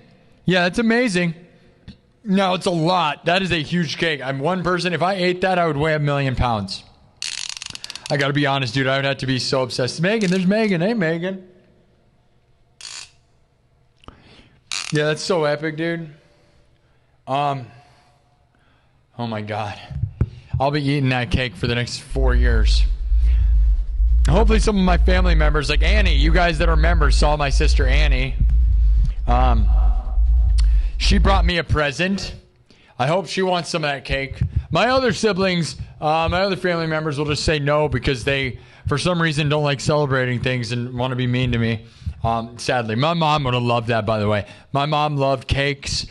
Speaker 1: Yeah, that's amazing. No, it's a lot. That is a huge cake. I'm one person. If I ate that, I would weigh 1,000,000 pounds. I got to be honest, dude. I would have to be so obsessed. Megan, there's Megan. Hey, Megan. Yeah, that's so epic, dude. Oh my God. I'll be eating that cake for the next 4 years. Hopefully some of my family members, like Annie, you guys that are members saw my sister Annie. She brought me a present. I hope she wants some of that cake. My other siblings, my other family members will just say no because they, for some reason, don't like celebrating things and want to be mean to me. Sadly. My mom would have loved that, by the way. My mom loved cakes.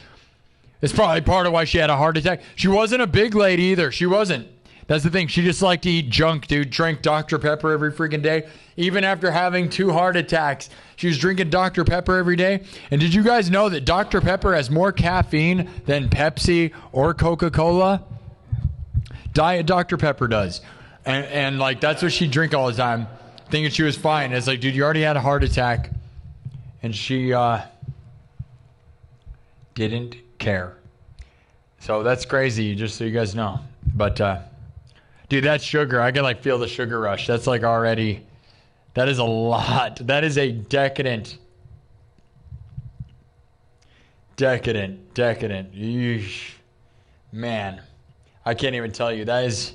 Speaker 1: It's probably part of why she had a heart attack. She wasn't a big lady either. She wasn't. That's the thing. She just liked to eat junk, dude. Drank Dr. Pepper every freaking day. Even after having 2 heart attacks, she was drinking Dr. Pepper every day. And did you guys know that Dr. Pepper has more caffeine than Pepsi or Coca-Cola? Diet Dr. Pepper does. And like, that's what she'd drink all the time, thinking she was fine. It's like, dude, you already had a heart attack. And she didn't care. So that's crazy, just so you guys know. But dude, that sugar, I can like feel the sugar rush. That's like already, that is a lot. That is a decadent. Eesh. Man, I can't even tell you. That is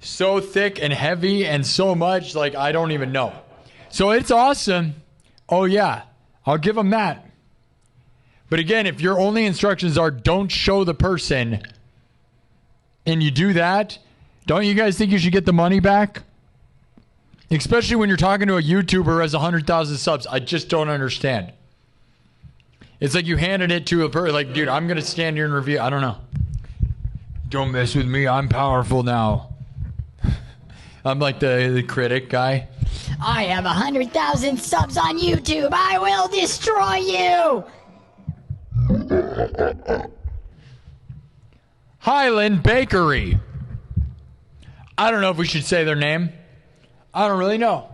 Speaker 1: so thick and heavy and so much, like I don't even know. So it's awesome. Oh yeah, I'll give them that. But again, if your only instructions are don't show the person and you do that, don't you guys think you should get the money back? Especially when you're talking to a YouTuber who has 100,000 subs. I just don't understand. It's like you handed it to a person, like, dude, I'm going to stand here and review. I don't know. Don't mess with me. I'm powerful now. I'm like the critic guy.
Speaker 3: I have 100,000 subs on YouTube. I will destroy you.
Speaker 1: Highland Bakery. I don't know if we should say their name. I don't really know.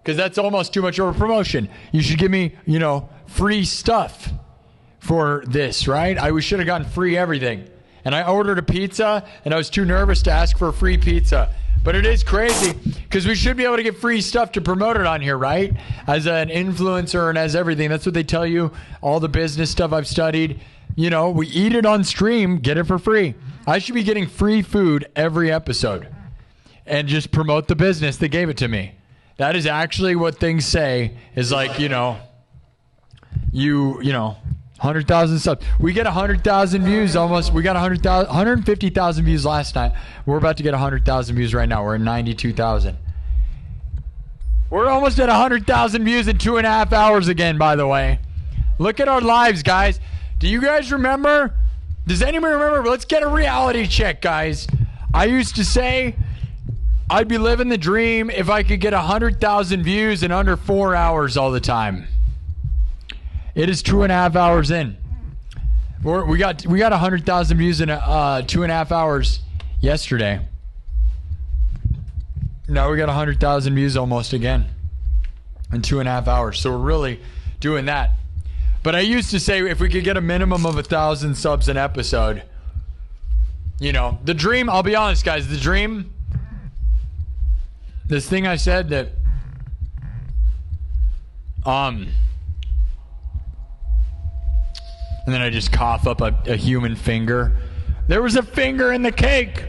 Speaker 1: Because that's almost too much of a promotion. You should give me, free stuff for this, right? We should have gotten free everything. And I ordered a pizza, and I was too nervous to ask for a free pizza. But it is crazy, because we should be able to get free stuff to promote it on here, right? As an influencer and as everything. That's what they tell you. All the business stuff I've studied. We eat it on stream, get it for free. I should be getting free food every episode. And just promote the business that gave it to me. That is actually what things say. Is like, 100,000 subs. We get 100,000 views almost. We got 150,000 views last night. We're about to get 100,000 views right now. We're at 92,000. We're almost at 100,000 views in 2.5 hours again, by the way. Look at our lives, guys. Do you guys remember? Does anyone remember? Let's get a reality check, guys. I used to say I'd be living the dream if I could get 100,000 views in under 4 hours all the time. It is 2.5 hours in. We got 100,000 views in 2.5 hours yesterday. Now we got 100,000 views almost again in 2.5 hours. So we're really doing that. But I used to say if we could get a minimum of 1,000 subs an episode, you know, the dream. I'll be honest, guys. The dream. This thing I said that. And then I just cough up a human finger. There was a finger in the cake.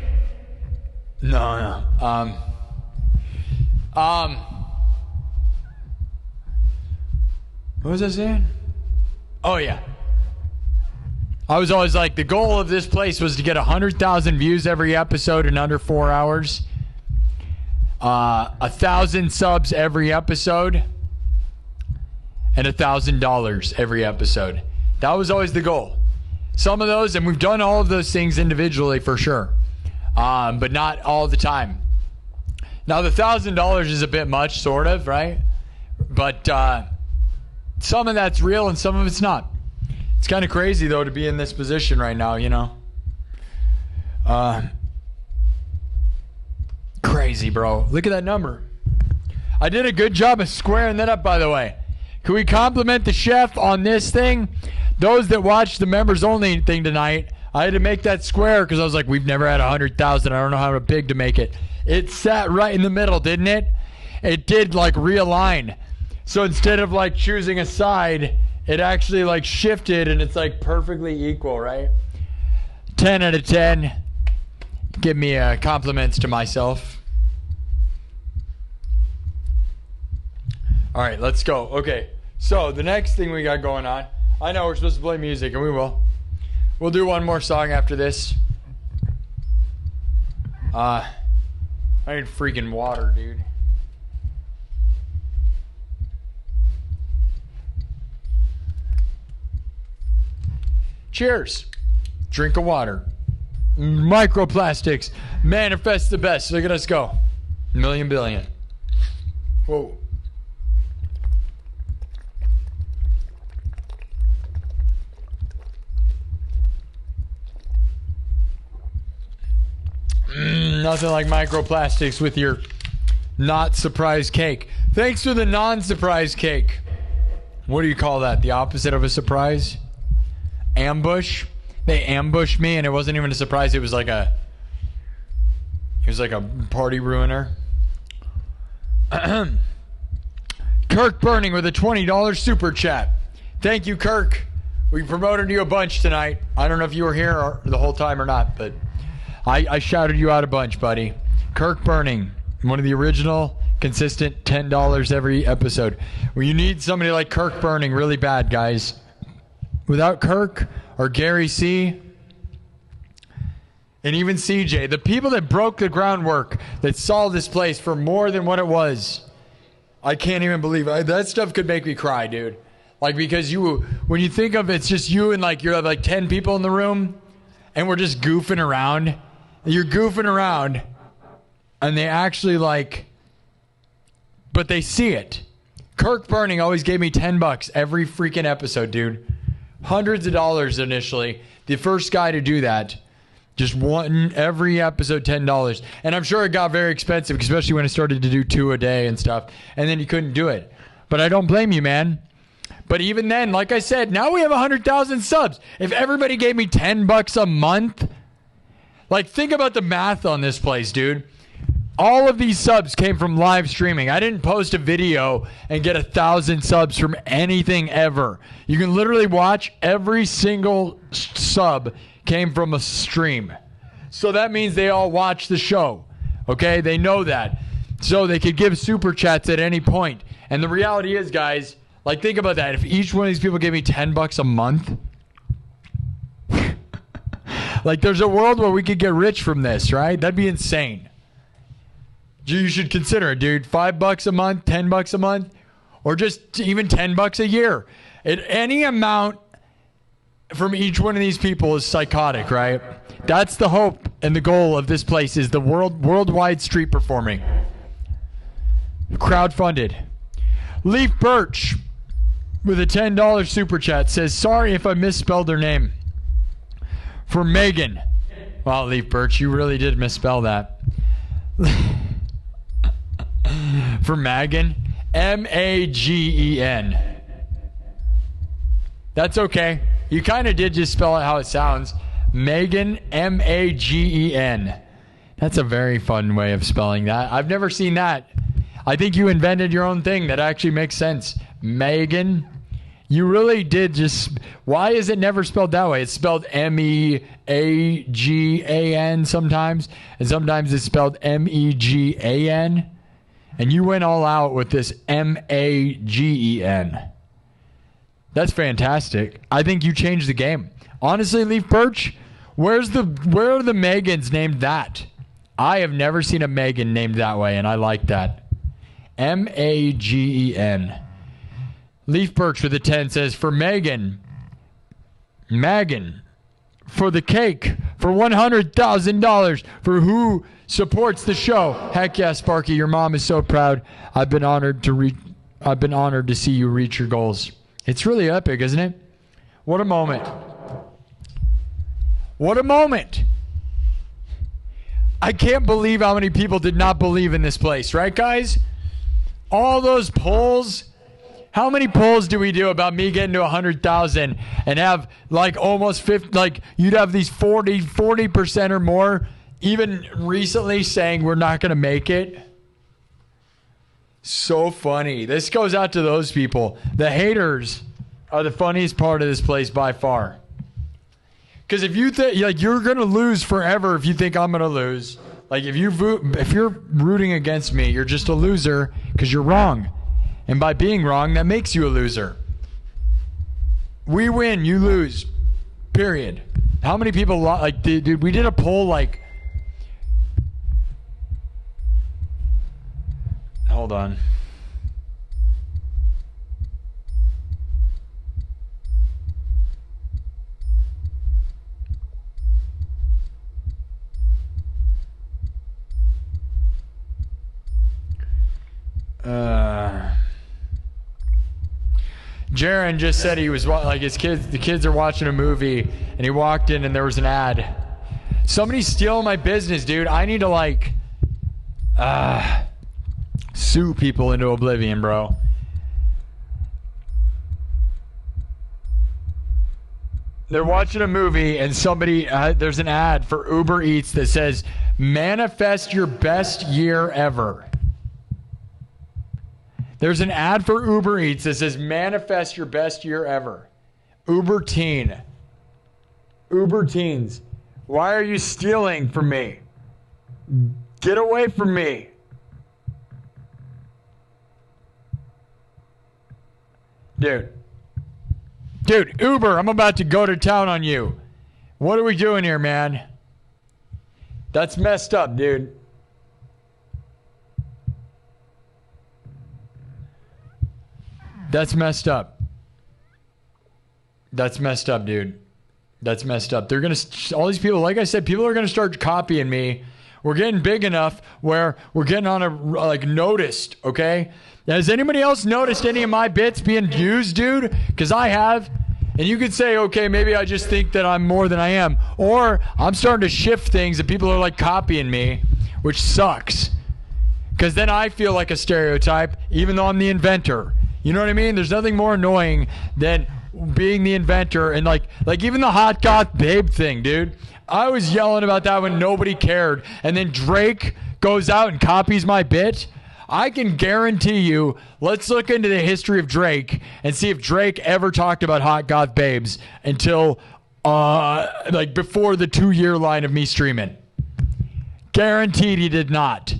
Speaker 1: No. What was I saying? Oh, yeah. I was always like, the goal of this place was to get 100,000 views every episode in under 4 hours. 1,000 subs every episode. And $1,000 every episode. That was always the goal. Some of those, and we've done all of those things individually for sure. But not all the time. Now, the $1,000 is a bit much, sort of, right? But some of that's real and some of it's not. It's kind of crazy, though, to be in this position right now, you know? Crazy, bro. Look at that number. I did a good job of squaring that up, by the way. Can we compliment the chef on this thing? Those that watched the members only thing tonight, I had to make that square because I was like, we've never had 100,000. I don't know how big to make it. It sat right in the middle, didn't it? It did like realign. So instead of like choosing a side, it actually like shifted and it's like perfectly equal, right? 10 out of 10. Give me compliments to myself. All right, let's go. Okay, so the next thing we got going on, I know we're supposed to play music, and we will. We'll do one more song after this. I need freaking water, dude. Cheers. Drink of water. Microplastics. Manifest the best. Look at us go. Million billion. Whoa. Nothing like microplastics with your not surprise cake. Thanks for the non-surprise cake. What do you call that? The opposite of a surprise? Ambush? They ambushed me and it wasn't even a surprise. It was like a party ruiner. Kirk Burning with a $20 super chat. Thank you, Kirk. We promoted you a bunch tonight. I don't know if you were here the whole time or not, but I shouted you out a bunch, buddy. Kirk Burning, one of the original, consistent $10 every episode. Well, you need somebody like Kirk Burning really bad, guys. Without Kirk or Gary C. and even CJ, the people that broke the groundwork, that saw this place for more than what it was, I can't even believe it. That stuff could make me cry, dude. Like, because when you think of it's just you and like you're like 10 people in the room and we're just goofing around. You're goofing around and they actually like, but they see it. Kirk Burning always gave me $10 every freaking episode, dude. Hundreds of dollars initially. The first guy to do that. Just one, every episode, $10. And I'm sure it got very expensive, especially when I started to do 2 a day and stuff. And then you couldn't do it. But I don't blame you, man. But even then, like I said, now we have 100,000 subs. If everybody gave me $10 a month, like think about the math on this place, dude. All of these subs came from live streaming. I didn't post a video and get 1,000 subs from anything ever. You can literally watch every single sub came from a stream. So that means they all watch the show. Okay? They know that. So they could give super chats at any point. And the reality is, guys, Like, think about that. If each one of these people gave me $10 a month, like, there's a world where we could get rich from this, right? That'd be insane. You should consider it, dude. $5 a month, $10 a month, or just even $10 a year. Any amount from each one of these people is psychotic, right? That's the hope and the goal of this place, is the worldwide street performing. Crowdfunded. Leaf Birch with a $10 super chat says, sorry if I misspelled her name. For Megan. Wow, Leaf Birch, you really did misspell that. For Megan. M-A-G-E-N. That's okay. You kind of did just spell it how it sounds. Megan, M-A-G-E-N. That's a very fun way of spelling that. I've never seen that. I think you invented your own thing that actually makes sense. Megan. You really did just... Why is it never spelled that way? It's spelled M-E-A-G-A-N sometimes. And sometimes it's spelled M-E-G-A-N. And you went all out with this M-A-G-E-N. That's fantastic. I think you changed the game. Honestly, Leaf Birch, where are the Megans named that? I have never seen a Megan named that way, and I like that. M-A-G-E-N. Leaf Birch with a 10 says, for Megan, for the cake, for $100,000, for who supports the show. Heck yeah, Sparky, your mom is so proud. I've been honored to see you reach your goals. It's really epic, isn't it? What a moment. What a moment. I can't believe how many people did not believe in this place, right, guys? All those polls. How many polls do we do about me getting to 100,000 and have like almost 50, like you'd have these 40% or more even recently saying we're not going to make it? So funny. This goes out to those people. The haters are the funniest part of this place by far. Because if you think like you're gonna lose forever, if you think I'm gonna lose, like if you're rooting against me, you're just a loser because you're wrong, and by being wrong, that makes you a loser. We win, you lose. Period. How many people like dude? We did a poll like. Hold on. Jaron just said he was like the kids are watching a movie and he walked in and there was an ad. Somebody's stealing my business, dude. I need to like sue people into oblivion, bro. They're watching a movie and somebody there's an ad for Uber Eats that says manifest your best year ever. There's an ad for Uber Eats that says manifest your best year ever. Uber Teens. Why are you stealing from me? Get away from me. Dude, Uber, I'm about to go to town on you. What are we doing here, man? That's messed up, dude. That's messed up. That's messed up, dude. That's messed up. They're going to, all these people, like I said, people are going to start copying me. We're getting big enough where we're getting on a, like, noticed, okay? Has anybody else noticed any of my bits being used, dude? Because I have. And you could say, okay, maybe I just think that I'm more than I am. Or I'm starting to shift things and people are, like, copying me, which sucks. Because then I feel like a stereotype, even though I'm the inventor. You know what I mean? There's nothing more annoying than being the inventor and like even the hot goth babe thing, dude. I was yelling about that when nobody cared. And then Drake goes out and copies my bit. I can guarantee you, let's look into the history of Drake and see if Drake ever talked about hot goth babes until like before the 2-year line of me streaming. Guaranteed he did not.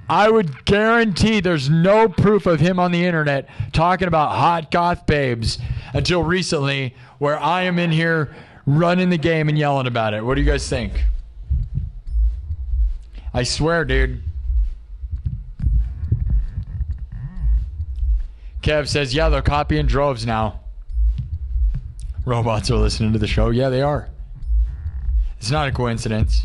Speaker 1: I would guarantee there's no proof of him on the internet talking about hot goth babes until recently, where I am in here running the game and yelling about it. What do you guys think? I swear, dude. Kev says, yeah, they're copying droves now. Robots are listening to the show. Yeah, they are. It's not a coincidence.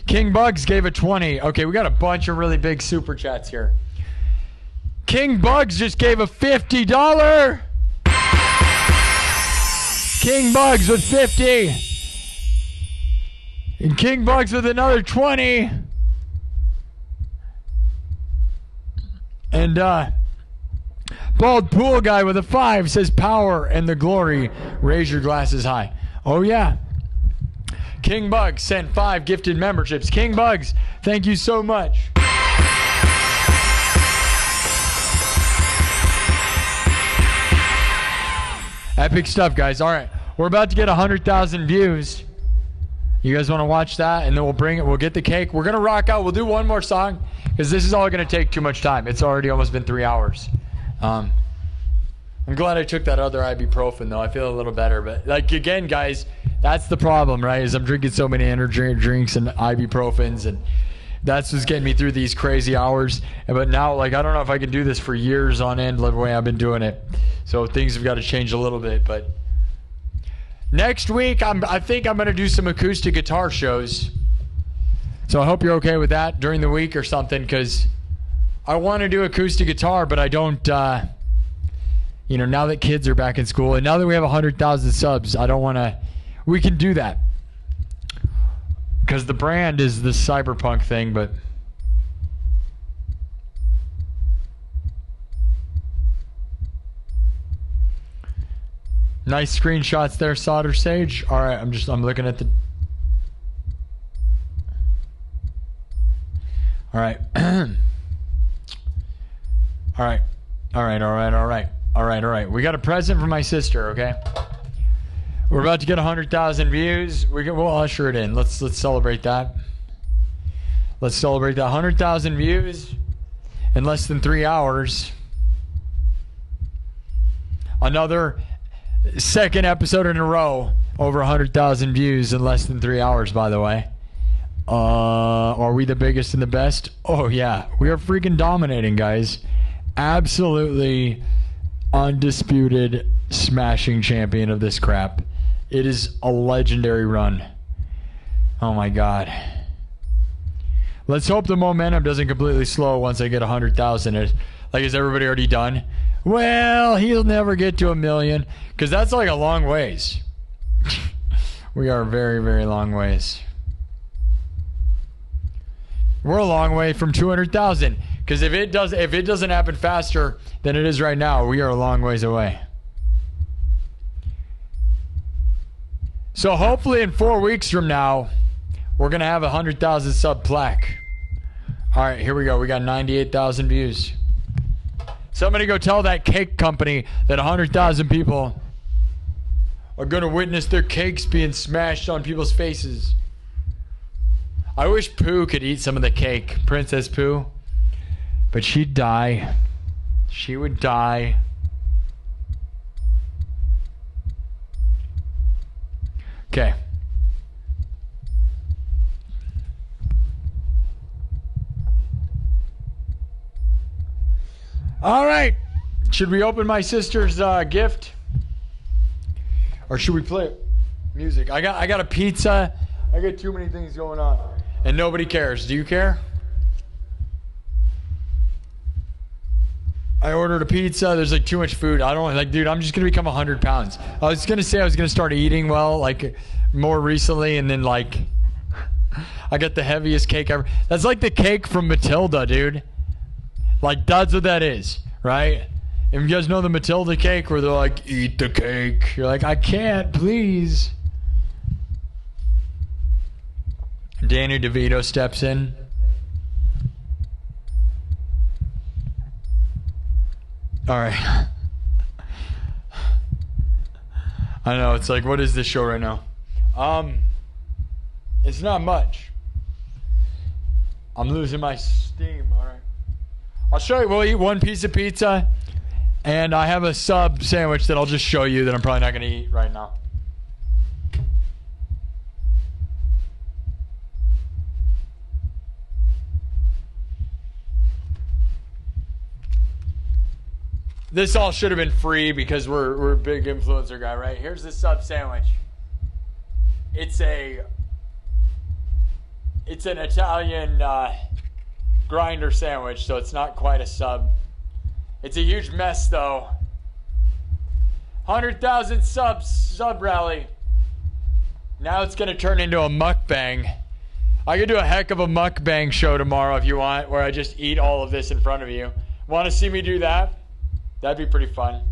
Speaker 1: King Bugs gave a 20. Okay, we got a bunch of really big super chats here. King Bugs just gave a $50. King Bugs with 50. And King Bugs with another 20. And Bald Pool Guy with a 5 says power and the glory. Raise your glasses high. Oh, yeah. King Bugs sent 5 gifted memberships. King Bugs, thank you so much. Epic stuff, guys. All right, we're about to get 100,000 views. You guys want to watch that? And then we'll bring it. We'll get the cake. We're gonna rock out. We'll do one more song because this is all gonna take too much time. It's already almost been 3 hours. I'm glad I took that other ibuprofen though. I feel a little better. But like again, guys, that's the problem, right? Is I'm drinking so many energy drinks and ibuprofens, and that's what's getting me through these crazy hours. But now, like, I don't know if I can do this for years on end the way I've been doing it. So things have got to change a little bit. But next week, I think I'm going to do some acoustic guitar shows. So I hope you're okay with that during the week or something, because I want to do acoustic guitar, but I don't, you know, now that kids are back in school and now that we have 100,000 subs, I don't want to, we can do that. Because the brand is the cyberpunk thing, but nice screenshots there, Solder Sage. All right, I'm looking at the. All right. All right. We got a present for my sister, okay? We're about to get 100,000 views. We'll usher it in. Let's celebrate that. Let's celebrate that 100,000 views in less than 3 hours. Another second episode in a row over 100,000 views in less than 3 hours, by the way. Are we the biggest and the best? Oh, yeah. We are freaking dominating, guys. Absolutely undisputed smashing champion of this crap. It is a legendary run. Oh my god. Let's hope the momentum doesn't completely slow once I get 100,000. Like, is everybody already done? Well, he'll never get to 1 million, because that's like a long ways. We are a very, very long ways. We're a long way from 200,000, because if it doesn't happen faster than it is right now, we are a long ways away. So hopefully in 4 weeks from now, we're going to have a 100,000 sub plaque. All right, here we go. We got 98,000 views. Somebody go tell that cake company that 100,000 people are going to witness their cakes being smashed on people's faces. I wish Pooh could eat some of the cake, Princess Pooh. But she'd die. She would die. Okay. All right. Should we open my sister's gift? Or should we play music? I got a pizza. I got too many things going on. And nobody cares. Do you care? I ordered a pizza. There's like too much food. I don't like, dude, I'm just going to become 100 pounds. I was going to say I was going to start eating well, like more recently. And then like, I got the heaviest cake ever. That's like the cake from Matilda, dude. Like, that's what that is, right? If you guys know the Matilda cake where they're like, eat the cake. You're like, I can't, please. Danny DeVito steps in. All right. I know, it's like, what is this show right now? It's not much. I'm losing my steam, alright. I'll show you, we'll eat one piece of pizza, and I have a sub sandwich that I'll just show you that I'm probably not going to eat right now. This all should have been free because we're a big influencer guy, right? Here's the sub sandwich. It's an Italian grinder sandwich, so it's not quite a sub. It's a huge mess, though. 100,000 sub rally. Now it's gonna turn into a mukbang. I could do a heck of a mukbang show tomorrow if you want, where I just eat all of this in front of you. Want to see me do that? That'd be pretty fun.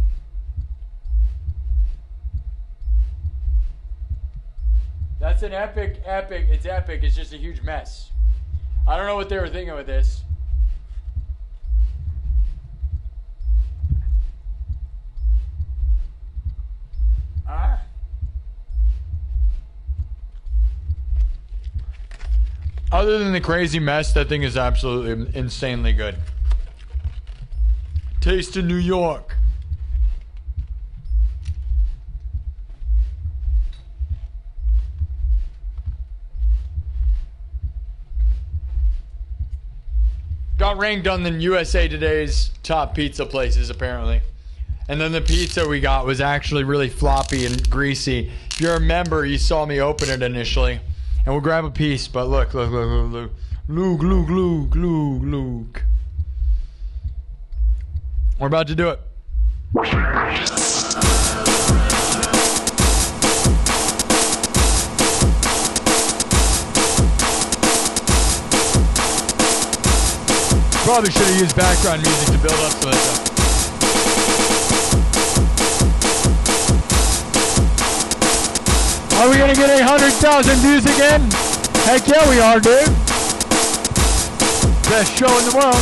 Speaker 1: That's an epic. It's epic. It's just a huge mess. I don't know what they were thinking with this. Other than the crazy mess, that thing is absolutely insanely good. Taste of New York. Got ranked on the USA Today's top pizza places, apparently. And then the pizza we got was actually really floppy and greasy. If you remember, you saw me open it initially. And we'll grab a piece, but look. Look. We're about to do it. Probably should have used background music to build up to this. Are we gonna get 100,000 views again? Heck yeah, we are, dude. Best show in the world.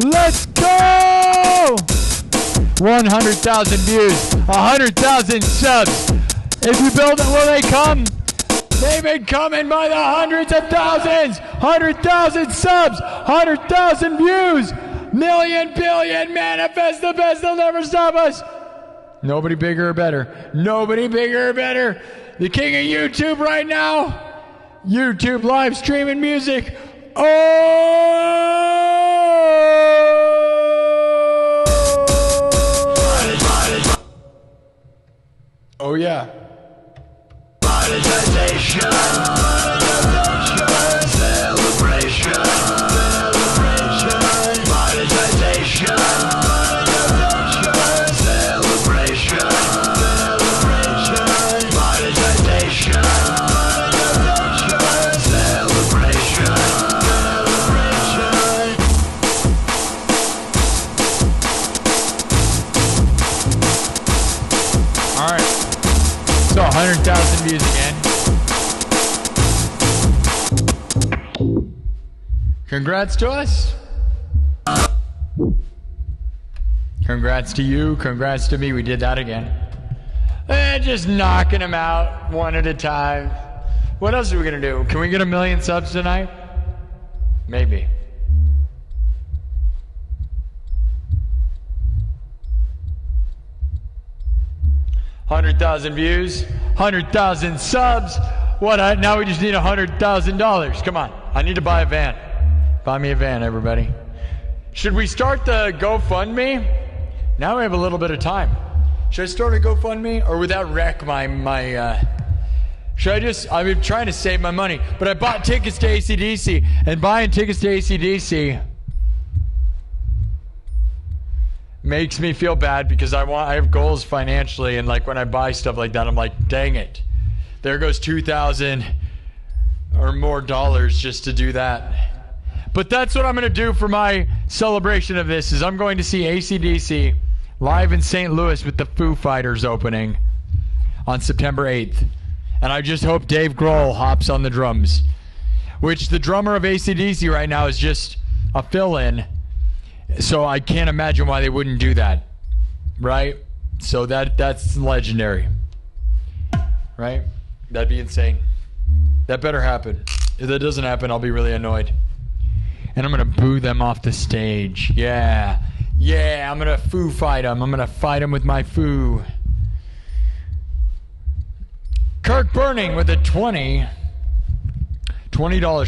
Speaker 1: Let's go! 100,000 views, 100,000 subs. If you build it, will they come? They've been coming by the hundreds of thousands. 100,000 subs, 100,000 views, million, billion, manifest the best, they'll never stop us. Nobody bigger or better. Nobody bigger or better. The king of YouTube right now. YouTube live streaming music. Oh yeah.
Speaker 4: Monetization, celebration, monetization, celebration, monetization, celebration.
Speaker 1: All right. So 100,000 views again. Congrats to us. Congrats to you. Congrats to me. We did that again. And just knocking them out one at a time. What else are we going to do? Can we get 1 million subs tonight? Maybe. $100,000 views, 100,000 subs. Now we just need $100,000. Come on, I need to buy a van. Buy me a van, everybody. Should we start the GoFundMe? Now we have a little bit of time. Should I start a GoFundMe, or would that wreck my? Should I just? I've been trying to save my money, but I bought tickets to AC/DC, and buying tickets to AC/DC makes me feel bad because I have goals financially, and like when I buy stuff like that, I'm like, dang it, there goes $2,000 or more just to do that. But that's what I'm going to do for my celebration of this, is I'm going to see AC/DC live in St. Louis with the Foo Fighters opening on September 8th. And I just hope Dave Grohl hops on the drums, which the drummer of AC/DC right now is just a fill-in. So I can't imagine why they wouldn't do that, right? So that's legendary, right? That'd be insane. That better happen. If that doesn't happen, I'll be really annoyed. And I'm going to boo them off the stage. Yeah. Yeah, I'm going to foo fight them. I'm going to fight them with my foo. Kirk Burning with a $20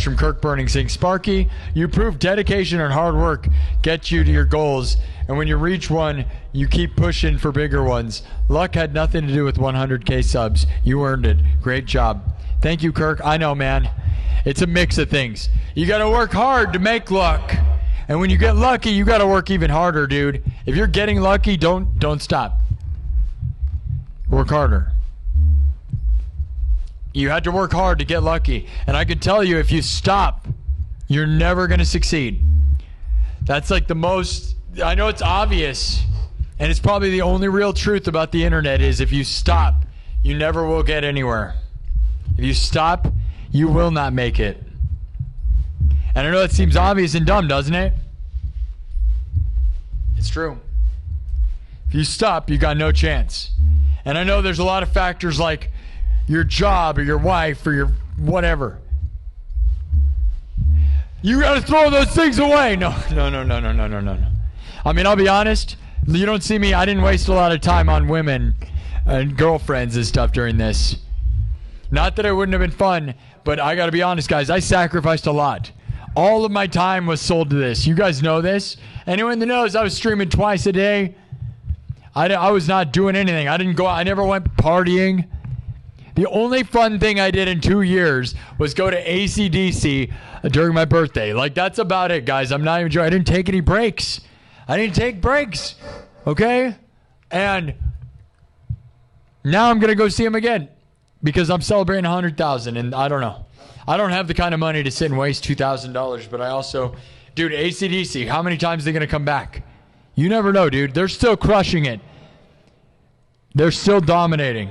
Speaker 1: from Kirk Burning saying, Sparky, you prove dedication and hard work get you to your goals. And when you reach one, you keep pushing for bigger ones. Luck had nothing to do with 100K subs. You earned it. Great job. Thank you, Kirk. I know, man. It's a mix of things. You got to work hard to make luck. And when you get lucky, you got to work even harder, dude. If you're getting lucky, don't stop. Work harder. You had to work hard to get lucky. And I can tell you, if you stop, you're never going to succeed. That's like the most, I know it's obvious, and it's probably the only real truth about the internet is if you stop, you never will get anywhere. If you stop, you will not make it. And I know it seems obvious and dumb, doesn't it? It's true. If you stop, you got no chance. And I know there's a lot of factors like your job or your wife or your whatever. You got to throw those things away. No. I mean, I'll be honest. You don't see me. I didn't waste a lot of time on women and girlfriends and stuff during this. Not that it wouldn't have been fun, but I got to be honest, guys. I sacrificed a lot. All of my time was sold to this. You guys know this. Anyone that knows, I was streaming twice a day. I was not doing anything. I didn't go out. I never went partying. The only fun thing I did in 2 years was go to AC/DC during my birthday. Like, that's about it, guys. I'm not even joking. I didn't take any breaks. I didn't take breaks. Okay? And now I'm going to go see him again because I'm celebrating 100,000, and I don't know. I don't have the kind of money to sit and waste $2,000, but I also, dude, AC/DC, how many times are they going to come back? You never know, dude. They're still crushing it. They're still dominating.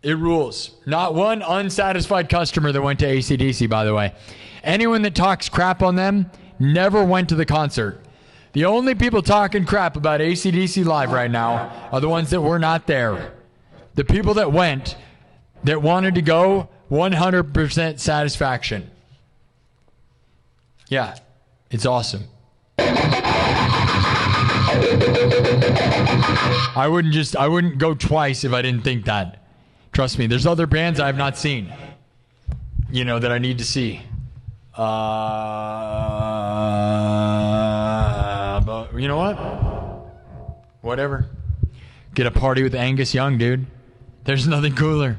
Speaker 1: It rules. Not one unsatisfied customer that went to AC/DC, by the way. Anyone that talks crap on them never went to the concert. The only people talking crap about AC/DC Live right now are the ones that were not there. The people that went, that wanted to go, 100% satisfaction. Yeah, it's awesome. I wouldn't go twice if I didn't think that. Trust me, there's other bands I have not seen, you know, that I need to see. But you know what? Whatever. Get a party with Angus Young, dude. There's nothing cooler.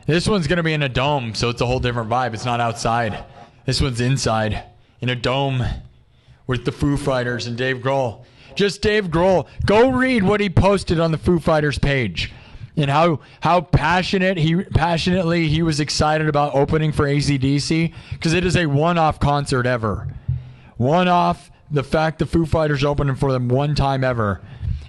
Speaker 1: This one's going to be in a dome, so it's a whole different vibe. It's not outside. This one's inside, in a dome, with the Foo Fighters and Dave Grohl. Just Dave Grohl. Go read what he posted on the Foo Fighters page. And how passionately he was excited about opening for AC/DC, because it is a one-off concert ever. One-off, the fact the Foo Fighters opening for them one time ever.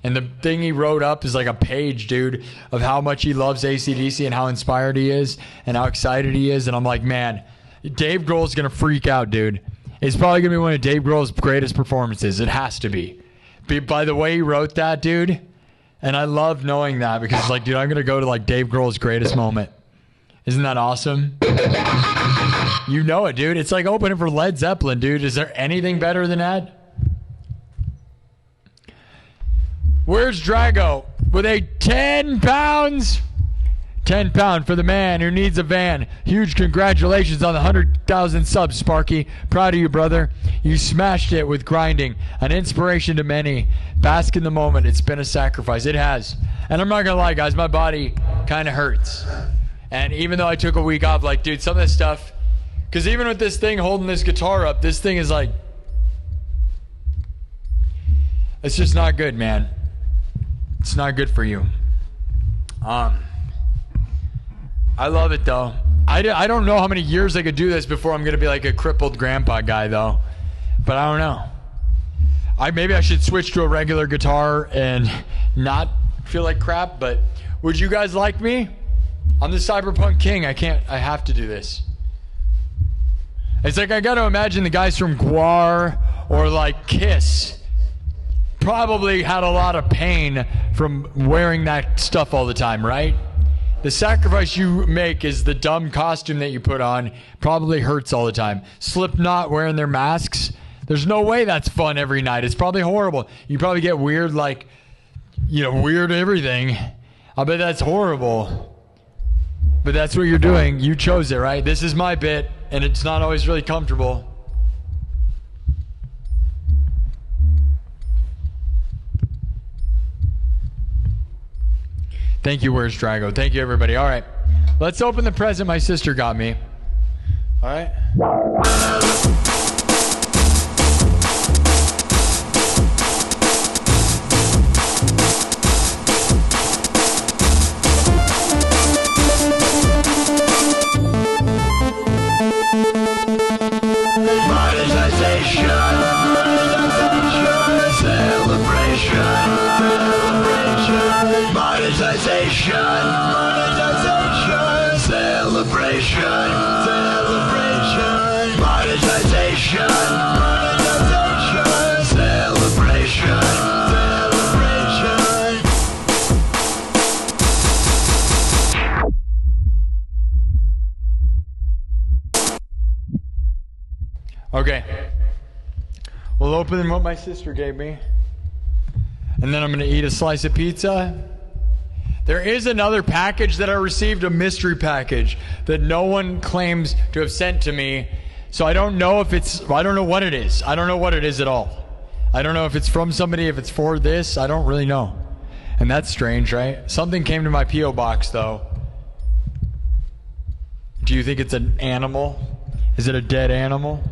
Speaker 1: And the thing he wrote up is like a page, dude, of how much he loves AC/DC and how inspired he is and how excited he is. And I'm like, man, Dave Grohl's going to freak out, dude. It's probably going to be one of Dave Grohl's greatest performances. It has to be. By the way he wrote that, dude. And I love knowing that because it's like, dude, I'm going to go to like Dave Grohl's greatest moment. Isn't that awesome? You know it, dude. It's like opening for Led Zeppelin, dude. Is there anything better than that? Where's Drago? With a 10 pounds? 10 pound for the man who needs a van. Huge congratulations on the 100,000 subs, Sparky. Proud of you, brother. You smashed it with grinding. An inspiration to many. Bask in the moment. It's been a sacrifice. It has. And I'm not going to lie, guys. My body kind of hurts. And even though I took a week off, like, dude, some of this stuff, because even with this thing holding this guitar up, this thing is like It's just not good, man. It's not good for you. I love it, though. I don't know how many years I could do this before I'm going to be like a crippled grandpa guy, though. But I don't know. Maybe I should switch to a regular guitar and not feel like crap, but would you guys like me? I'm the Cyberpunk King. I have to do this. It's like I got to imagine the guys from Gwar or like Kiss probably had a lot of pain from wearing that stuff all the time, right? The sacrifice you make is the dumb costume that you put on probably hurts all the time. Slipknot wearing their masks. There's no way that's fun every night. It's probably horrible. You probably get weird, like, weird everything. I bet that's horrible. But that's what you're doing. You chose it, right? This is my bit, and it's not always really comfortable. Thank you, Where's Drago? Thank you, everybody. All right. Let's open the present my sister got me. All right. Okay. We'll open what my sister gave me. And then I'm going to eat a slice of pizza. There is another package that I received, a mystery package that no one claims to have sent to me. So I don't know if I don't know what it is. I don't know what it is at all. I don't know if it's from somebody, if it's for this. I don't really know. And that's strange, right? Something came to my P.O. box, though. Do you think it's an animal? Is it a dead animal?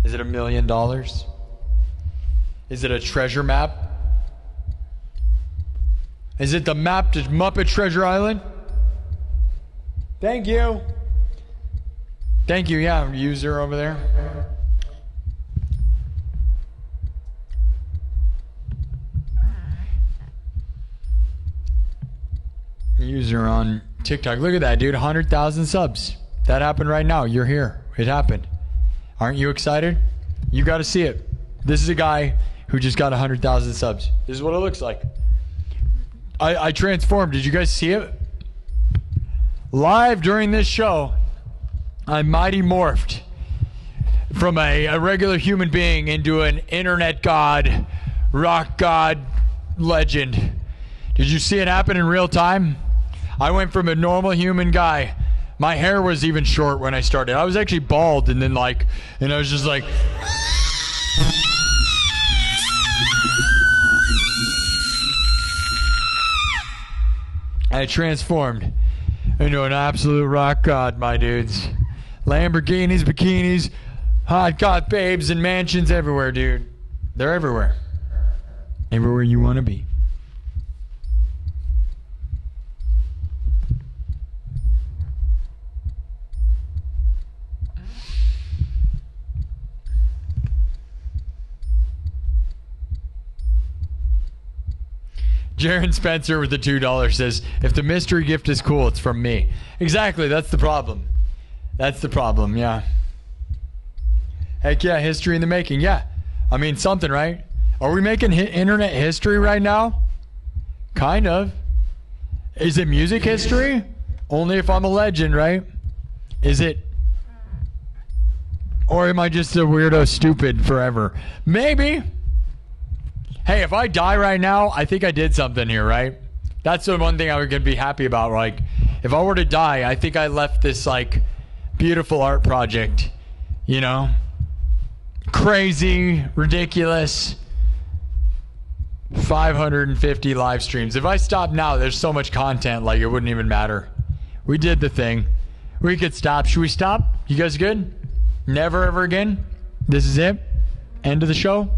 Speaker 1: Is it $1 million? Is it a treasure map? Is it the map to Muppet Treasure Island? Thank you. Thank you, yeah, user over there. User on TikTok. Look at that, dude. 100,000 subs. That happened right now. You're here. It happened. Aren't you excited? You got to see it. This is a guy who just got 100,000 subs. This is what it looks like. I transformed. Did you guys see it? Live during this show, I mighty morphed from a regular human being into an internet god, rock god, legend. Did you see it happen in real time? I went from a normal human guy. My hair was even short when I started. I was actually bald, and then I was just like... I transformed into an absolute rock god, my dudes. Lamborghinis, bikinis, hot god babes, and mansions everywhere, dude. They're everywhere. Everywhere you want to be. Jaron Spencer with the $2 says, if the mystery gift is cool, it's from me. Exactly, that's the problem. That's the problem, yeah. Heck yeah, history in the making, yeah. I mean, something, right? Are we making internet history right now? Kind of. Is it music history? Only if I'm a legend, right? Is it? Or am I just a weirdo stupid forever? Maybe. Hey, if I die right now, I think I did something here, right? That's the one thing I would be happy about. Like, if I were to die, I think I left this, like, beautiful art project, you know? Crazy, ridiculous, 550 live streams. If I stop now, there's so much content, like, it wouldn't even matter. We did the thing. We could stop. Should we stop? You guys good? Never ever again? This is it? End of the show?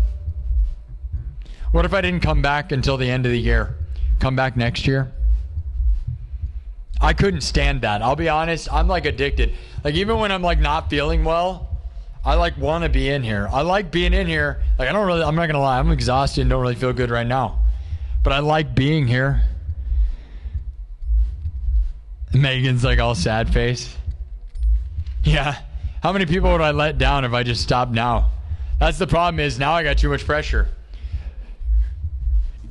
Speaker 1: What if I didn't come back until the end of the year? Come back next year? I couldn't stand that. I'll be honest. I'm like addicted. Like even when I'm like not feeling well, I like want to be in here. I like being in here. Like I'm not going to lie. I'm exhausted and don't really feel good right now. But I like being here. Megan's like all sad face. Yeah. How many people would I let down if I just stopped now? That's the problem is now I got too much pressure.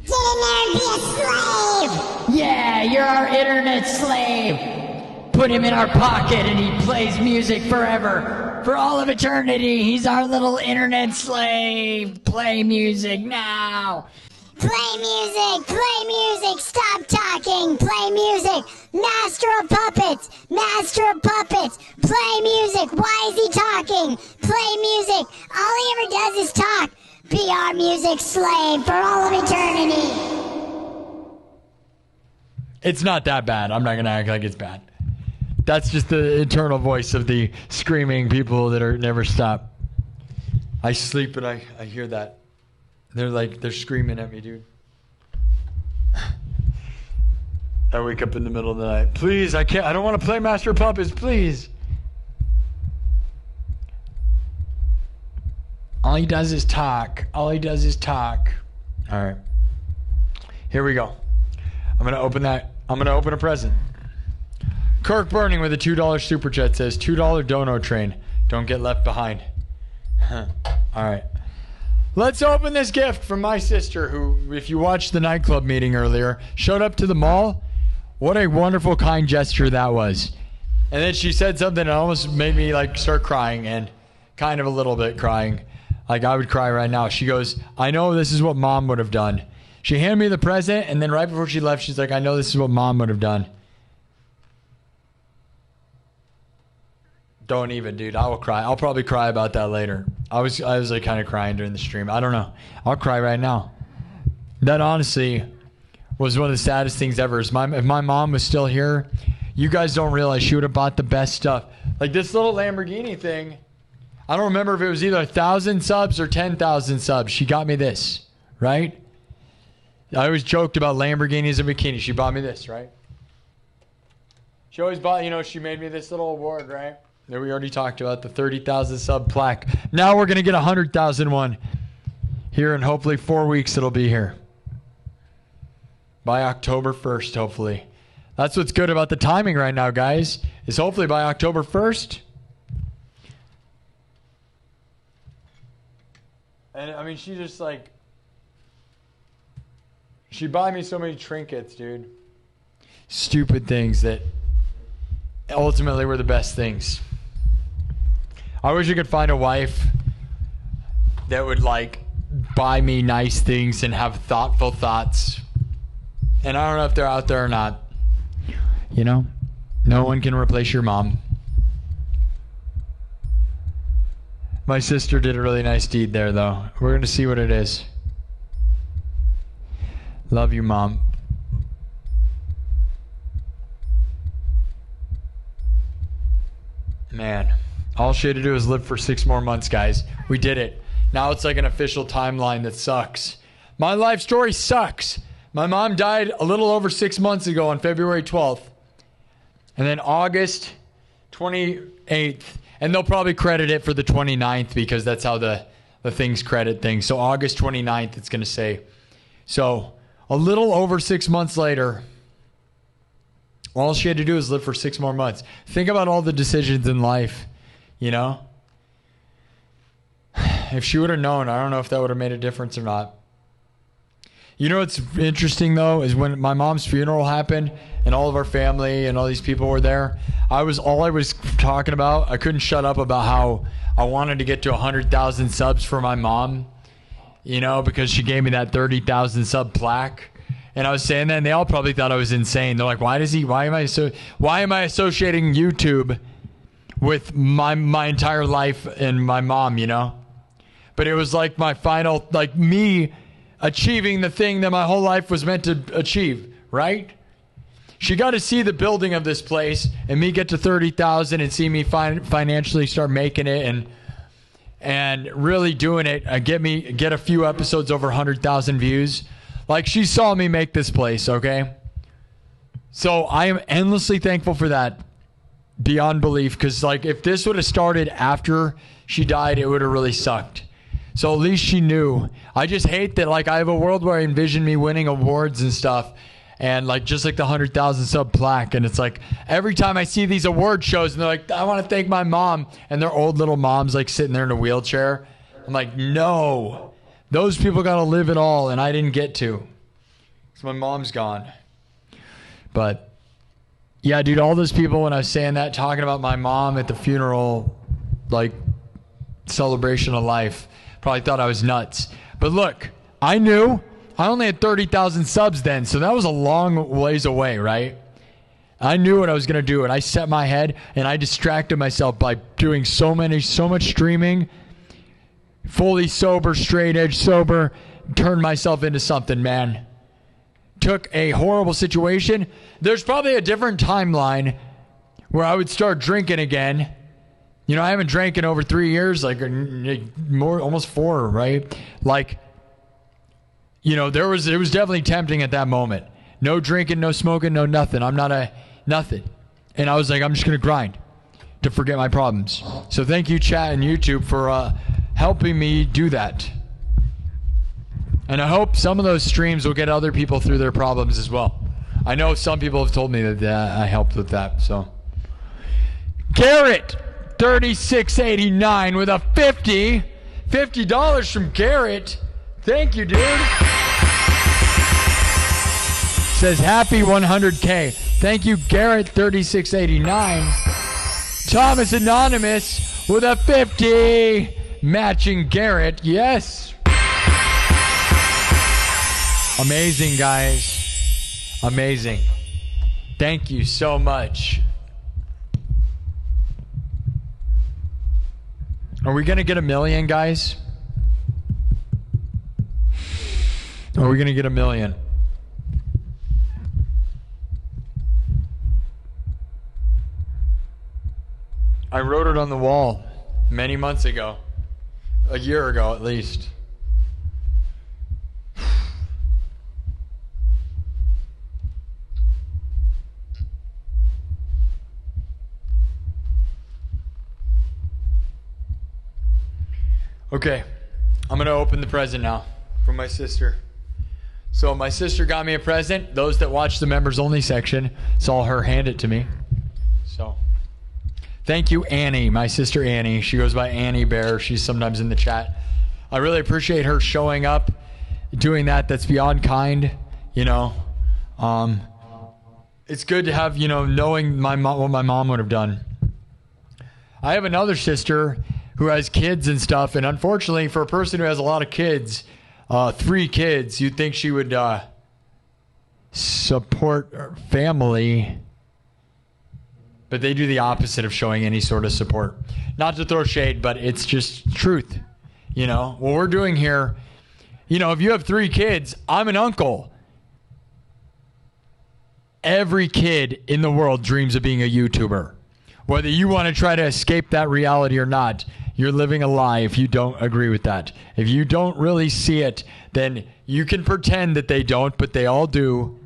Speaker 3: Get in there and be a slave! Yeah, you're our internet slave. Put him in our pocket and he plays music forever. For all of eternity, he's our little internet slave. Play music now. Play music, stop talking, play music. Master of puppets, play music. Why is he talking? Play music. All he ever does is talk. Be our music slave for all of eternity.
Speaker 1: It's not that bad. I'm not going to act like it's bad. That's just the internal voice of the screaming people that are never stop. I sleep and I hear that. They're screaming at me, dude. I wake up in the middle of the night. Please, I don't want to play Master of Puppets, please. All he does is talk. All right. Here we go. I'm going to open a present. Kirk Burning with a $2 super chat says, $2 dono train. Don't get left behind. All right. Let's open this gift from my sister who, if you watched the nightclub meeting earlier, showed up to the mall. What a wonderful, kind gesture that was. And then she said something that almost made me like start crying and kind of a little bit crying. Like I would cry right now. She goes, I know this is what mom would have done. She handed me the present and then right before she left, she's like, I know this is what mom would have done. Don't even, dude. I will cry. I'll probably cry about that later. I was like kind of crying during the stream. I don't know. I'll cry right now. That honestly was one of the saddest things ever. If my mom was still here, you guys don't realize she would have bought the best stuff. Like this little Lamborghini thing. I don't remember if it was either 1,000 subs or 10,000 subs. She got me this, right? I always joked about Lamborghinis and bikinis. She bought me this, right? She always bought, she made me this little award, right? That we already talked about, the 30,000 sub plaque. Now we're going to get 100,000 one here in hopefully 4 weeks it'll be here. By October 1st, hopefully. That's what's good about the timing right now, guys, is hopefully by October 1st. And, I mean, she just, like, she bought me so many trinkets, dude. Stupid things that ultimately were the best things. I wish I could find a wife that would, like, buy me nice things and have thoughtful thoughts. And I don't know if they're out there or not. No one can replace your mom. My sister did a really nice deed there, though. We're going to see what it is. Love you, Mom. Man, all she had to do is live for 6 more months, guys. We did it. Now it's like an official timeline that sucks. My life story sucks. My mom died a little over 6 months ago on February 12th. And then August 28th. And they'll probably credit it for the 29th because that's how the things credit things. So August 29th, it's going to say. So a little over 6 months later, all she had to do is live for 6 more months. Think about all the decisions in life, If she would have known, I don't know if that would have made a difference or not. What's interesting, though, is when my mom's funeral happened and all of our family and all these people were there, I was talking about, I couldn't shut up about how I wanted to get to 100,000 subs for my mom, because she gave me that 30,000 sub plaque. And I was saying that, and they all probably thought I was insane. They're like, why am I associating YouTube with my entire life and my mom, But it was like my final, like me achieving the thing that my whole life was meant to achieve, right? she got to see the building of this place and me get to 30,000 and see me financially start making it and really doing it. Get a few episodes over 100,000 views. Like, she saw me make this place, okay? So I am endlessly thankful for that, beyond belief, because like if this would have started after she died, it would have really sucked. So at least she knew. I just hate that, like, I have a world where I envision me winning awards and stuff, and like just like the 100,000 sub plaque, and it's like every time I see these award shows and they're like, I want to thank my mom, and their old little mom's like sitting there in a wheelchair. I'm like, no, those people got to live it all, and I didn't get to, because my mom's gone. But yeah, dude, all those people, when I was saying that, talking about my mom at the funeral, like celebration of life, probably thought I was nuts. But look, I knew I only had 30,000 subs then, so that was a long ways away, right? I knew what I was going to do, and I set my head, and I distracted myself by doing so much streaming, fully sober, straight edge sober, turned myself into something, man. Took a horrible situation. There's probably a different timeline where I would start drinking again. You know, I haven't drank in over 3 years, like more, almost 4, right? Like, you know, it was definitely tempting at that moment. No drinking, no smoking, no nothing. I'm not nothing. And I was like, I'm just going to grind to forget my problems. So thank you, chat and YouTube, for helping me do that. And I hope some of those streams will get other people through their problems as well. I know some people have told me that I helped with that. So Garrett, 3689 with a $50 from Garrett. Thank you, dude. Says happy 100K. Thank you, Garrett, 3689. Thomas Anonymous with a 50. Matching Garrett. Yes. Amazing, guys. Amazing. Thank you so much. Are we going to get 1 million, guys? Are we going to get 1 million? I wrote it on the wall many months ago. A year ago, at least. Okay, I'm going to open the present now from my sister. So my sister got me a present. Those that watch the members only section saw her hand it to me. So thank you, Annie, my sister Annie. She goes by Annie Bear. She's sometimes in the chat. I really appreciate her showing up, doing that. That's beyond kind, you know. It's good to have, you know, knowing what my mom would have done. I have another sister who has kids and stuff, and unfortunately for a person who has a lot of kids, 3 kids, you'd think she would support her family, but they do the opposite of showing any sort of support. Not to throw shade, but it's just truth. You know, what we're doing here, you know, if you have 3 kids, I'm an uncle. Every kid in the world dreams of being a YouTuber. Whether you want to try to escape that reality or not, you're living a lie if you don't agree with that. If you don't really see it, then you can pretend that they don't, but they all do.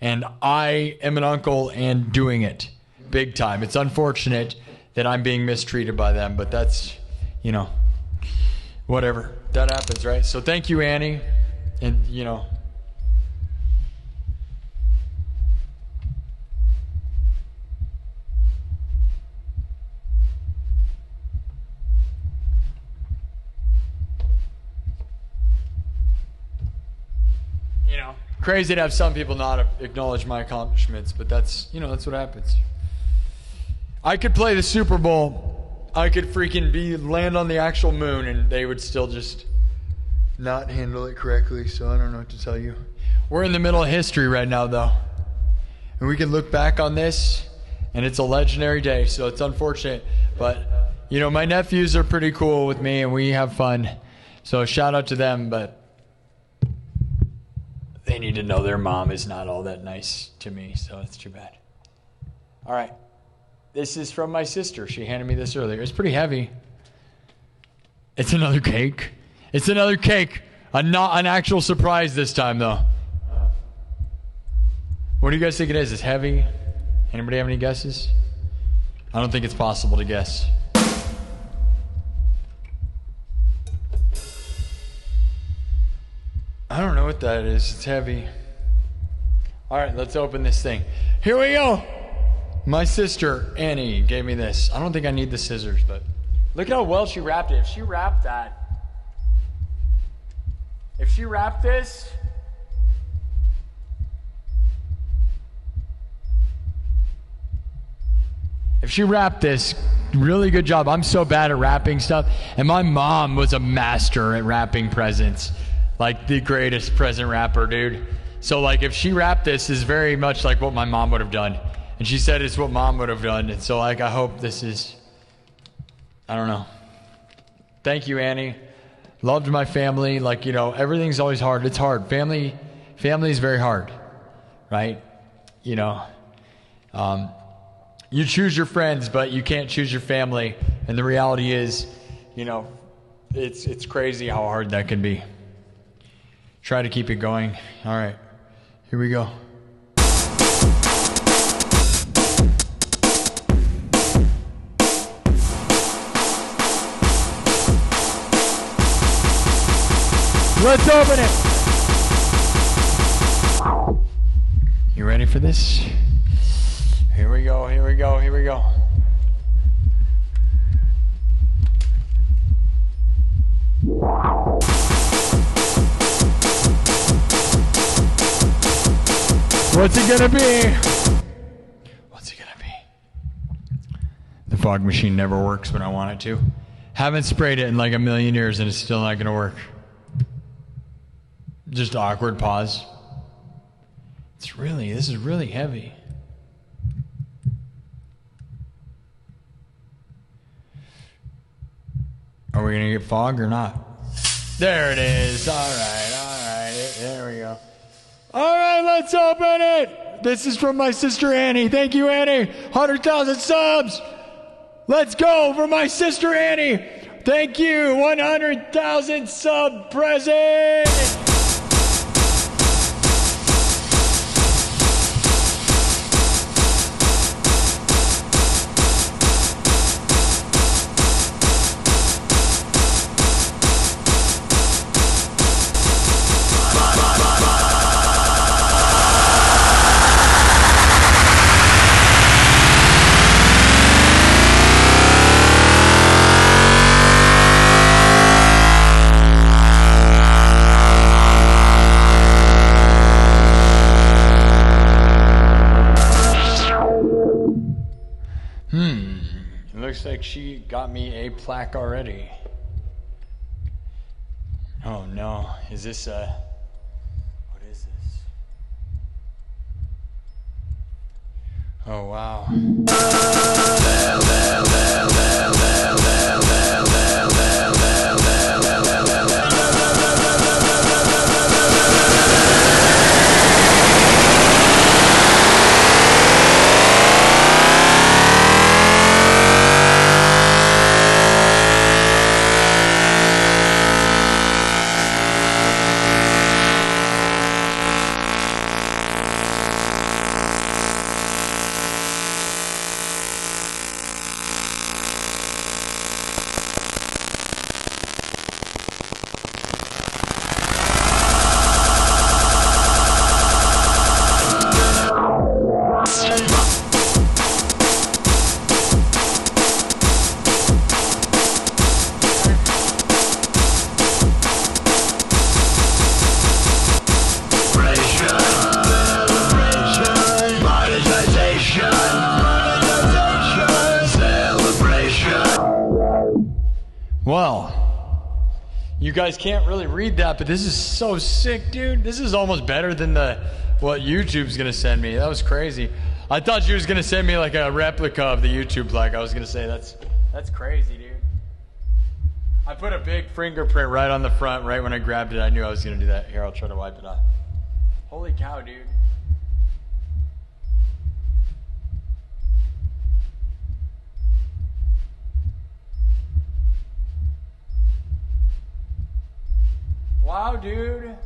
Speaker 1: And I am an uncle and doing it big time. It's unfortunate that I'm being mistreated by them, but that's, you know, whatever. That happens, right? So thank you, Annie. And, you know, crazy to have some people not acknowledge my accomplishments, but that's, you know, that's what happens. I could play the Super Bowl. I could freaking land on the actual moon, and they would still just not handle it correctly, so I don't know what to tell you. We're in the middle of history right now, though. And we can look back on this, and it's a legendary day, so it's unfortunate. But, you know, my nephews are pretty cool with me, and we have fun. So shout out to them, but they need to know their mom is not all that nice to me, so it's too bad. All right. This is from my sister. She handed me this earlier. It's pretty heavy. It's another cake. It's another cake. Not an actual surprise this time, though. What do you guys think it is? It's heavy? Anybody have any guesses? I don't think it's possible to guess. I don't know what that is. It's heavy. All right, let's open this thing. Here we go. My sister, Annie, gave me this. I don't think I need the scissors, but look at how well she wrapped it. If she wrapped this, really good job. I'm so bad at wrapping stuff. And my mom was a master at wrapping presents. Like the greatest present wrapper, dude. So like if she wrapped this, is very much like what my mom would have done. And she said it's what mom would have done. And so like I hope this is, I don't know. Thank you, Annie. Loved my family. Like, you know, everything's always hard. It's hard. Family is very hard, right? You know, you choose your friends, but you can't choose your family. And the reality is, you know, it's crazy how hard that can be. Try to keep it going. All right, here we go. Let's open it. You ready for this? Here we go, here we go, here we go. What's it gonna be? What's it gonna be? The fog machine never works when I want it to. Haven't sprayed it in like a million years and it's still not gonna work. Just awkward pause. This is really heavy. Are we gonna get fog or not? There it is. All right. There we go. All right, let's open it. This is from my sister Annie. Thank you, Annie. 100,000 subs. Let's go for my sister Annie. Thank you. 100,000 sub present. Looks like she got me a plaque already. Oh no, is this what is this? Oh wow. Well, you guys can't really read that, but this is so sick, dude. This is almost better than what YouTube's gonna send me. That was crazy. I thought you was gonna send me like a replica of the YouTube plaque. I was gonna say that's crazy, dude. I put a big fingerprint right on the front right when I grabbed it. I knew I was gonna do that. Here, I'll try to wipe it off. Holy cow, dude. Wow, dude.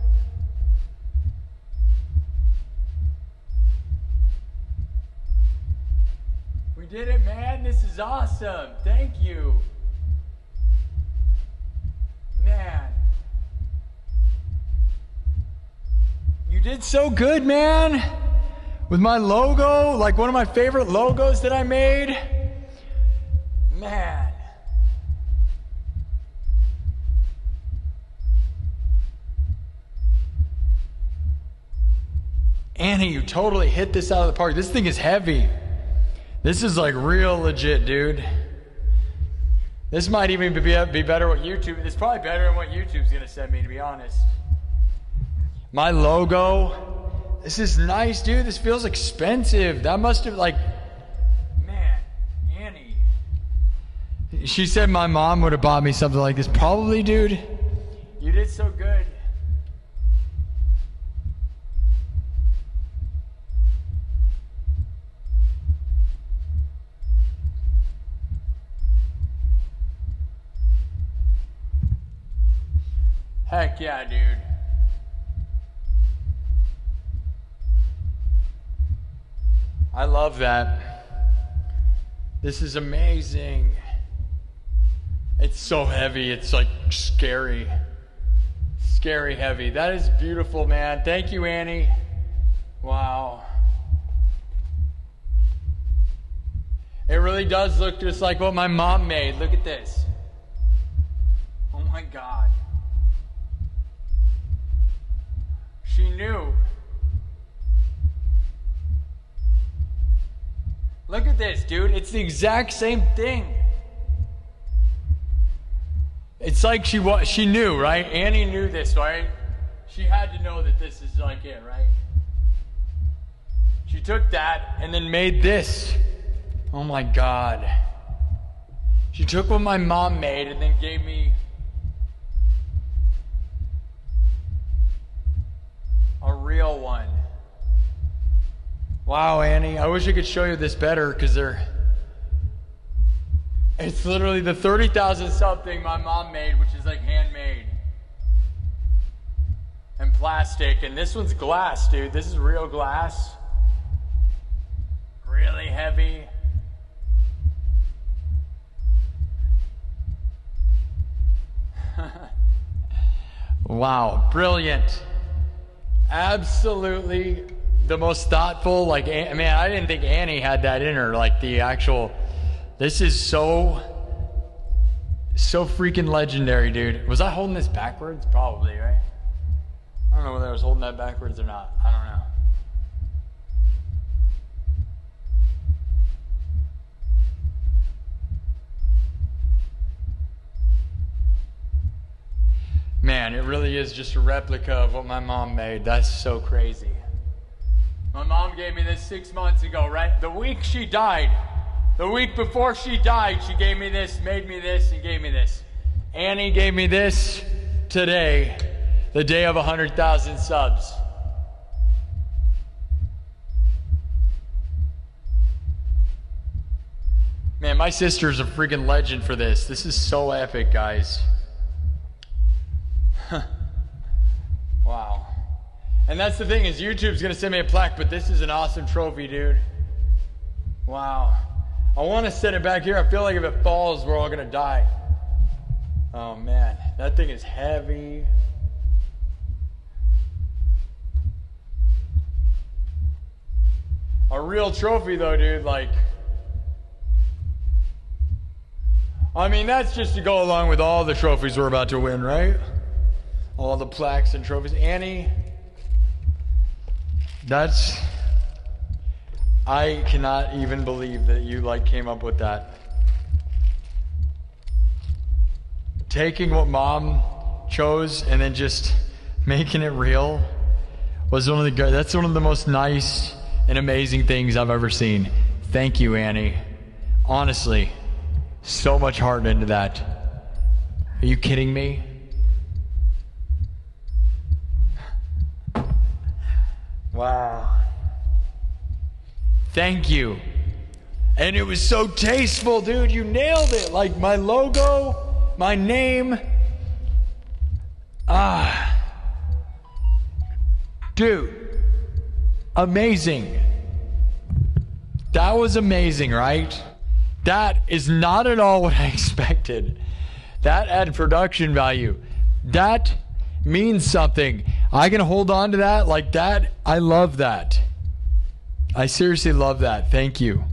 Speaker 1: We did it, man. This is awesome. Thank you. Man. You did so good, man. With my logo, like one of my favorite logos that I made. Man. Annie, you totally hit this out of the park. This thing is heavy. This is like real legit, dude. This might even be better what YouTube, it's probably better than what YouTube's gonna send me, to be honest. My logo, this is nice, dude. This feels expensive. That must have like, man, Annie. She said my mom would have bought me something like this. Probably, dude. You did so good. Heck yeah, dude. I love that. This is amazing. It's so heavy. It's like scary. Scary heavy. That is beautiful, man. Thank you, Annie. Wow. It really does look just like what my mom made. Look at this. Oh my God. She knew. Look at this, dude. It's the exact same thing. It's like she knew, right? Annie knew this, right? She had to know that this is like it, right? She took that and then made this. Oh my God. She took what my mom made and then gave me a real one. Wow, Annie, I wish I could show you this better because it's literally the 30,000 something my mom made, which is like handmade and plastic, and this one's glass, dude. This is real glass. Really heavy. Wow, brilliant. Absolutely the most thoughtful, like, man, I didn't think Annie had that in her, like the actual, this is so freaking legendary, dude. Was I holding this backwards? Probably, right? I don't know whether I was holding that backwards or not. I don't know. Man, it really is just a replica of what my mom made. That's so crazy. My mom gave me this 6 months ago, right? The week she died. The week before she died, she gave me this, made me this, and gave me this. Annie gave me this today, the day of 100,000 subs. Man, my sister's a freaking legend for this. This is so epic, guys. Wow. And that's the thing, is YouTube's gonna send me a plaque, but this is an awesome trophy, dude. Wow. I want to set it back here. I feel like if it falls, we're all gonna die. Oh man, that thing is heavy. A real trophy though, dude, like, I mean, that's just to go along with all the trophies we're about to win, right? All the plaques and trophies. Annie, I cannot even believe that you like came up with that. Taking what mom chose and then just making it real was that's one of the most nice and amazing things I've ever seen. Thank you, Annie. Honestly, so much heart into that. Are you kidding me? Wow. Thank you. And it was so tasteful, dude. You nailed it. Like my logo, my name. Dude. Amazing. That was amazing, right? That is not at all what I expected. That had production value. That means something. I can hold on to that like that. I love that. I seriously love that. Thank you.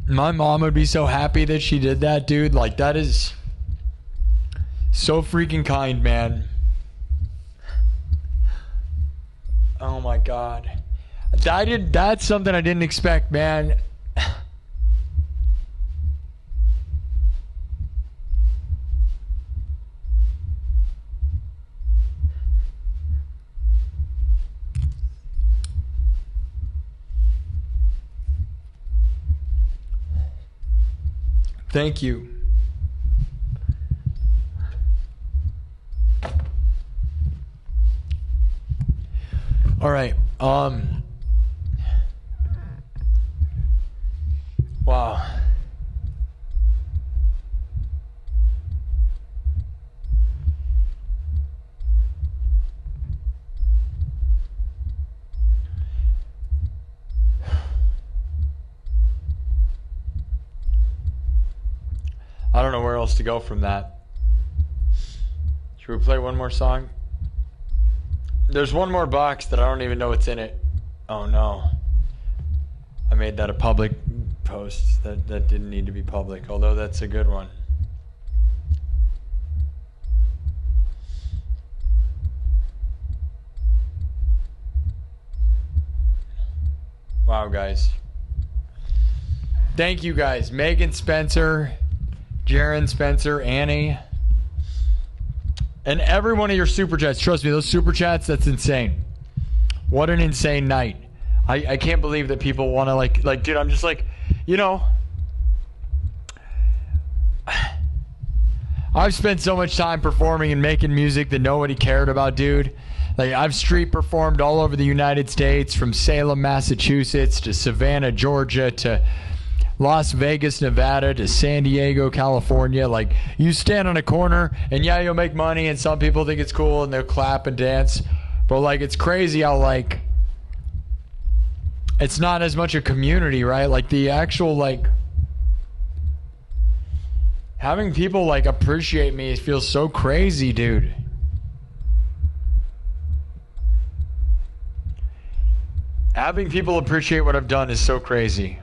Speaker 1: My mom would be so happy that she did that, dude. Like, that is so freaking kind, man. Oh my God. That's something I didn't expect, man. Thank you. All right. Wow. I don't know where else to go from that. Should we play one more song? There's one more box that I don't even know what's in it. Oh no. I made that a public post. That didn't need to be public, although that's a good one. Wow, guys. Thank you guys. Megan Spencer, Jaron Spencer, Annie, and every one of your super chats. Trust me, those super chats, that's insane. What an insane night. I can't believe that people want to like, dude, I'm just like, you know, I've spent so much time performing and making music that nobody cared about, dude. Like, I've street performed all over the United States, from Salem, Massachusetts to Savannah, Georgia to Las Vegas, Nevada to San Diego, California. Like, you stand on a corner and yeah, you'll make money and some people think it's cool and they'll clap and dance. But like, it's crazy how like, it's not as much a community, right? Like the actual like, having people like appreciate me feels so crazy, dude. Having people appreciate what I've done is so crazy.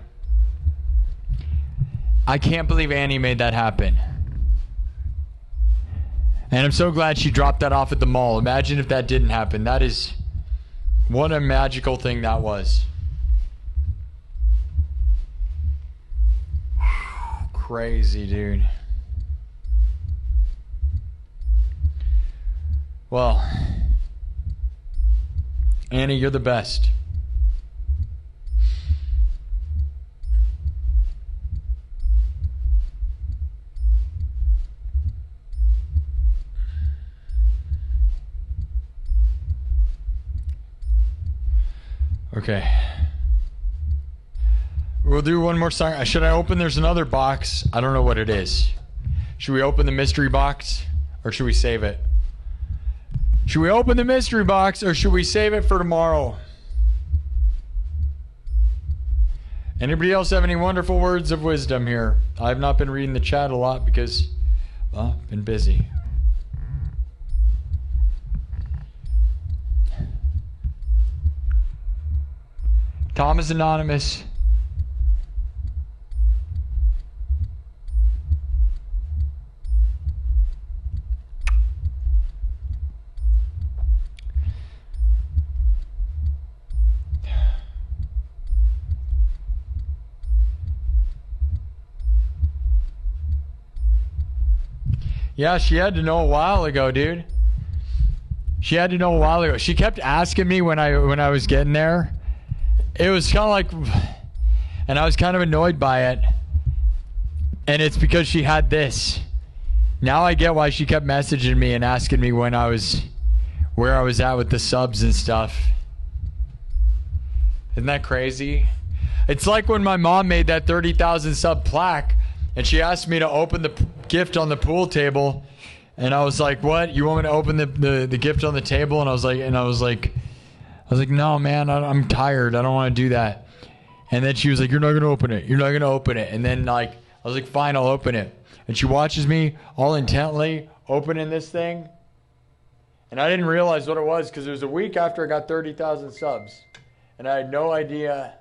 Speaker 1: I can't believe Annie made that happen. And I'm so glad she dropped that off at the mall. Imagine if that didn't happen. That is, what a magical thing that was. Crazy, dude. Well, Annie, you're the best. Okay. We'll do one more song. Should I open? There's another box. I don't know what it is. Should we open the mystery box or should we save it? Should we open the mystery box or should we save it for tomorrow? Anybody else have any wonderful words of wisdom here? I've not been reading the chat a lot because, well, been busy. Tom is anonymous. Yeah, she had to know a while ago, dude. She had to know a while ago. She kept asking me when I was getting there. It was kind of like, and I was kind of annoyed by it. And it's because she had this. Now I get why she kept messaging me and asking me where I was at with the subs and stuff. Isn't that crazy? It's like when my mom made that 30,000 sub plaque and she asked me to open the gift on the pool table. And I was like, what? You want me to open the gift on the table? And I was like, no, man, I'm tired. I don't want to do that. And then she was like, you're not going to open it. You're not going to open it. And then like, I was like, fine, I'll open it. And she watches me all intently opening this thing. And I didn't realize what it was because it was a week after I got 30,000 subs. And I had no idea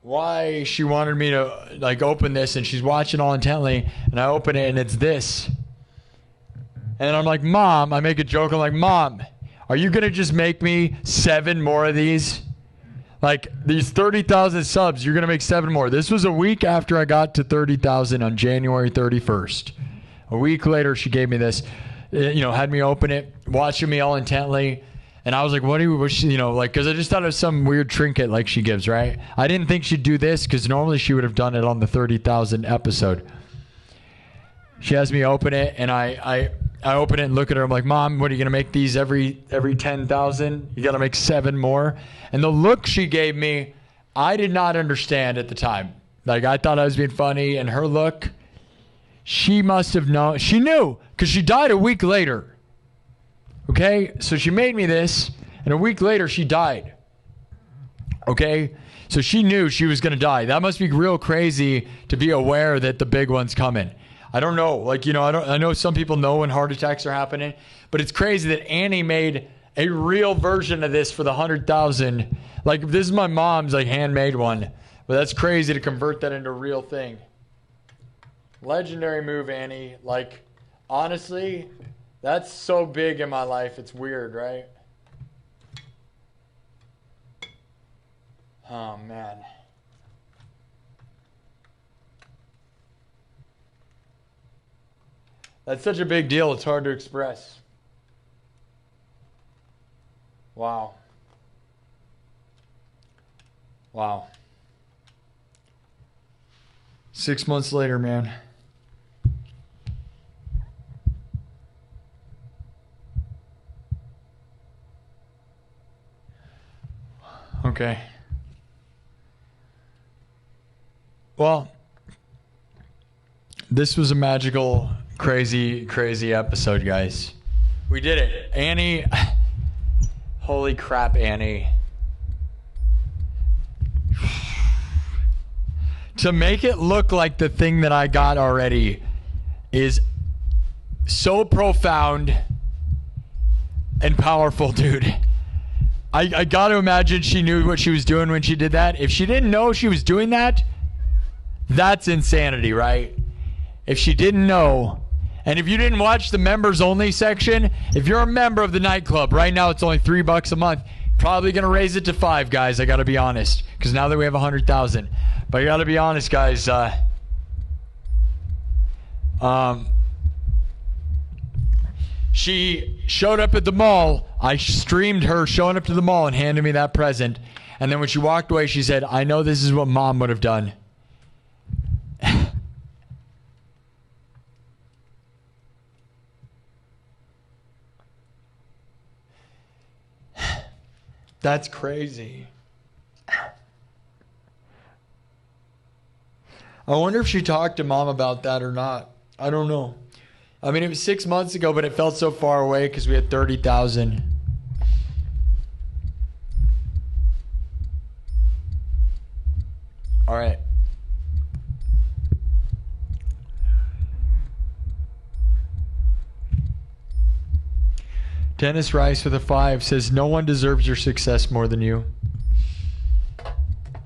Speaker 1: why she wanted me to like open this. And she's watching all intently. And I open it and it's this. And I'm like, Mom, I make a joke. I'm like, Mom, are you going to just make me 7 more of these? Like these 30,000 subs, you're going to make 7 more. This was a week after I got to 30,000 on January 31st. A week later, she gave me this, had me open it, watching me all intently. And I was like, what do you wish, because I just thought it was some weird trinket like she gives, right? I didn't think she'd do this because normally she would have done it on the 30,000 episode. She has me open it and I open it and look at her. I'm like, Mom, what are you going to make these every 10,000? You got to make 7 more. And the look she gave me, I did not understand at the time. Like, I thought I was being funny. And her look, she must have known. She knew because she died a week later. Okay? So she made me this. And a week later, she died. Okay? So she knew she was going to die. That must be real crazy to be aware that the big one's coming. I don't know. I know some people know when heart attacks are happening, but it's crazy that Annie made a real version of this for the 100,000. Like, this is my mom's handmade one, but that's crazy to convert that into a real thing. Legendary move, Annie. Like, honestly, that's so big in my life. It's weird, right? Oh, man. That's such a big deal, it's hard to express. Wow. Wow. 6 months later, man. Okay. Well, this was a magical, crazy episode, guys. We did it. Annie. Holy crap, Annie. To make it look like the thing that I got already is so profound and powerful, dude. I got to imagine she knew what she was doing when she did that. If she didn't know she was doing that, that's insanity, right? If she didn't know, and if you didn't watch the members only section, if you're a member of the nightclub, right now it's only $3 a month. Probably going to raise it to $5, guys. I got to be honest, because now that we have 100,000. But I got to be honest, guys. She showed up at the mall. I streamed her showing up to the mall and handed me that present. And then when she walked away, she said, I know this is what Mom would have done. That's crazy. I wonder if she talked to Mom about that or not. I don't know. I mean, it was 6 months ago, but it felt so far away because we had 30,000. All right. Dennis Rice with a 5 says, no one deserves your success more than you.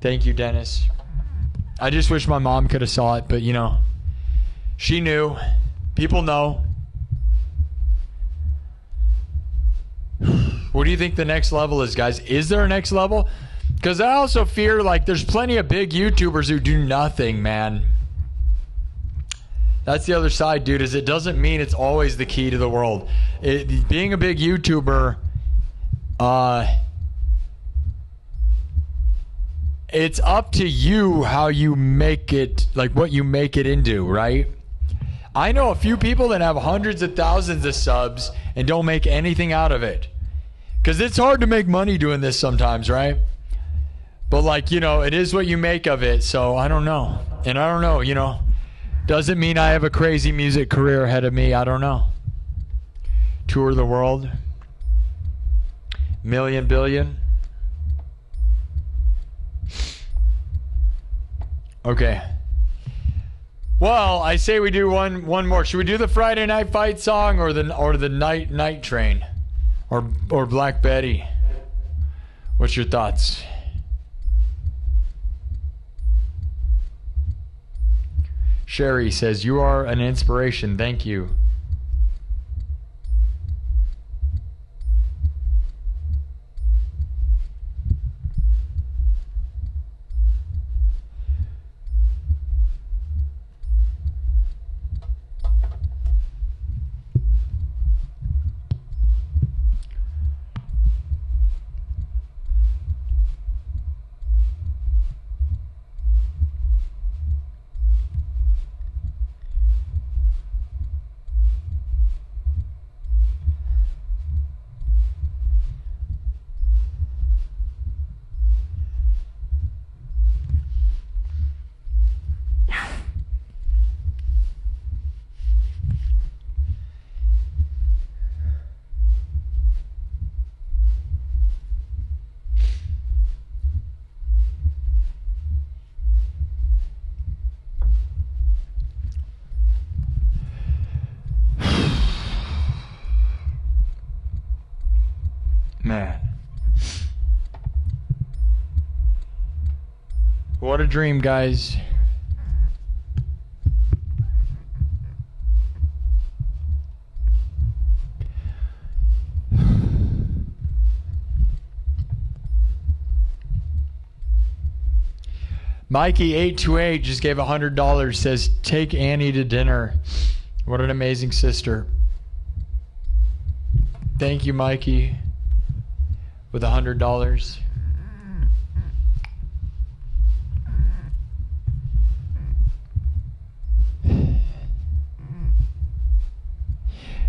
Speaker 1: Thank you, Dennis. I just wish my mom could have saw it, but she knew. People know. What do you think the next level is, guys? Is there a next level? Because I also fear, there's plenty of big YouTubers who do nothing, man. That's the other side, dude, is it doesn't mean it's always the key to the world. Being a big YouTuber, it's up to you how you make it, like what you make it into, right? I know a few people that have hundreds of thousands of subs and don't make anything out of it. Because it's hard to make money doing this sometimes, right? But like, you know, it is what you make of it. So I don't know. And I don't know, you know. Doesn't mean I have a crazy music career ahead of me. I don't know. Tour the world. Million, billion. Okay. Well, I say we do one more. Should we do the Friday Night Fight song or the Night Train? Or Black Betty? What's your thoughts? Sherry says, you are an inspiration. Thank you. Man. What a dream, guys. Mikey828 just gave $100, says, take Annie to dinner. What an amazing sister. Thank you, Mikey, with $100.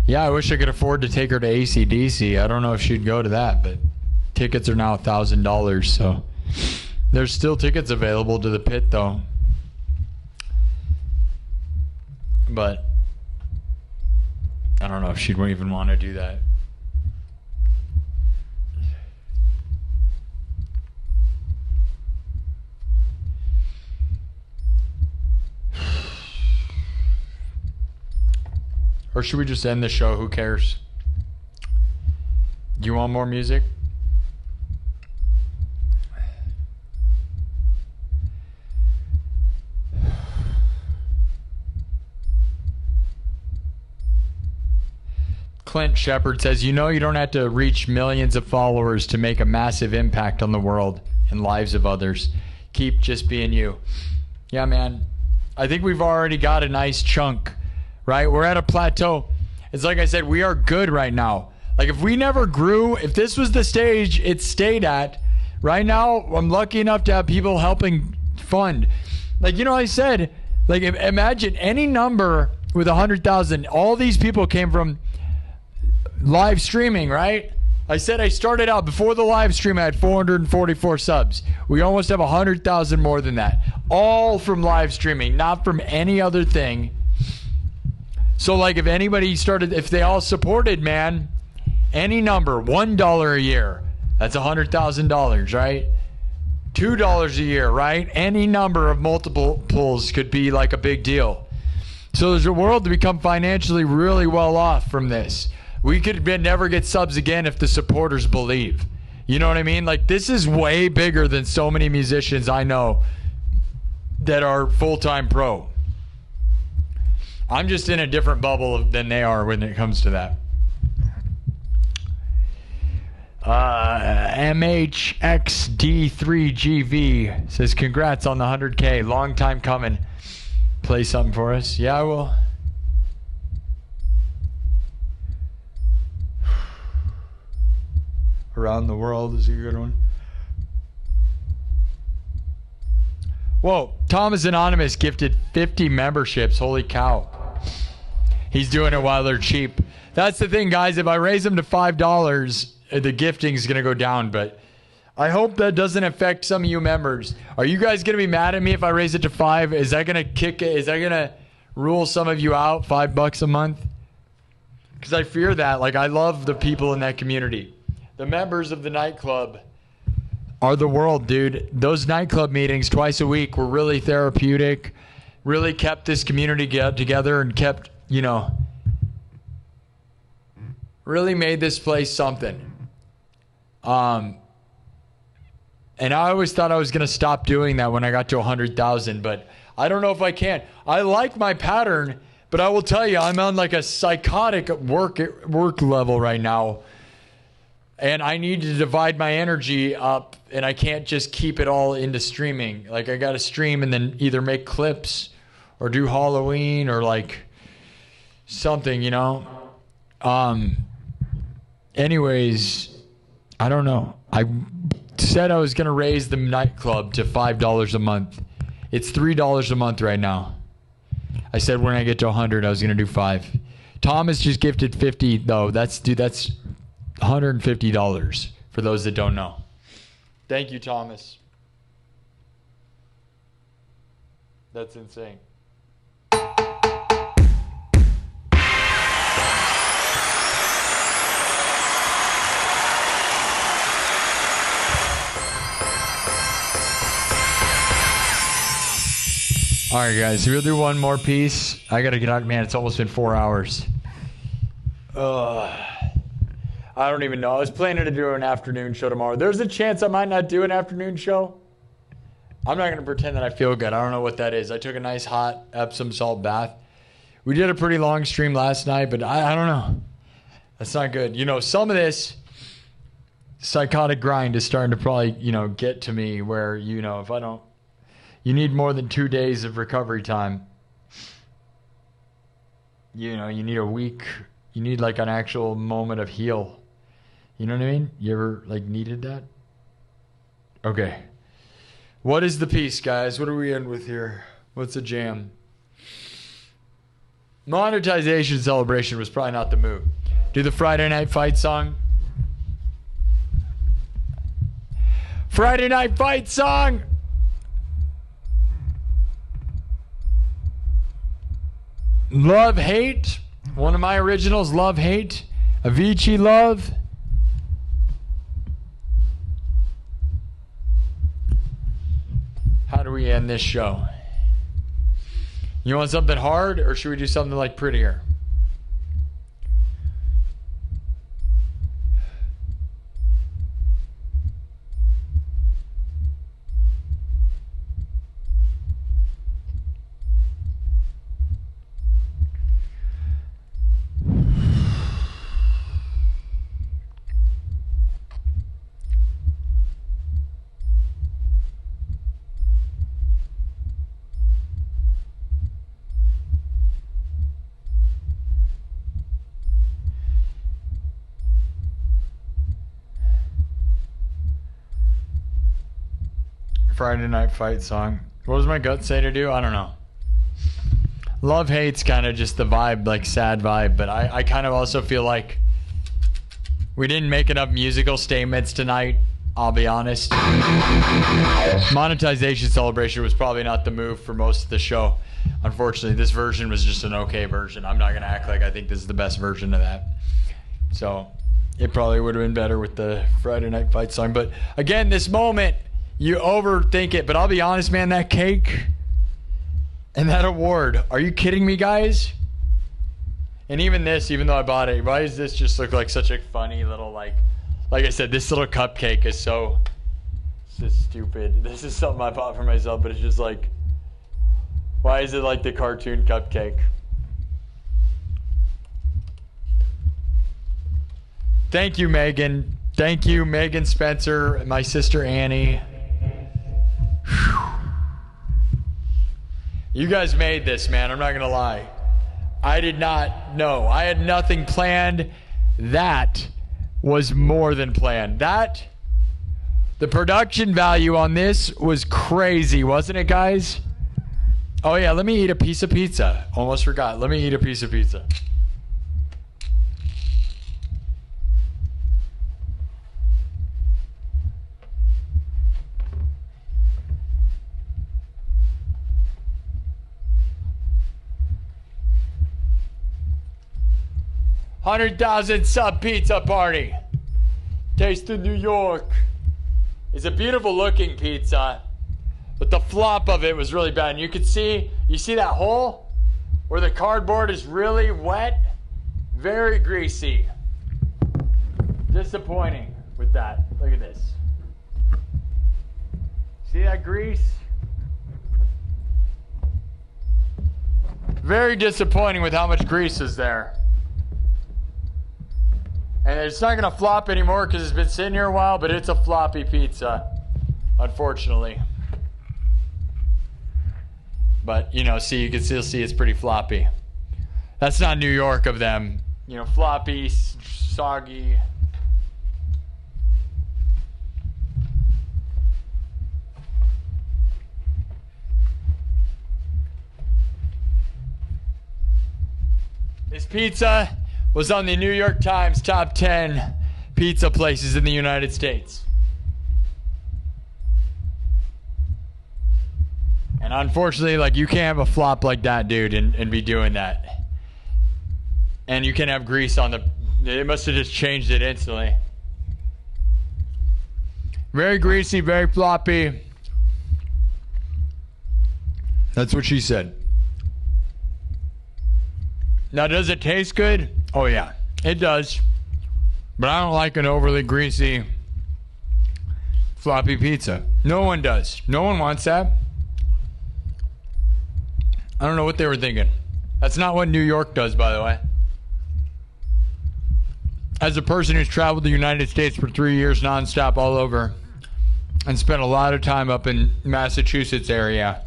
Speaker 1: Yeah, I wish I could afford to take her to AC/DC. I don't know if she'd go to that, but tickets are now $1,000, so there's still tickets available to the pit, though. But I don't know if she'd even want to do that. Or should we just end the show? Who cares? Do you want more music? Clint Shepard says, you know you don't have to reach millions of followers to make a massive impact on the world and lives of others. Keep just being you. Yeah, man. I think we've already got a nice chunk. Right? We're at a plateau. It's like I said, we are good right now. Like if we never grew, if this was the stage it stayed at, right now I'm lucky enough to have people helping fund. Like, you know, I said, like imagine any number with 100,000. All these people came from live streaming, right? I said I started out before the live stream, I had 444 subs. We almost have 100,000 more than that. All from live streaming, not from any other thing. So like if anybody started, if they all supported, man, any number, $1 a year, that's $100,000, right? $2 a year, right? Any number of multiples could be like a big deal. So there's a world to become financially really well off from this. We could never get subs again if the supporters believe. You know what I mean? Like this is way bigger than so many musicians I know that are full-time pro. I'm just in a different bubble than they are when it comes to that. MHXD3GV says, congrats on the 100K. Long time coming. Play something for us. Yeah, I will. around the world is a good one. Whoa, Thomas Anonymous gifted 50 memberships. Holy cow. He's doing it while they're cheap. That's the thing, guys. If I raise them to $5, the gifting is going to go down. But I hope that doesn't affect some of you members. Are you guys going to be mad at me if I raise it to $5? Is that going to kick it? Is that going to rule some of you out? $5 a month? Because I fear that. Like, I love the people in that community. The members of the nightclub are the world, dude. Those nightclub meetings twice a week were really therapeutic, really kept this community together and kept, you know, really made this place something. And I always thought I was going to stop doing that when I got to 100,000, but I don't know if I can. I like my pattern, but I will tell you, I'm on like a psychotic work level right now. And I need to divide my energy up, and I can't just keep it all into streaming. Like, I got to stream and then either make clips or do Halloween or like something, you know? Anyways, I don't know. I said I was going to raise the nightclub to $5 a month. It's $3 a month right now. I said when I get to 100, I was going to do 5. Thomas just gifted 50 though. That's $150 for those that don't know. Thank you, Thomas. That's insane. All right, guys, we'll do one more piece. I got to get out. Man, it's almost been 4 hours. I don't even know. I was planning to do an afternoon show tomorrow. There's a chance I might not do an afternoon show. I'm not going to pretend that I feel good. I don't know what that is. I took a nice hot Epsom salt bath. We did a pretty long stream last night, but I don't know. That's not good. You know, some of this psychotic grind is starting to probably, you know, get to me where, you know, if I don't, you need more than 2 days of recovery time. You know, you need a week. You need like an actual moment of heal. You know what I mean? You ever like needed that? Okay. What is the piece, guys? What are we in with here? What's the jam? Monetization celebration was probably not the move. Do the Friday Night Fight song. Friday Night Fight song. Love, Hate. One of my originals, Love, Hate. Avicii, Love. How do we end this show? You want something hard, or should we do something like prettier? Friday Night Fight song. What does my gut say to do? I don't know. Love, Hate's kind of just the vibe, like sad vibe, but I kind of also feel like we didn't make enough musical statements tonight, I'll be honest. Monetization celebration was probably not the move for most of the show. Unfortunately, this version was just an okay version. I'm not going to act like I think this is the best version of that. So it probably would have been better with the Friday Night Fight song. But again, this moment, you overthink it, but I'll be honest, man, that cake and that award, are you kidding me, guys? And even this, even though I bought it, why does this just look like such a funny little, like I said, this little cupcake is so stupid. This is something I bought for myself, but it's just like, why is it like the cartoon cupcake? Thank you, Megan. Thank you, Megan Spencer, my sister Annie. Whew. You guys made this, man. I'm not going to lie. I did not know. I had nothing planned. That was more than planned. The production value on this was crazy, wasn't it, guys? Oh yeah, let me eat a piece of pizza. Almost forgot. Let me eat a piece of pizza. $100,000 sub pizza party. Taste of New York. It's a beautiful looking pizza, but the flop of it was really bad. And you see that hole where the cardboard is really wet? Very greasy. Disappointing with that. Look at this. See that grease? Very disappointing with how much grease is there. And it's not going to flop anymore because it's been sitting here a while, but it's a floppy pizza, unfortunately. But, you can still see it's pretty floppy. That's not New York of them. Floppy, soggy. This pizza was on the New York Times top 10 pizza places in the United States. And unfortunately, you can't have a flop like that, dude, and be doing that. And you can have grease on they must have just changed it instantly. Very greasy, very floppy. That's what she said. Now, does it taste good? Oh, yeah, it does. But I don't like an overly greasy, floppy pizza. No one does. No one wants that. I don't know what they were thinking. That's not what New York does, by the way. As a person who's traveled the United States for 3 years nonstop all over and spent a lot of time up in Massachusetts area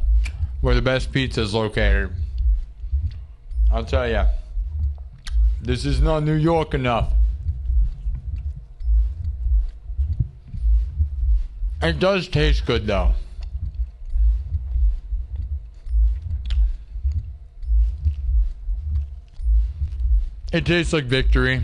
Speaker 1: where the best pizza is located, I'll tell you, this is not New York enough. It does taste good, though. It tastes like victory.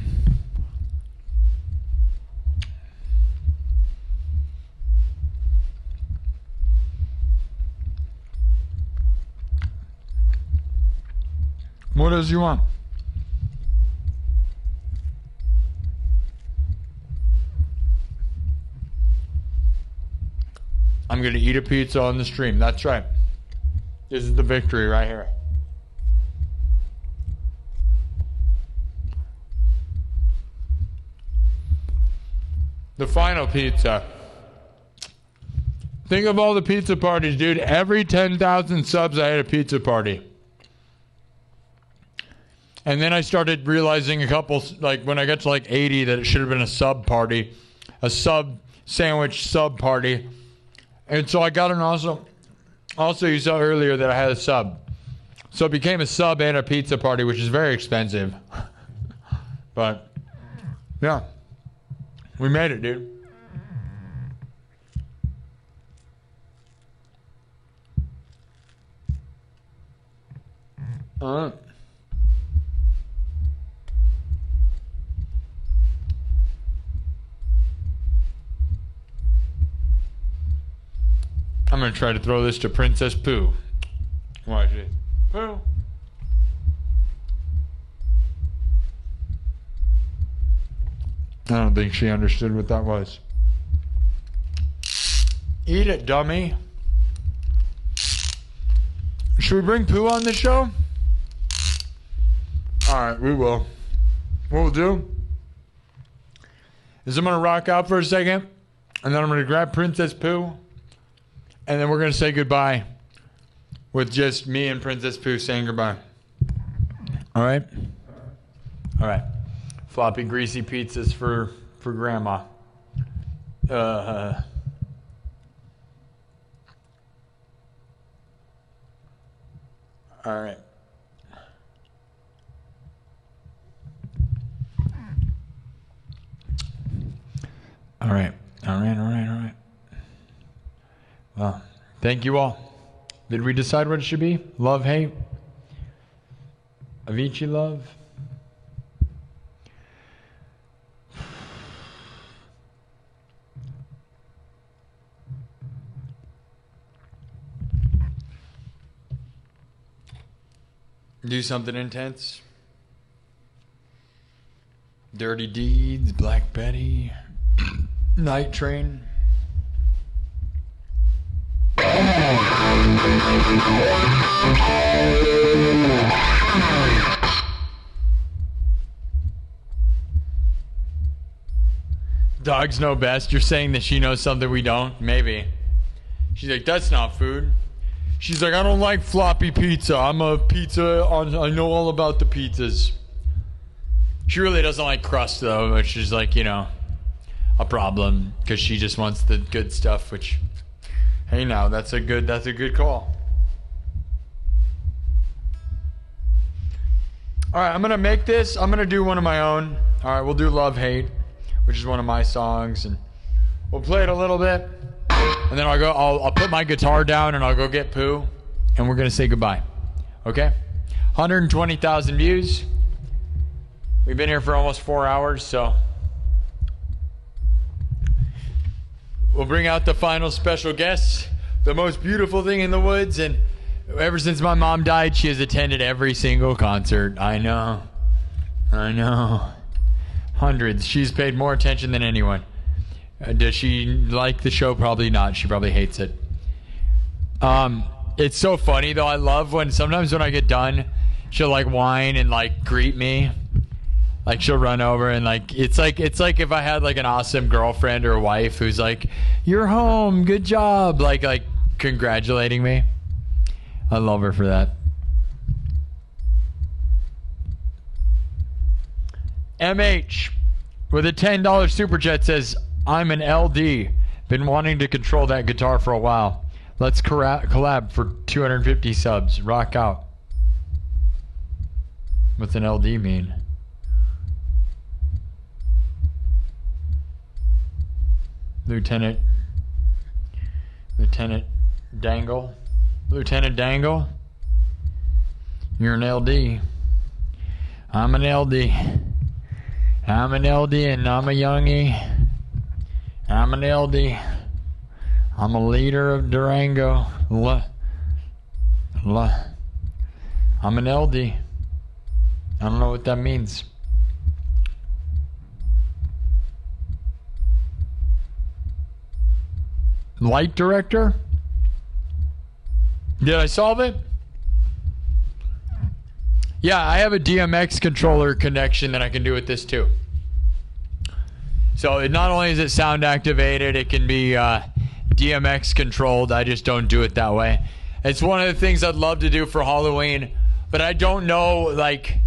Speaker 1: What else you want? I'm going to eat a pizza on the stream. That's right. This is the victory right here. The final pizza. Think of all the pizza parties, dude. Every 10,000 subs, I had a pizza party. And then I started realizing when I got to 80, that it should have been a sub party. A sub sandwich sub party. And so I got an also you saw earlier that I had a sub. So it became a sub and a pizza party, which is very expensive. But, yeah. We made it, dude. I'm going to try to throw this to Princess Pooh. Watch it. Pooh. I don't think she understood what that was. Eat it, dummy. Should we bring Pooh on the show? Alright, we will. What we'll do is I'm going to rock out for a second, and then I'm going to grab Princess Pooh, and then we're going to say goodbye with just me and Princess Pooh saying goodbye. Alright? Alright. Floppy, greasy pizzas for Grandma. All right. All right. Well, thank you all. Did we decide what it should be? Love, hate? Avicii love? Do something intense. Dirty Deeds, Black Betty, Night Train. Dogs know best. You're saying that she knows something we don't? Maybe. She's like, that's not food. She's like, I don't like floppy pizza. I'm a pizza I know all about the pizzas. She really doesn't like crust though, which is like, you know, a problem because she just wants the good stuff, which, hey now, that's a good call. All right, I'm going to make this. I'm going to do one of my own. All right, we'll do Love Hate, which is one of my songs, and we'll play it a little bit. And then I'll put my guitar down and I'll go get poo, and we're going to say goodbye. Okay? 120,000 views. We've been here for almost 4 hours, so we'll bring out the final special guest, the most beautiful thing in the woods, and ever since my mom died, she has attended every single concert. I know. Hundreds. She's paid more attention than anyone. Does she like the show? Probably not. She probably hates it. It's so funny though. I love sometimes when I get done, she'll like whine and like greet me. Like she'll run over and like it's like if I had like an awesome girlfriend or a wife who's like, "You're home, good job," like congratulating me. I love her for that. MH with a $10 super chat says, I'm an LD. Been wanting to control that guitar for a while. Let's collab for 250 subs. Rock out. What's an LD mean? Lieutenant Dangle. Lieutenant Dangle. You're an LD. I'm an LD. I'm an LD and I'm a youngie. I'm an LD. I'm a leader of Durango. I'm an LD. I don't know what that means. Light director? Did I solve it? Yeah, I have a DMX controller connection that I can do with this too. So it not only is it sound activated, it can be DMX controlled. I just don't do it that way. It's one of the things I'd love to do for Halloween, but I don't know, like,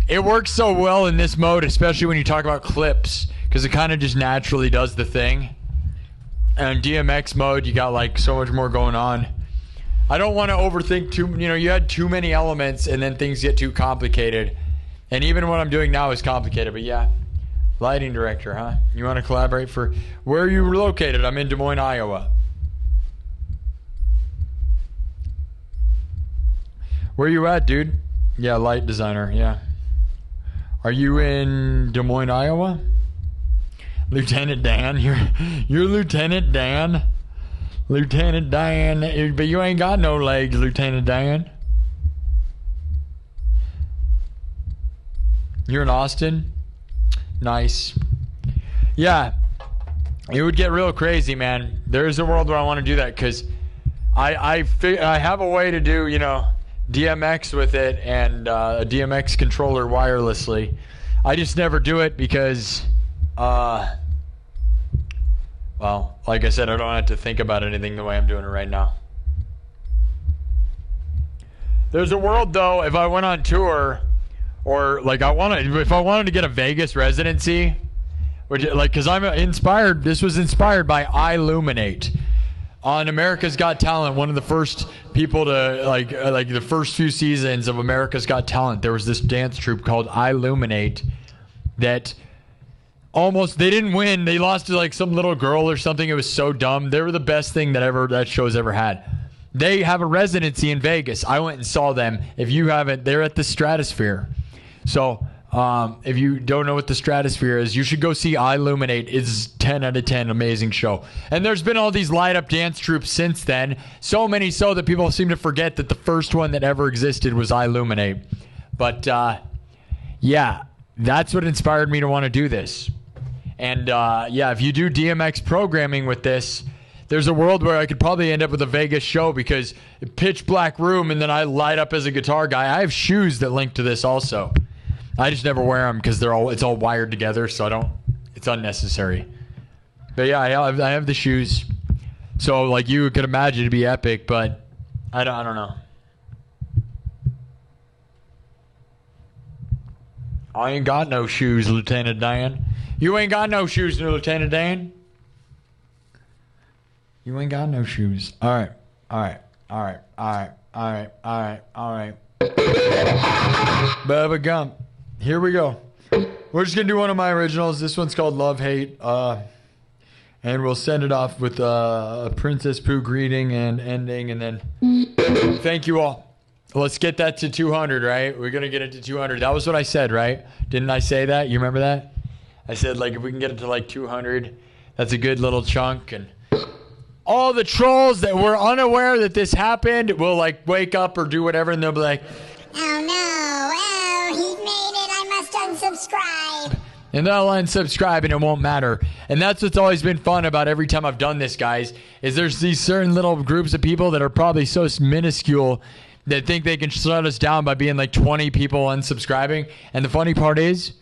Speaker 1: it works so well in this mode, especially when you talk about clips, because it kind of just naturally does the thing. And DMX mode, you got like so much more going on. I don't want to overthink you had too many elements and then things get too complicated. And even what I'm doing now is complicated, but yeah. Lighting director, huh? You want to collaborate for... Where are you located? I'm in Des Moines, Iowa. Where you at, dude? Yeah, light designer, yeah. Are you in Des Moines, Iowa? Lieutenant Dan? You're Lieutenant Dan? Lieutenant Dan, but you ain't got no legs, Lieutenant Dan. You're in Austin? Nice. Yeah, it would get real crazy, man. There's a world where I want to do that because I have a way to do, DMX with it and a DMX controller wirelessly. I just never do it because, well, like I said, I don't have to think about anything the way I'm doing it right now. There's a world, though, if I went on tour, or like if I wanted to get a Vegas residency, which because I'm inspired. This was inspired by Illuminate on America's Got Talent. One of the first people to like the first few seasons of America's Got Talent, there was this dance troupe called Illuminate that almost, they didn't win. They lost to like some little girl or something. It was so dumb. They were the best thing that show's ever had. They have a residency in Vegas. I went and saw them. If you haven't, they're at the Stratosphere. So if you don't know what the Stratosphere is, you should go see Illuminate. It's 10 out of 10, amazing show. And there's been all these light up dance troops since then. So many so that people seem to forget that the first one that ever existed was Illuminate. But yeah, that's what inspired me to want to do this. And yeah, if you do DMX programming with this, there's a world where I could probably end up with a Vegas show because pitch black room and then I light up as a guitar guy. I have shoes that link to this also. I just never wear them because it's all wired together, so it's unnecessary. But yeah, I have the shoes. So like you could imagine it'd be epic, but I don't know. I ain't got no shoes, Lieutenant Dan. You ain't got no shoes, Lieutenant Dan. You ain't got no shoes. All right. Bubba Gump. Here we go. We're just going to do one of my originals. This one's called Love Hate. And we'll send it off with a Princess Pooh greeting and ending. And then thank you all. Let's get that to 200, right? We're going to get it to 200. That was what I said, right? Didn't I say that? You remember that? I said, like, if we can get it to, like, 200, that's a good little chunk. And all the trolls that were unaware that this happened will, like, wake up or do whatever, and they'll be like,
Speaker 5: oh, no. Oh, he made it. I must unsubscribe.
Speaker 1: And they'll unsubscribe, and it won't matter. And that's what's always been fun about every time I've done this, guys, is there's these certain little groups of people that are probably so minuscule that think they can shut us down by being like 20 people unsubscribing. And the funny part is,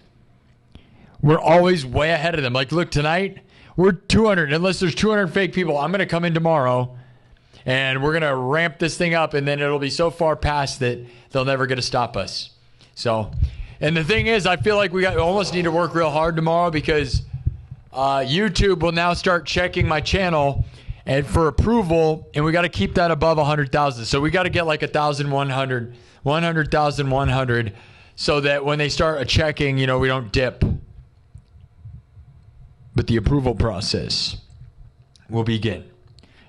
Speaker 1: we're always way ahead of them. Like, look, tonight, we're 200. Unless there's 200 fake people, I'm going to come in tomorrow, and we're going to ramp this thing up, and then it'll be so far past that they'll never get to stop us. So, and the thing is, I feel like we almost need to work real hard tomorrow because YouTube will now start checking my channel and for approval, and we got to keep that above 100,000. So we got to get like 1,100, 100,100, so that when they start checking, we don't dip. But the approval process will begin,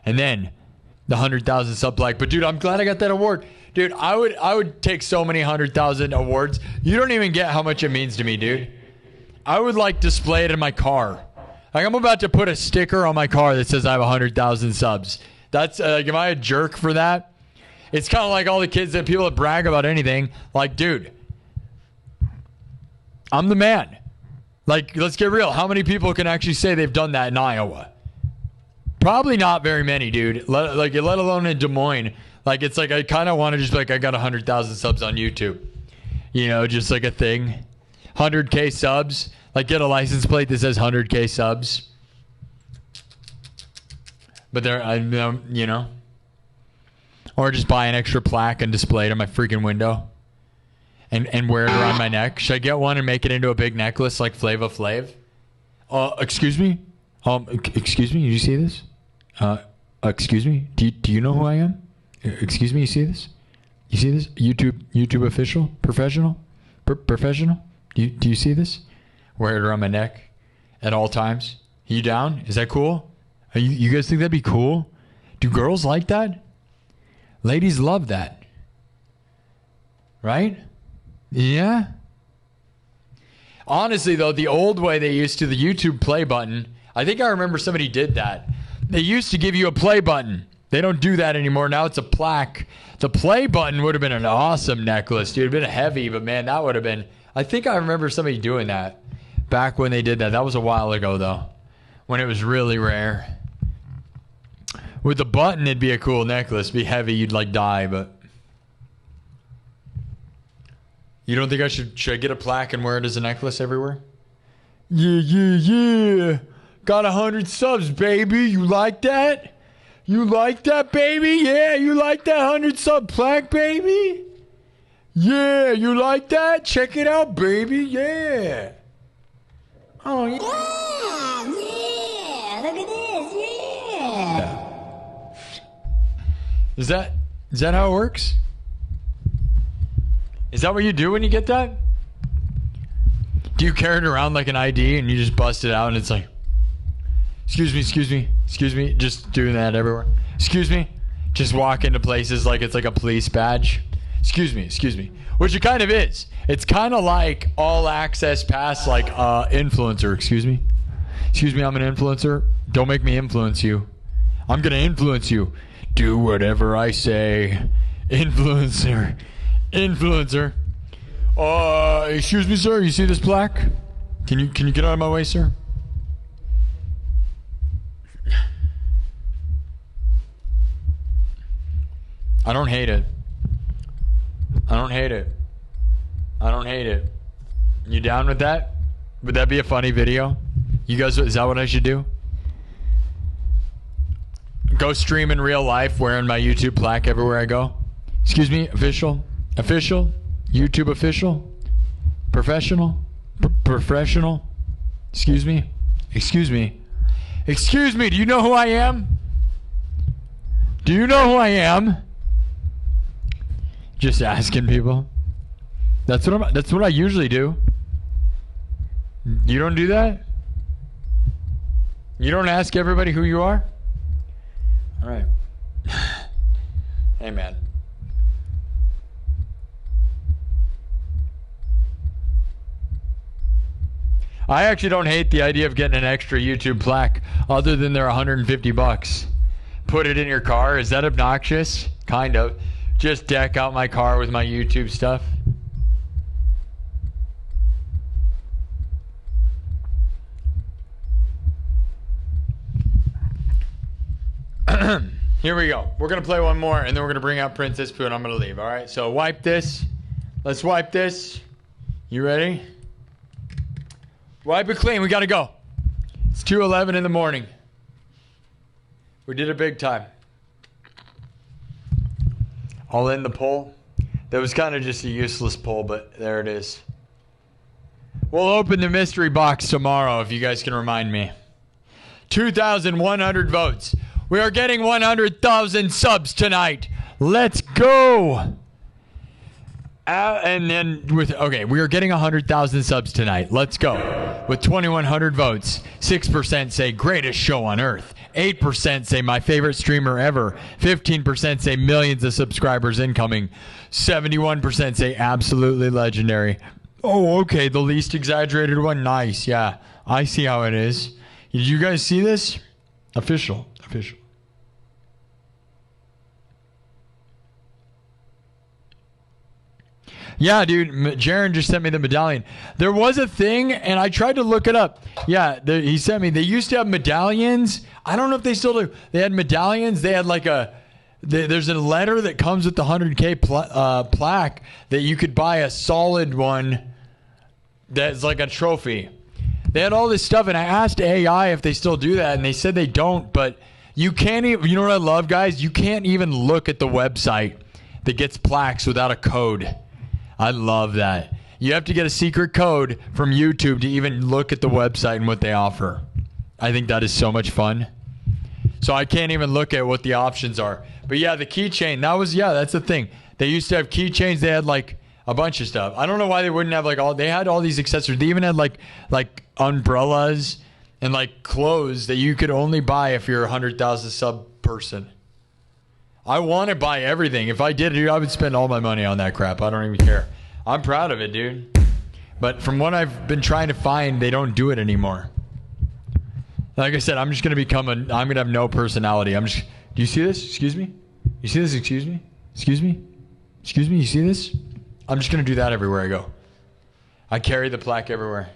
Speaker 1: and then the 100,000 sub like. But dude, I'm glad I got that award. Dude, I would take so many 100,000 awards. You don't even get how much it means to me, dude. I would like display it in my car. Like, I'm about to put a sticker on my car that says I have 100,000 subs. That's am I a jerk for that? It's kind of like all the kids that people that brag about anything. Like, dude, I'm the man. Like, let's get real. How many people can actually say they've done that in Iowa? Probably not very many, dude. Let alone in Des Moines. Like, it's like I kind of want to just be like, I got 100,000 subs on YouTube. Just like a thing. 100K subs. Like, get a license plate that says 100K subs. But or just buy an extra plaque and display it on my freaking window. And wear it around my neck. Should I get one and make it into a big necklace like Flava Flav? Excuse me? Excuse me? Did you see this? Excuse me? Do you know who I am? Excuse me? You see this? You see this? YouTube official? Professional? Professional? Do you see this? Wear it around my neck at all times. You down? Is that cool? You guys think that'd be cool? Do girls like that? Ladies love that. Right? Yeah? Honestly, though, the old way they used to, the YouTube play button, I think I remember somebody did that. They used to give you a play button. They don't do that anymore. Now it's a plaque. The play button would have been an awesome necklace, dude. It would have been heavy, but man, that would have been... I think I remember somebody doing that back when they did that. That was a while ago, though, when it was really rare. With the button, it'd be a cool necklace. It'd be heavy. You'd, like, die, but... You don't think I should I get a plaque and wear it as a necklace everywhere? Yeah. Got 100 subs, baby. You like that? You like that, baby? Yeah, you like that 100 sub plaque, baby? Yeah, you like that? Check it out, baby. Yeah. Oh, yeah.
Speaker 5: Yeah. Look at this. Yeah.
Speaker 1: Is that how it works? Is that what you do when you get that? Do you carry it around like an ID and you just bust it out and it's like, excuse me, just doing that everywhere. Excuse me, just walk into places like it's like a police badge. Excuse me, which it kind of is. It's kind of like all access pass, like influencer. Excuse me, I'm an influencer. Don't make me influence you. I'm gonna influence you. Do whatever I say. Influencer. Excuse me, sir. You see this plaque? Can you get out of my way, sir? I don't hate it. You down with that? Would that be a funny video? You guys, is that what I should do? Go stream in real life wearing my YouTube plaque everywhere I go? Excuse me, official, YouTube official, professional. Excuse me. Do you know who I am? Just asking people. That's what I usually do. You don't do that? You don't ask everybody who you are? All right. Hey, man. I actually don't hate the idea of getting an extra YouTube plaque other than they're $150. Put it in your car. Is that obnoxious? Kind of. Just deck out my car with my YouTube stuff. Here we go. We're going to play one more, and then we're going to bring out Princess Pooh, and I'm going to leave, all right? So wipe this. Let's wipe this. You ready? Wipe it clean. We got to go. It's 2:11 in the morning. We did it big time. I'll end the poll. That was kind of just a useless poll, but there it is. We'll open the mystery box tomorrow if you guys can remind me. 2,100 votes. We are getting 100,000 subs tonight. Let's go. And then we are getting 100,000 subs tonight. Let's go. With 2,100 votes, 6% say greatest show on earth. 8% say my favorite streamer ever. 15% say millions of subscribers incoming. 71% say absolutely legendary. Oh, okay. The least exaggerated one. Nice. Yeah. I see how it is. Did you guys see this? Official. Yeah, dude, Jaron just sent me the medallion. There was a thing, and I tried to look it up. Yeah, he sent me. They used to have medallions. I don't know if they still do. They had medallions. They had like there's a letter that comes with the 100K plaque that you could buy a solid one that's like a trophy. They had all this stuff, and I asked AI if they still do that, and they said they don't, but you can't even, you know what I love, guys? You can't even look at the website that gets plaques without a code. I love that. You have to get a secret code from YouTube to even look at the website and what they offer. I think that is so much fun. So I can't even look at what the options are. But yeah, the keychain, that's the thing. They used to have keychains. They had like a bunch of stuff. I don't know why they wouldn't have they had all these accessories. They even had like umbrellas and like clothes that you could only buy if you're a 100,000 sub person. I want to buy everything. If I did, dude, I would spend all my money on that crap. I don't even care. I'm proud of it, dude. But from what I've been trying to find, they don't do it anymore. Like I said, I'm just going to I'm going to have no personality. Do you see this? Excuse me? You see this? Excuse me? Excuse me? Excuse me? You see this? I'm just going to do that everywhere I go. I carry the plaque everywhere.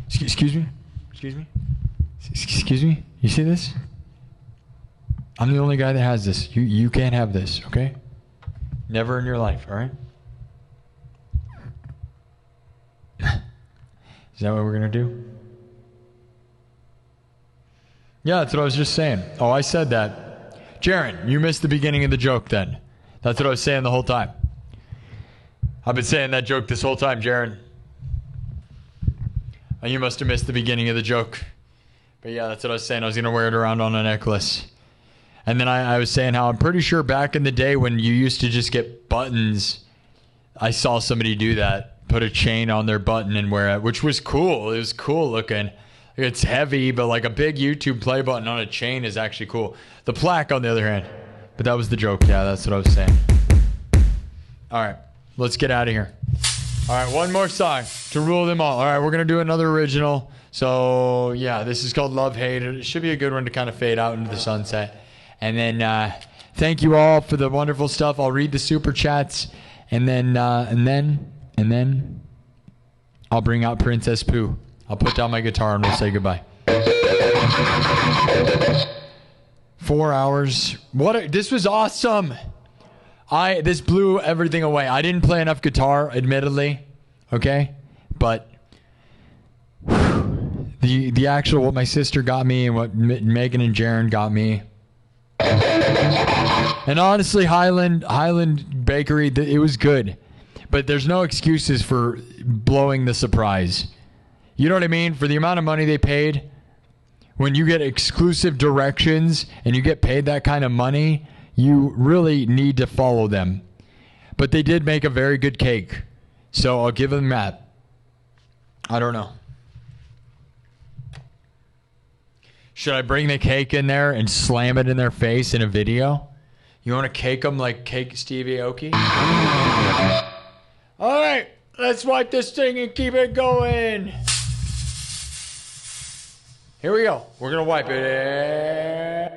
Speaker 1: Excuse me? Excuse me? Excuse me? You see this? I'm the only guy that has this. You can't have this, okay? Never in your life, all right? Is that what we're going to do? Yeah, that's what I was just saying. Oh, I said that. Jaron, you missed the beginning of the joke then. That's what I was saying the whole time. I've been saying that joke this whole time, Jaron. And you must have missed the beginning of the joke. But yeah, that's what I was saying. I was going to wear it around on a necklace. And then I was saying how I'm pretty sure back in the day when you used to just get buttons, I saw somebody do that. put a chain on their button and wear it, which was cool. It was cool looking. It's heavy, but like a big YouTube play button on a chain is actually cool. The plaque, on the other hand. But that was the joke. Yeah, that's what I was saying. All right, let's get out of here. All right, one more song to rule them all. All right, we're going to do another original. So, yeah, this is called Love Hate. It should be a good one to kind of fade out into the sunset. And then thank you all for the wonderful stuff. I'll read the super chats. And then I'll bring out Princess Pooh. I'll put down my guitar and we'll say goodbye. 4 hours. This was awesome. This blew everything away. I didn't play enough guitar, admittedly. Okay? But the actual, what my sister got me and what Megan and Jaron got me. And honestly, Highland Bakery, it was good. But there's no excuses for blowing the surprise. You know what I mean? For the amount of money they paid, when you get exclusive directions and you get paid that kind of money, you really need to follow them. But they did make a very good cake. So I'll give them that. I don't know. Should I bring the cake in there and slam it in their face in a video? You want to cake them like Cake Stevie Aoki? All right, let's wipe this thing and keep it going. Here we go. We're going to wipe it.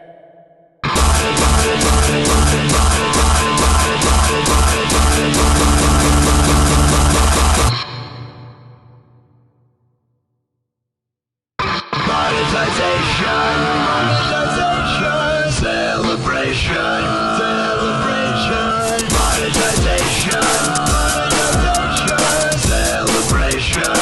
Speaker 4: Monetization, celebration, monetization, celebration,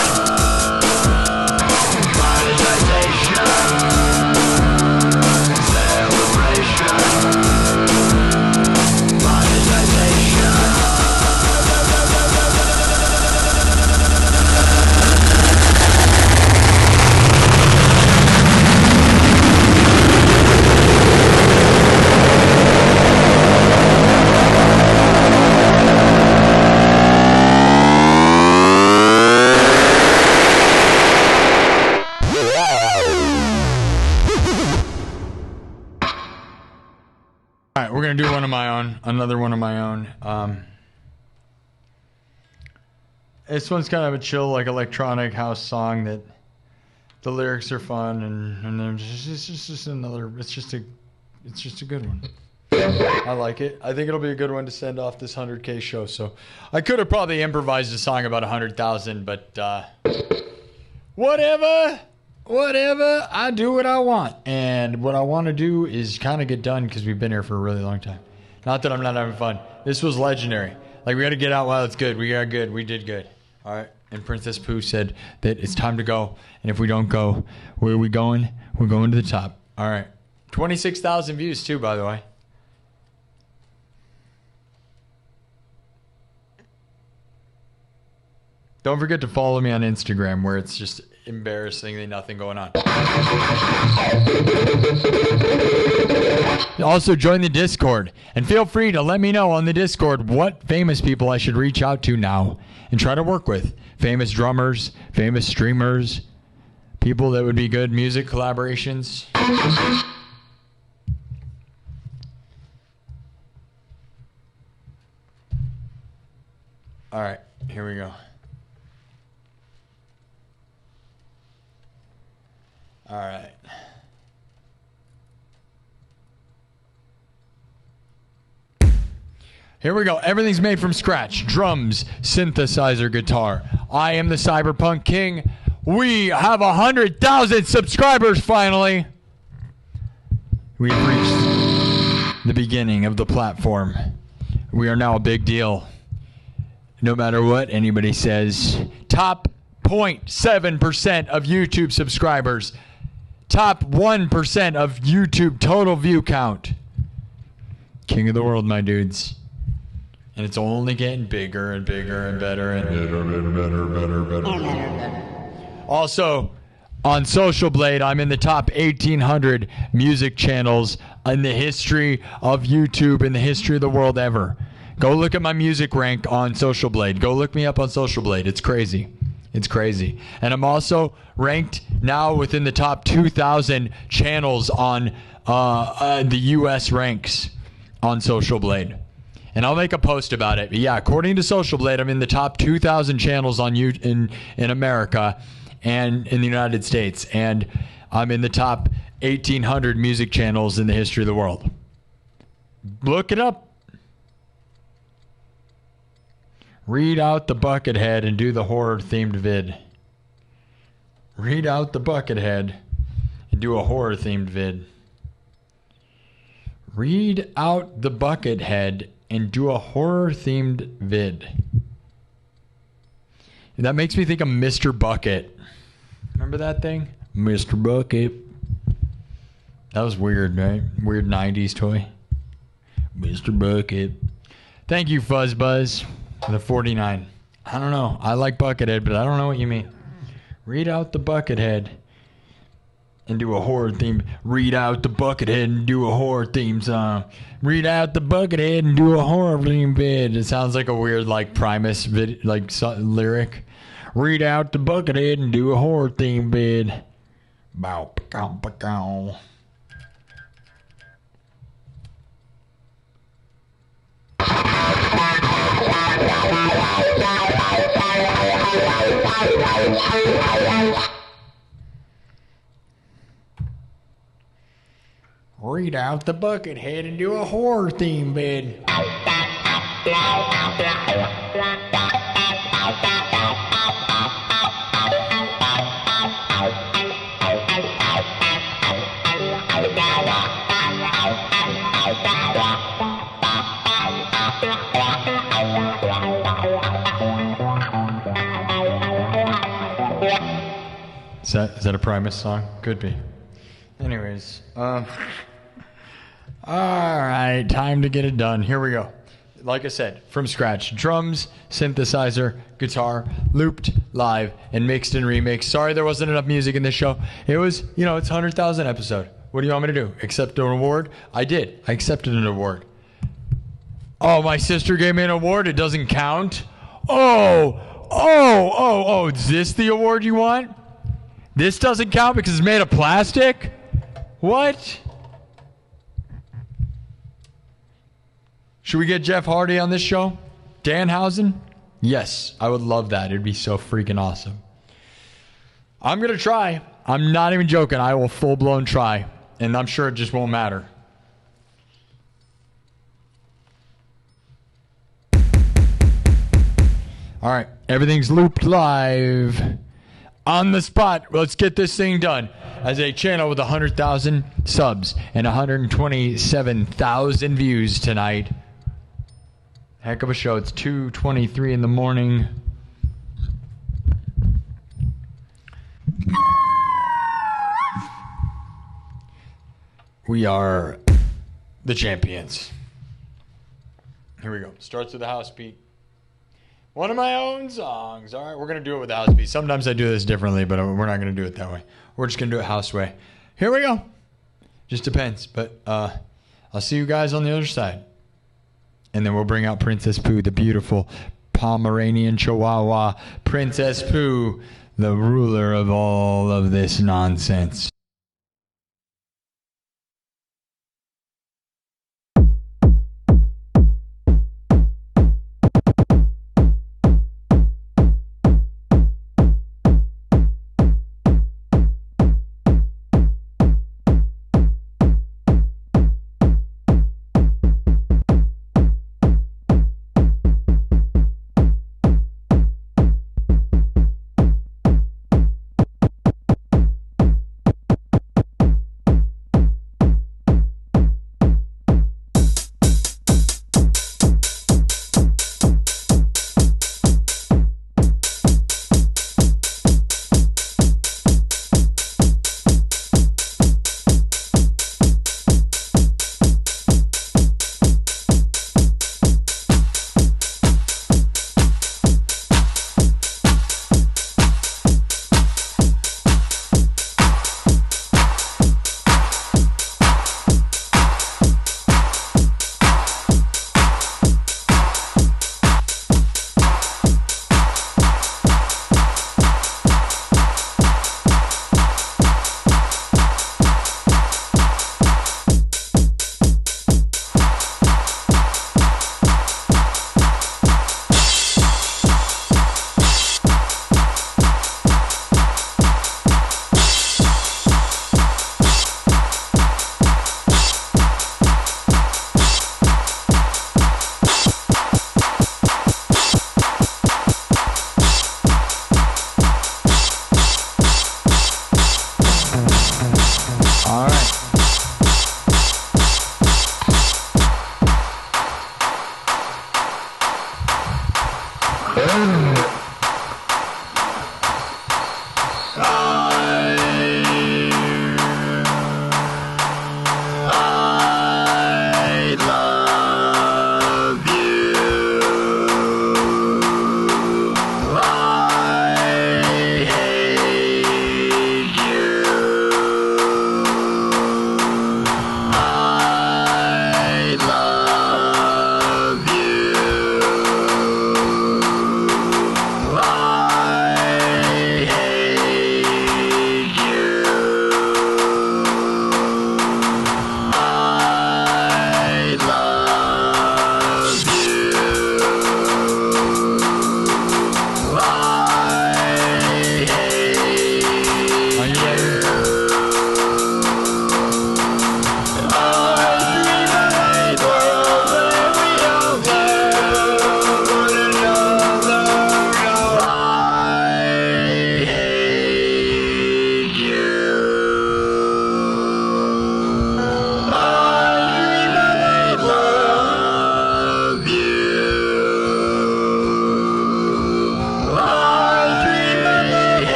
Speaker 1: All right, we're going to do one of my own, another one of my own. This one's kind of a chill, like electronic house song that the lyrics are fun and they're it's just another, it's just a good one. I like it. I think it'll be a good one to send off this 100K show. So I could have probably improvised a song about 100,000, but whatever. I do what I want. And what I want to do is kind of get done because we've been here for a really long time. Not that I'm not having fun. This was legendary. Like, we got to get out while it's good. We got good. We did good. All right. And Princess Pooh said that it's time to go. And if we don't go, where are we going? We're going to the top. All right. 26,000 views too, by the way. Don't forget to follow me on Instagram, where it's just embarrassingly nothing going on. Also, join the Discord. And feel free to let me know on the Discord what famous people I should reach out to now and try to work with. Famous drummers, famous streamers, people that would be good music collaborations. All right, here we go. All right. Here we go. Everything's made from scratch. Drums, synthesizer, guitar. I am the Cyberpunk King. We have 100,000 subscribers finally. We've reached the beginning of the platform. We are now a big deal. No matter what anybody says. Top 0.7% of YouTube subscribers. Top 1% of YouTube total view count. King of the world, my dudes. And it's only getting bigger and bigger and better and better. Also, on Social Blade, I'm in the top 1,800 music channels in the history of YouTube, in the history of the world ever. Go look at my music rank on Social Blade. Go look me up on Social Blade. It's crazy. It's crazy. And I'm also ranked now within the top 2,000 channels on the U.S. ranks on Social Blade. And I'll make a post about it. But yeah, according to Social Blade, I'm in the top 2,000 channels on in America and in the United States. And I'm in the top 1,800 music channels in the history of the world. Look it up. Read out the Buckethead and do the horror-themed vid. Read out the Buckethead and do a horror-themed vid. Read out the Buckethead and do a horror-themed vid. That makes me think of Mr. Bucket. Remember that thing? Mr. Bucket. That was weird, right? Weird 90s toy. Mr. Bucket. Thank you, Fuzzbuzz. The 49. I don't know. I like Buckethead, but I don't know what you mean. Read out the Buckethead and do a horror theme. Read out the Buckethead and do a horror theme song. Read out the Buckethead and do a horror theme vid. It sounds like a weird like Primus vid, like lyric. Read out the Buckethead and do a horror theme vid. Bow, pow, pow. Read out the Buckethead and do a horror theme bid. Is that a Primus song? Could be. Anyways, all right, time to get it done. Here we go. Like I said, from scratch. Drums, synthesizer, guitar, looped, live, and mixed and remixed. Sorry there wasn't enough music in this show. It was, it's 100,000 episode. What do you want me to do? Accept an award? I did. I accepted an award. Oh, my sister gave me an award. It doesn't count? Oh, is this the award you want? This doesn't count because it's made of plastic? What? Should we get Jeff Hardy on this show? Danhausen? Yes, I would love that. It'd be so freaking awesome. I'm going to try. I'm not even joking. I will full-blown try. And I'm sure it just won't matter. All right. Everything's looped live. On the spot. Let's get this thing done. As a channel with 100,000 subs and 127,000 views tonight. Heck of a show. It's 2:23 in the morning. We are the champions. Here we go. Starts with the house beat. One of my own songs. All right, we're going to do it with the house beat. Sometimes I do this differently, but we're not going to do it that way. We're just going to do it house way. Here we go. Just depends. But I'll see you guys on the other side. And then we'll bring out Princess Pooh, the beautiful Pomeranian Chihuahua. Princess Pooh, the ruler of all of this nonsense.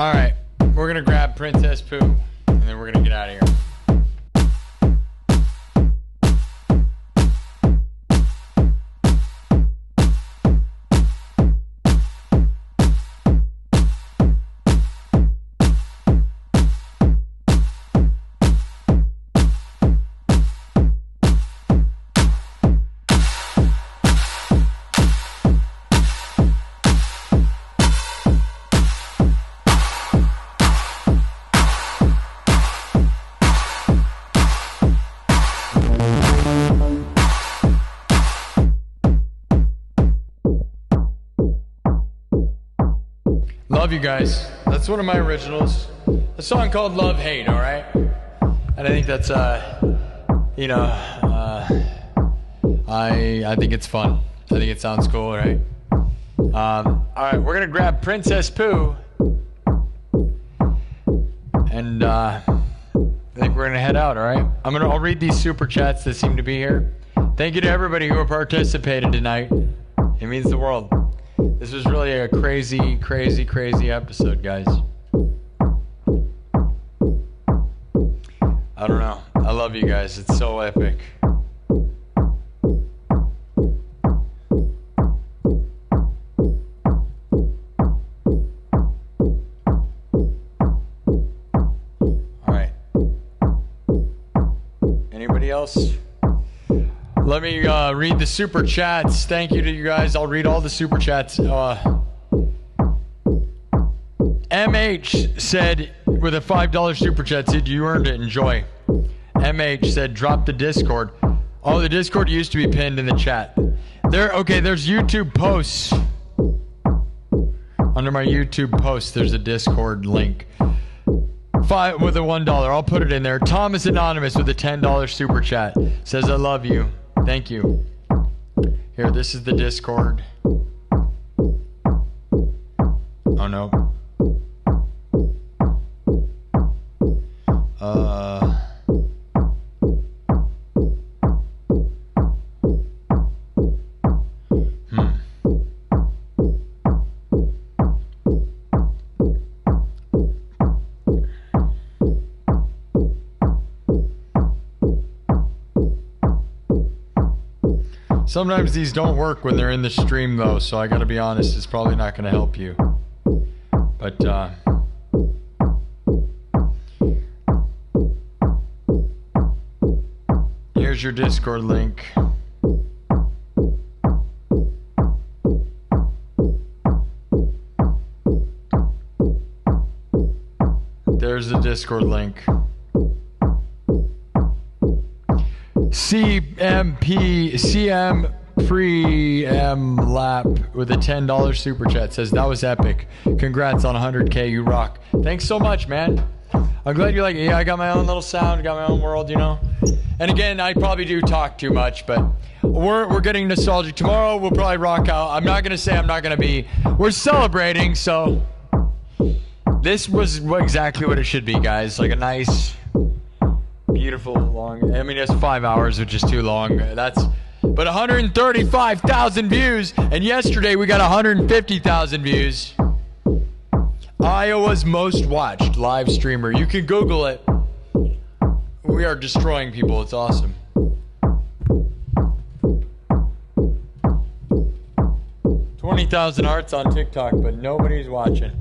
Speaker 1: All right, we're gonna grab Princess Pooh, and then we're gonna get out of here. Love you guys. That's one of my originals. A song called Love Hate, all right? And I think that's, you know, I think it's fun. I think it sounds cool, right? All right, we're going to grab Princess Pooh. And I think we're going to head out, all right? I'll read these super chats that seem to be here. Thank you to everybody who participated tonight. It means the world. This was really a crazy, crazy, crazy episode, guys. I don't know. I love you guys. It's so epic. All right. Anybody else? Let me read the super chats. Thank you to you guys. I'll read all the super chats. MH said with a $5 super chat, said you earned it. Enjoy. MH said drop the Discord. Oh, the Discord used to be pinned in the chat. There's YouTube posts. Under my YouTube post, there's a Discord link. With a $1. I'll put it in there. Thomas Anonymous with a $10 super chat says I love you. Thank you. Here, this is the Discord. Oh no. Sometimes these don't work when they're in the stream though, so I gotta be honest, it's probably not gonna help you. But here's your Discord link. There's the Discord link. CM Pre-M Lap with a $10 super chat says that was epic. Congrats on 100K, you rock. Thanks so much, man. I'm glad you like it. Yeah, I got my own little sound, got my own world, you know. And again, I probably do talk too much, but we're getting nostalgic. Tomorrow we'll probably rock out. I'm not gonna say I'm not gonna be. We're celebrating, so this was exactly what it should be, guys. Like a nice, beautiful long. I mean, it's 5 hours, which is too long. But 135,000 views, and yesterday we got 150,000 views. Iowa's most watched live streamer. You can Google it. We are destroying people. It's awesome. $20,000 hearts on TikTok, but nobody's watching.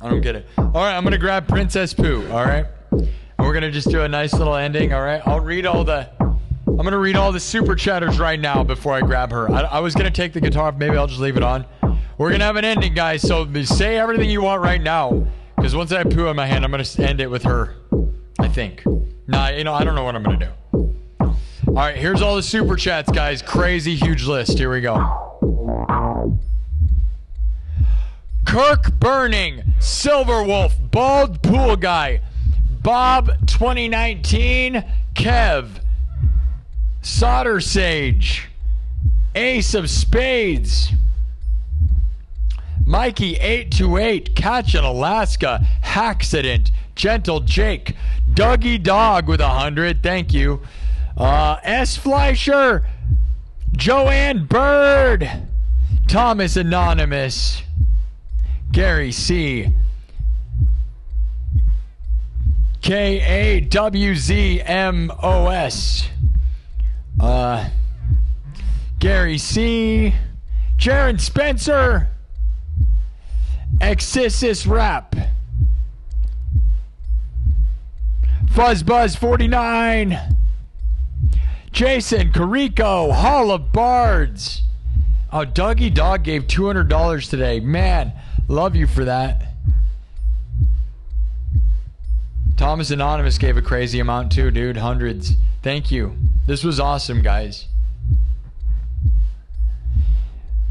Speaker 1: I don't get it. All right, I'm gonna grab Princess Pooh. All right, and we're gonna just do a nice little ending. All right, I'm gonna read all the super chatters right now before I grab her. I was gonna take the guitar. Maybe I'll just leave it on. We're gonna have an ending, guys. So say everything you want right now, because once I have Pooh in my hand, I'm gonna end it with her. I think. Nah, I don't know what I'm gonna do. All right, here's all the super chats, guys. Crazy huge list. Here we go. Kirk Burning, Silverwolf, Bald Pool Guy, Bob 2019, Kev, Solder Sage, Ace of Spades, Mikey 828, Catch in Alaska, Hackcident, Gentle Jake, Dougie Dog with 100, thank you, S Fleischer, Joanne Bird, Thomas Anonymous, Gary C. KAWZMOS. Gary C. Jaron Spencer. Exissis Rap. FuzzBuzz49. Jason Carico, Hall of Bards. Oh, Dougie Dog gave $200 today. Man, love you for that. Thomas Anonymous gave a crazy amount too, dude. Hundreds. Thank you. This was awesome, guys.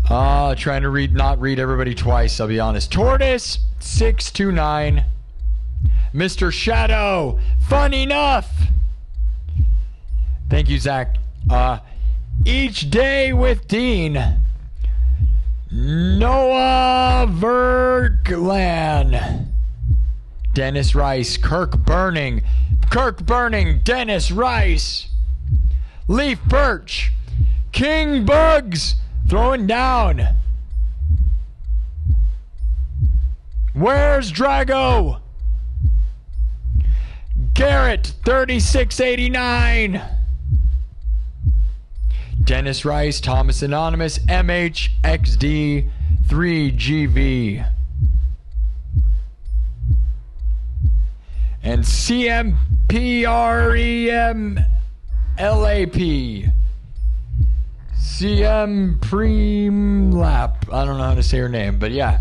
Speaker 1: Trying to not read everybody twice, I'll be honest. Tortoise 629. Mr. Shadow, fun enough. Thank you, Zach. Each Day with Dean. Noah Verglan. Dennis Rice. Kirk Burning, Dennis Rice. Leaf Birch. King Bugs. Throwing down. Where's Drago? Garrett 3689. Dennis Rice, Thomas Anonymous, MHXD 3GV. And CMPREMLAP. CM Preem Lap. I don't know how to say her name, but yeah.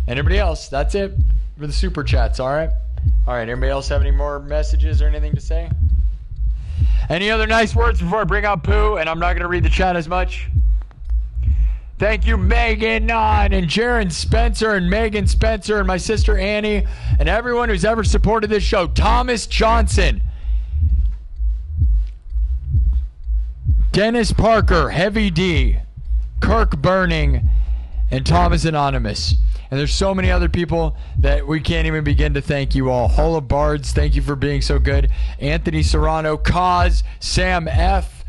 Speaker 1: Anybody else? That's it for the super chats, alright? Alright, anybody else have any more messages or anything to say? Any other nice words before I bring out Pooh? And I'm not going to read the chat as much. Thank you, Megan Non and Jaron Spencer and Megan Spencer and my sister Annie and everyone who's ever supported this show. Thomas Johnson. Dennis Parker, Heavy D, Kirk Burning, and Thomas Anonymous. And there's so many other people that we can't even begin to thank you all. Hall of Bards, thank you for being so good. Anthony Serrano, Cause, Sam F,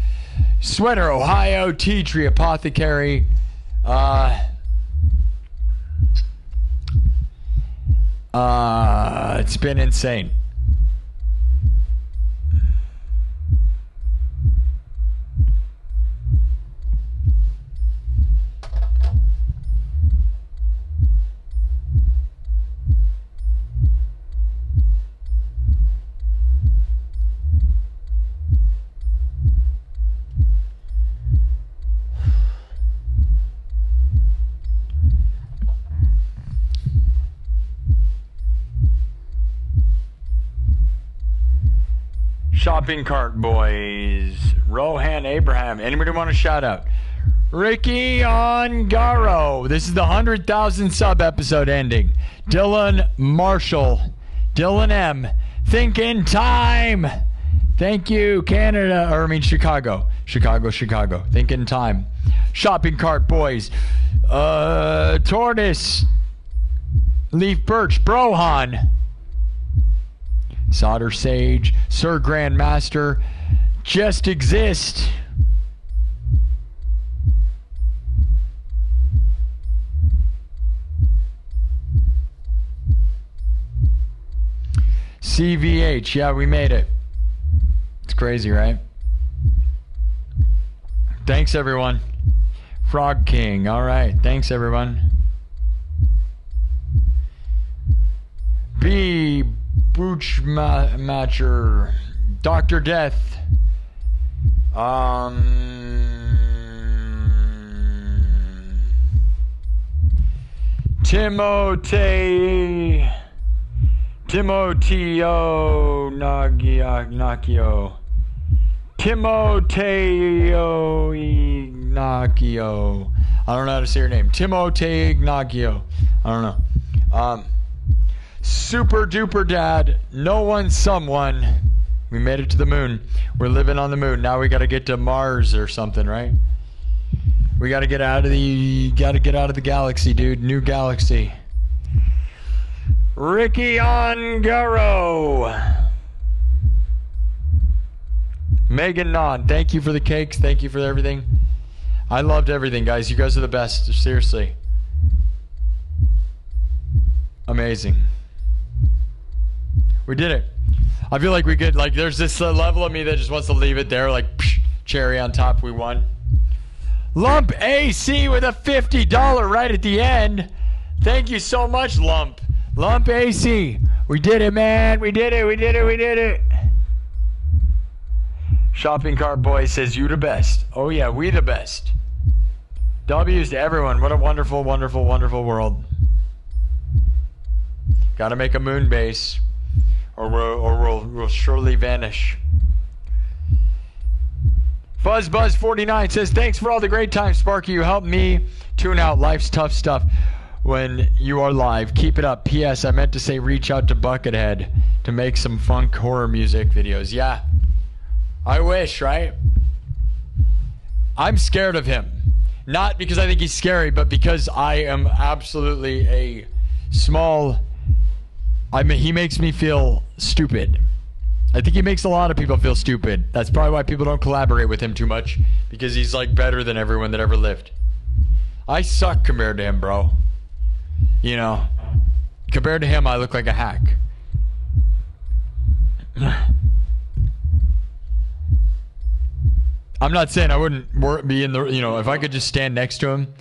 Speaker 1: Sweater, Ohio, Tea Tree Apothecary. It's been insane. Shopping Cart Boys, Rohan Abraham. Anybody want a shout out? Ricky Ongaro. This is the 100,000 sub episode ending. Dylan Marshall. Dylan M. Thinking Time. Thank you, Canada. Or I mean Chicago. Chicago. Thinking Time. Shopping Cart Boys. Tortoise. Leaf Birch. Brohan. Solder Sage, Sir Grandmaster, Just Exist. CVH, yeah, we made it. It's crazy, right? Thanks, everyone. Frog King, all right. Thanks, everyone. B. Booch Matcher, Dr. Death, Timoteo Nagio, Timoteo Ignaccio. I don't know how to say your name. Timoteo Ignaccio. I don't know. Super duper dad, no one, someone. We made it to the moon. We're living on the moon. Now we gotta get to Mars or something, right? We gotta get out of the galaxy, dude. New galaxy. Ricky Ongaro. Megan Non, thank you for the cakes. Thank you for everything. I loved everything, guys. You guys are the best. Seriously. amazing. We did it. I feel like we could, like, there's this level of me that just wants to leave it there, like, psh, cherry on top, we won. Lump AC with a $50 right at the end. Thank you so much, Lump. Lump AC. We did it, man. We did it. We did it. We did it. Shopping Cart Boy says, you the best. Oh, yeah, we the best. W's to everyone. What a wonderful, wonderful, wonderful world. Gotta make a moon base, or we'll surely vanish. FuzzBuzz49 says, thanks for all the great times, Sparky. You helped me tune out life's tough stuff when you are live. Keep it up. P.S. I meant to say reach out to Buckethead to make some funk horror music videos. Yeah, I wish, right? I'm scared of him. Not because I think he's scary, but because I am absolutely a small... he makes me feel stupid. I think he makes a lot of people feel stupid. That's probably why people don't collaborate with him too much, because he's like better than everyone that ever lived. I suck compared to him, bro. You know, compared to him, I look like a hack. I'm not saying I wouldn't be in the, you know, if I could just stand next to him,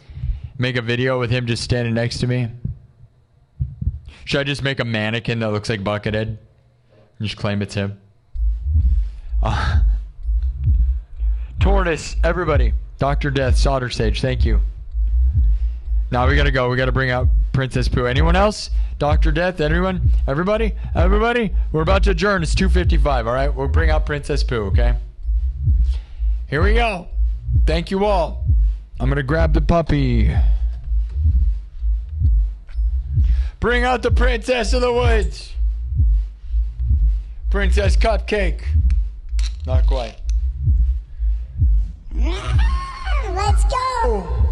Speaker 1: make a video with him just standing next to me. Should I just make a mannequin that looks like Buckethead and just claim it's him? Tortoise, everybody. Dr. Death, Solder Sage, thank you. Now we gotta go. We gotta bring out Princess Pooh. Anyone else? Dr. Death, anyone? Everybody? Everybody? We're about to adjourn. It's 2:55, all right? We'll bring out Princess Pooh, okay? Here we go. Thank you all. I'm gonna grab the puppy. Bring out the Princess of the Woods. Princess Cupcake. Not quite.
Speaker 5: Let's go.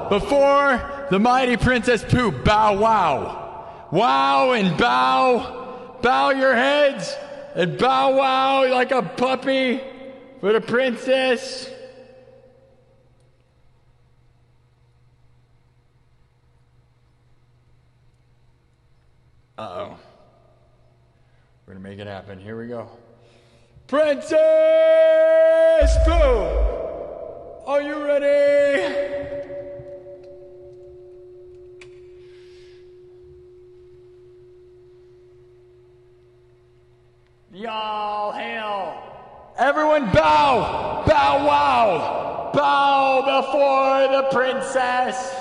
Speaker 1: Before the mighty Princess Pooh, bow wow. Wow and bow. Bow your heads and bow wow like a puppy for the princess. Uh-oh. We're gonna make it happen. Here we go. Princess Pooh! Are you ready? Y'all hail. Everyone bow. Bow wow. Bow before the princess.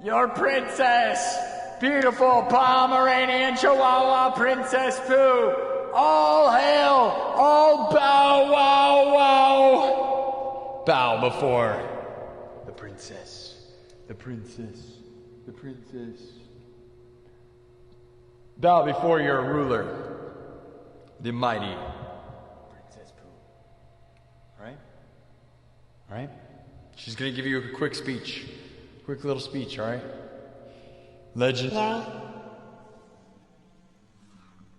Speaker 1: Your princess. Beautiful Pomeranian Chihuahua Princess Pooh. All hail. All bow wow wow. Bow before the princess. The princess. The princess. Bow before your ruler. The mighty Princess Pooh. Right? Right? She's going to give you a quick speech. Quick little speech, all right? Legend.
Speaker 5: Yeah.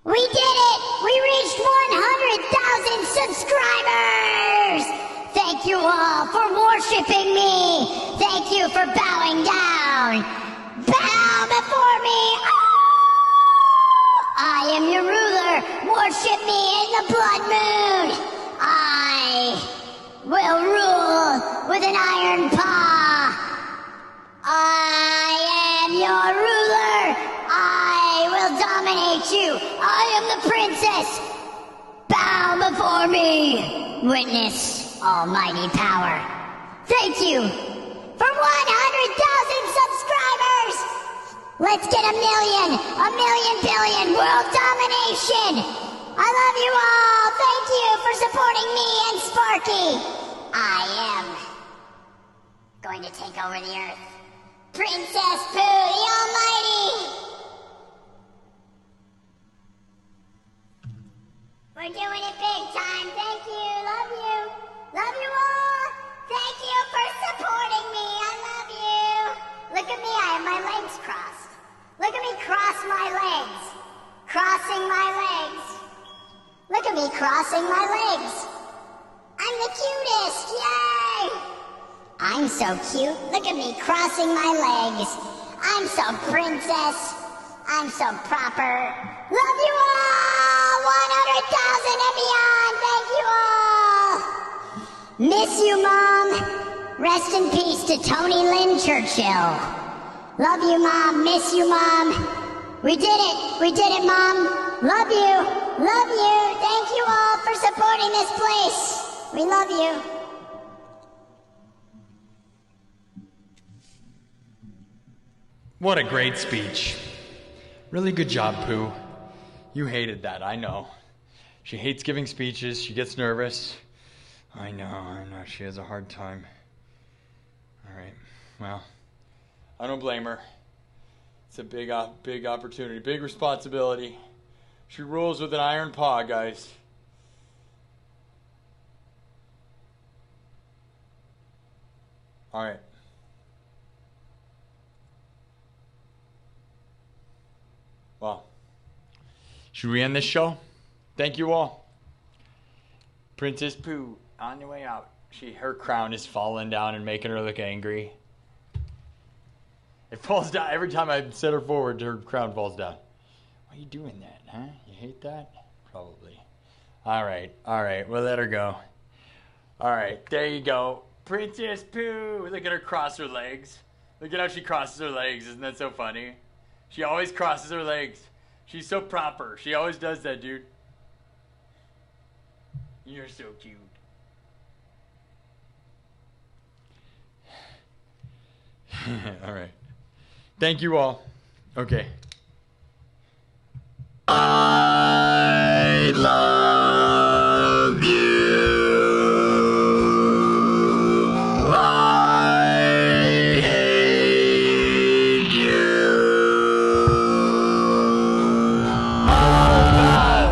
Speaker 5: We did it! We reached 100,000 subscribers! Thank Thank you all for worshiping me. Thank you for bowing down. Bow before me. I am your ruler. Worship me in the blood moon. I will rule with an iron paw. I am your ruler. I will dominate you. I am the princess. Bow before me. Witness almighty power. Thank you for 100,000 subscribers. Let's get a million billion world domination. I love you all. Thank you for supporting me and Sparky. I am going to take over the earth. Princess Pooh, the Almighty. We're doing it big time. Thank you. Love you. Love you all. Thank you for supporting me. I love you. Look at me. I have my legs crossed. Look at me cross my legs. Crossing my legs. Look at me crossing my legs. I'm the cutest. Yay. I'm so cute. Look at me crossing my legs. I'm so princess. I'm so proper. Love you all! 100,000 and beyond! Thank you all! Miss you, Mom. Rest in peace to Tony Lynn Churchill. Love you, Mom. Miss you, Mom. We did it. We did it, Mom. Love you. Love you. Thank you all for supporting this place. We love you.
Speaker 1: What a great speech. Really good job, Pooh. You hated that, I know. She hates giving speeches. She gets nervous. I know. She has a hard time. All right. Well, I don't blame her. It's a big opportunity, big responsibility. She rules with an iron paw, guys. All right. Well, should we end this show? Thank you all. Princess Pooh, on your way out. Her crown is falling down and making her look angry. It falls down every time I set her forward. Her crown falls down. Why are you doing that, huh? You hate that? Probably. All right. We'll let her go. All right, there you go. Princess Pooh. Look at her cross her legs. Look at how she crosses her legs. Isn't that so funny? She always crosses her legs. She's so proper. She always does that, dude. You're so cute. All right. Thank you all. Okay.
Speaker 4: I love you. I hate you.
Speaker 1: All bow.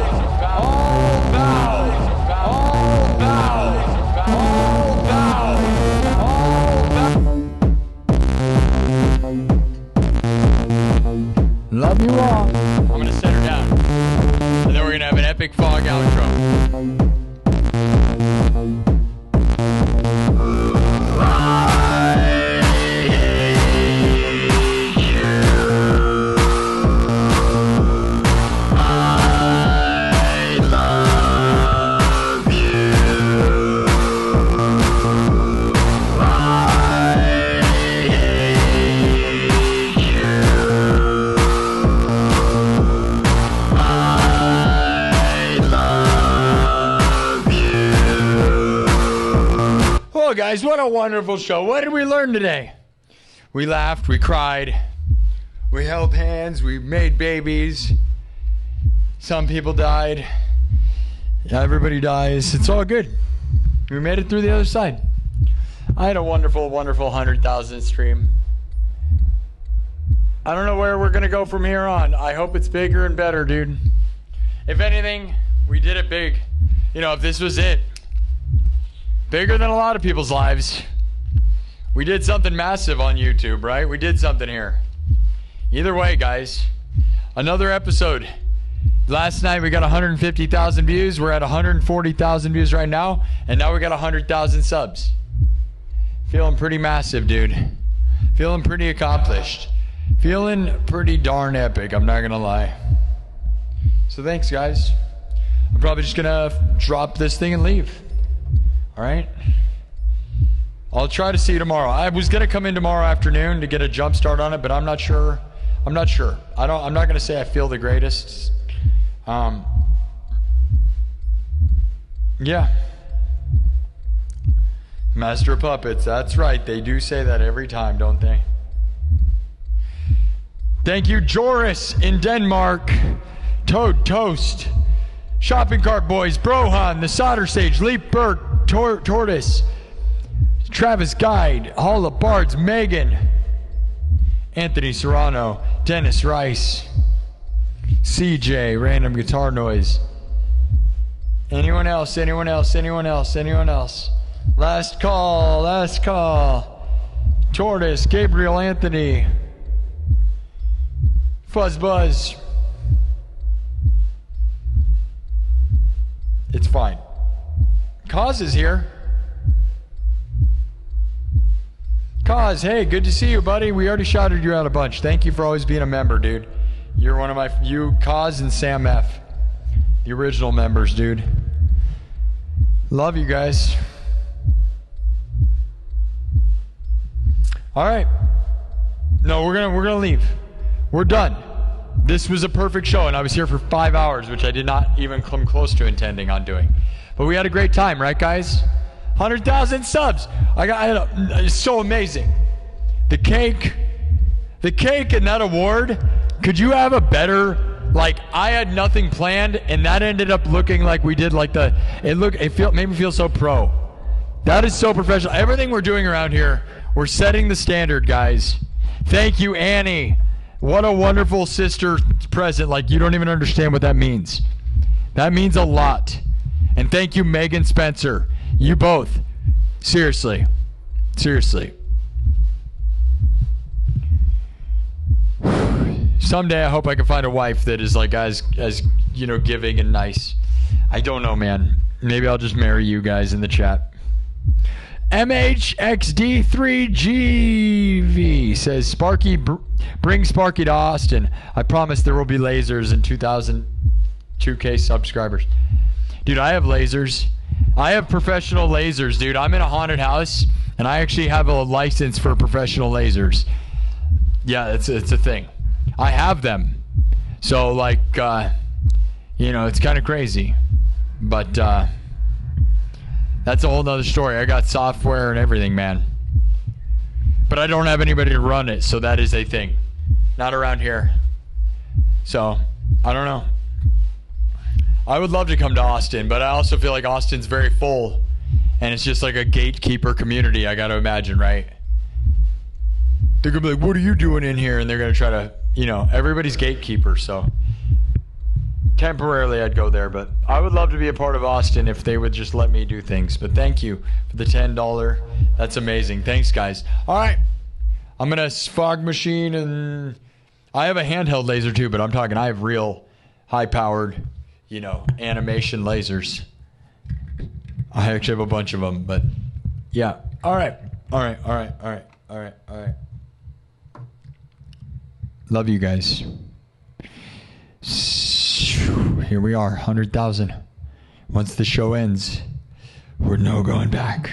Speaker 1: Love you all. I'm going to set her down. And then we're going to have an epic fog outro. Guys, what a wonderful show. What did we learn today? We laughed, we cried, we held hands, we made babies. Some people died. Everybody dies. It's all good. We made it through the other side. I had a wonderful 100,000 stream. I don't know where we're going to go from here on. I hope it's bigger and better, dude. If anything, we did it big. You know, if this was it, bigger than a lot of people's lives. We did something massive on YouTube, right? We did something here. Either way, guys, another episode Last night we got 150,000 views. We're at 140,000 views right now. And now we got 100,000 subs. Feeling pretty massive, dude. Feeling pretty accomplished. Feeling pretty darn epic, I'm not gonna lie. So thanks, guys. I'm probably just gonna drop this thing and leave. All right? I'll try to see you tomorrow. I was gonna come in tomorrow afternoon to get a jump start on it, but I'm not sure. I'm not gonna say I feel the greatest. Yeah. Master of Puppets, that's right. They do say that every time, don't they? Thank you, Joris in Denmark. Toad Toast. Shopping Cart Boys, Brohan, The Solder Sage, Leap Bird, Tortoise, Travis Guide, Hall of Bards, Megan, Anthony Serrano, Dennis Rice, CJ, Random Guitar Noise. Anyone else? Anyone else? Anyone else? Anyone else? Last call, last call. Tortoise, Gabriel Anthony, Fuzz Buzz. It's fine. Cause is here. Cause, hey, good to see you, buddy. We already shouted you out a bunch. Thank you for always being a member, dude. You're one of you, Cause and Sam F. The original members, dude. Love you guys. All right. No, we're gonna leave. We're done. This was a perfect show, and I was here for 5 hours, which I did not even come close to intending on doing. But we had a great time, right, guys? 100,000 subs. It's so amazing. The cake and that award. Could you have a better? Like, I had nothing planned, and that ended up looking like we did. Like made me feel so pro. That is so professional. Everything we're doing around here, we're setting the standard, guys. Thank you, Annie. What a wonderful sister present. Like, you don't even understand what that means. That means a lot. And thank you, Megan Spencer. You both. Seriously. Seriously. Someday I hope I can find a wife that is like as you know, giving and nice. I don't know, man. Maybe I'll just marry you guys in the chat. MHXD3GV says, Sparky, bring Sparky to Austin. I promise there will be lasers and 2,002K subscribers. Dude, I have lasers. I have professional lasers, dude. I'm in a haunted house, and I actually have a license for professional lasers. Yeah, it's a thing. I have them. So, like, you know, it's kind of crazy. But, that's a whole nother story. I got software and everything, man. But I don't have anybody to run it, so that is a thing. Not around here. So, I don't know. I would love to come to Austin, but I also feel like Austin's very full. And it's just like a gatekeeper community, I got to imagine, right? They're going to be like, what are you doing in here? And they're going to try to, you know, everybody's gatekeeper, so. Temporarily, I'd go there, but I would love to be a part of Austin if they would just let me do things. But thank you for the $10. That's amazing. Thanks, guys. All right. I'm going to fog machine, and I have a handheld laser too, but I'm talking I have real high-powered, you know, animation lasers. I actually have a bunch of them, but yeah. All right. All right. All right. All right. All right. All right. Love you guys. Here we are, 100,000. Once the show ends, we're no going back.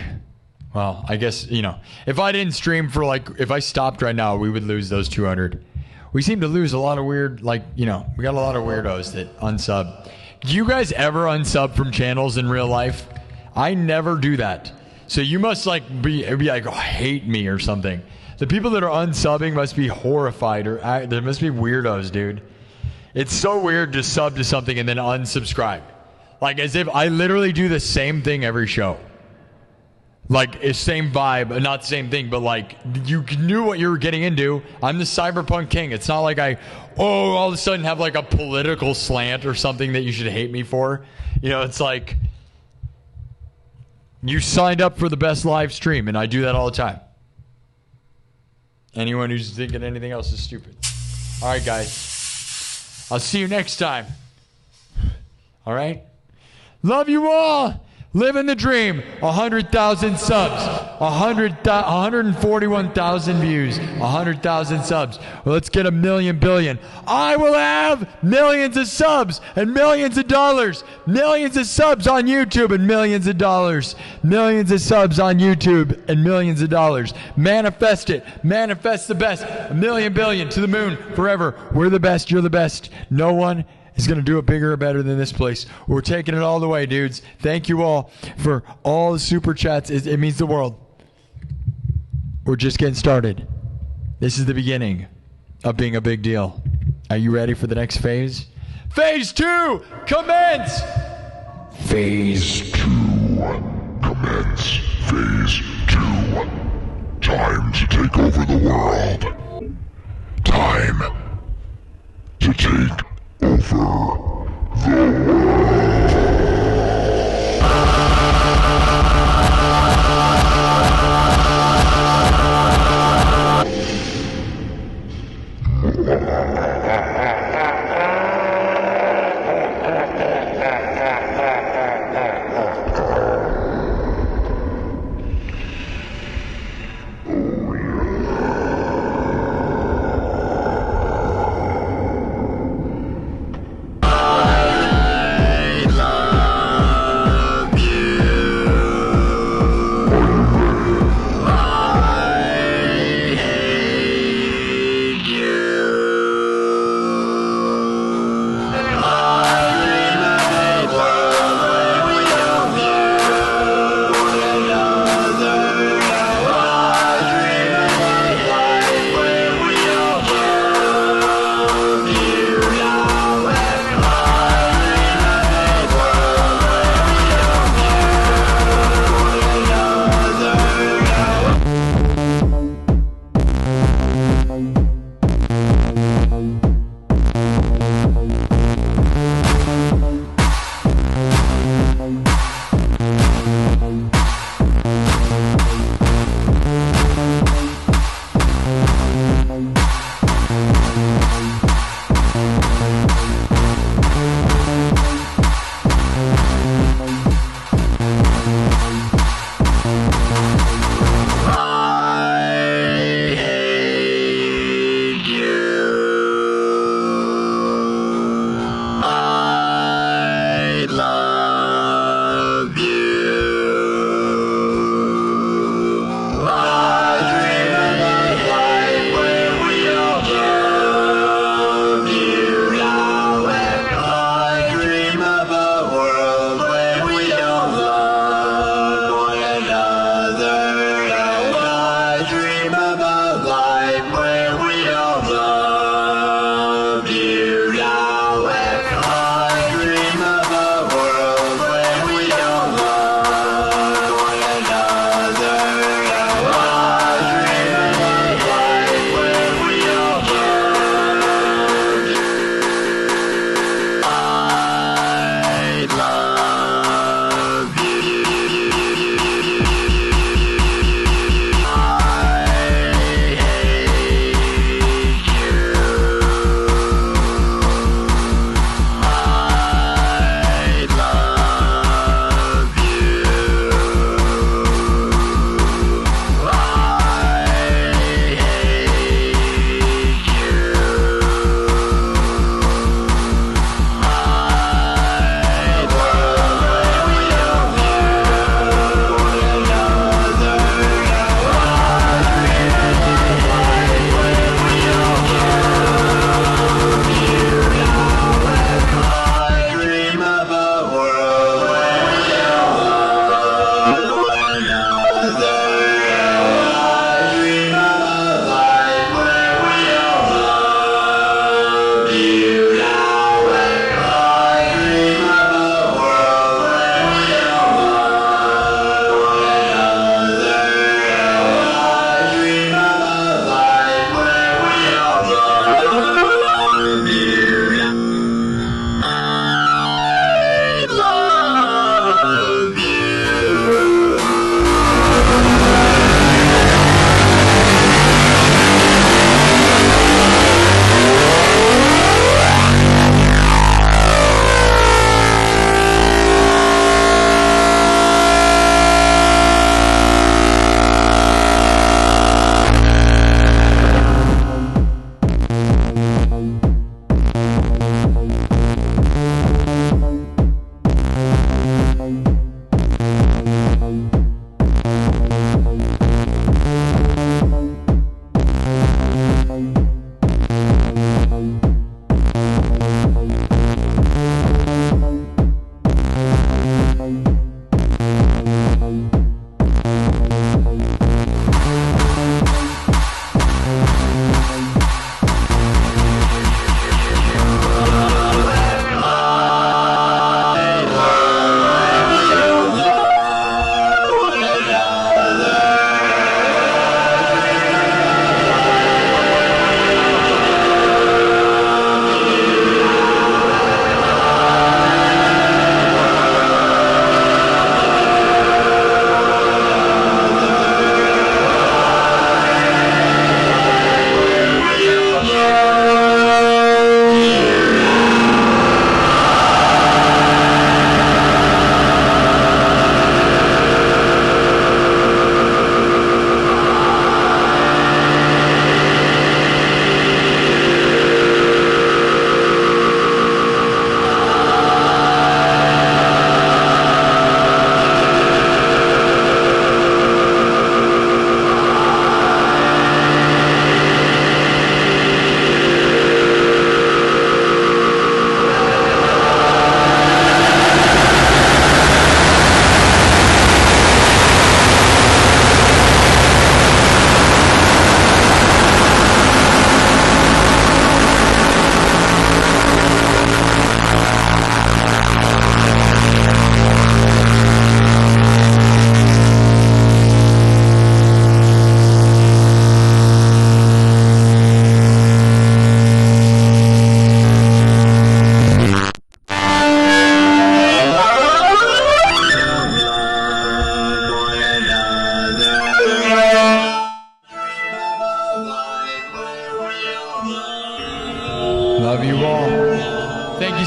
Speaker 1: Well, I guess, you know, if I didn't stream for like, if I stopped right now, we would lose those 200. We seem to lose a lot of weird, like, you know, we got a lot of weirdos that unsub. Do you guys ever unsub from channels in real life? I never do that. So you must like be like, oh, hate me or something. The people that are unsubbing must be horrified, or there must be weirdos, dude. It's so weird to sub to something and then unsubscribe. Like, as if I literally do the same thing every show. Like, it's same vibe, not the same thing, but like, you knew what you were getting into. I'm the cyberpunk king. It's not like all of a sudden have like a political slant or something that you should hate me for. You know, it's like, you signed up for the best live stream, and I do that all the time. Anyone who's thinking anything else is stupid. All right, guys. I'll see you next time. All right? Love you all. Living the dream. 100,000 subs. 141,000 views. 100,000 subs. Well, let's get a million billion. I will have millions of subs and millions of dollars. Millions of subs on YouTube and millions of dollars. Millions of subs on YouTube and millions of dollars. Manifest it. Manifest the best. A million billion to the moon forever. We're the best. You're the best. No one is going to do it bigger or better than this place. We're taking it all the way, dudes. Thank you all for all the super chats. It means the world. We're just getting started. This is the beginning of being a big deal. Are you ready for the next phase? Phase 2, commence!
Speaker 2: Phase 2. Commence. Phase 2. Time to take over the world. Time to take over the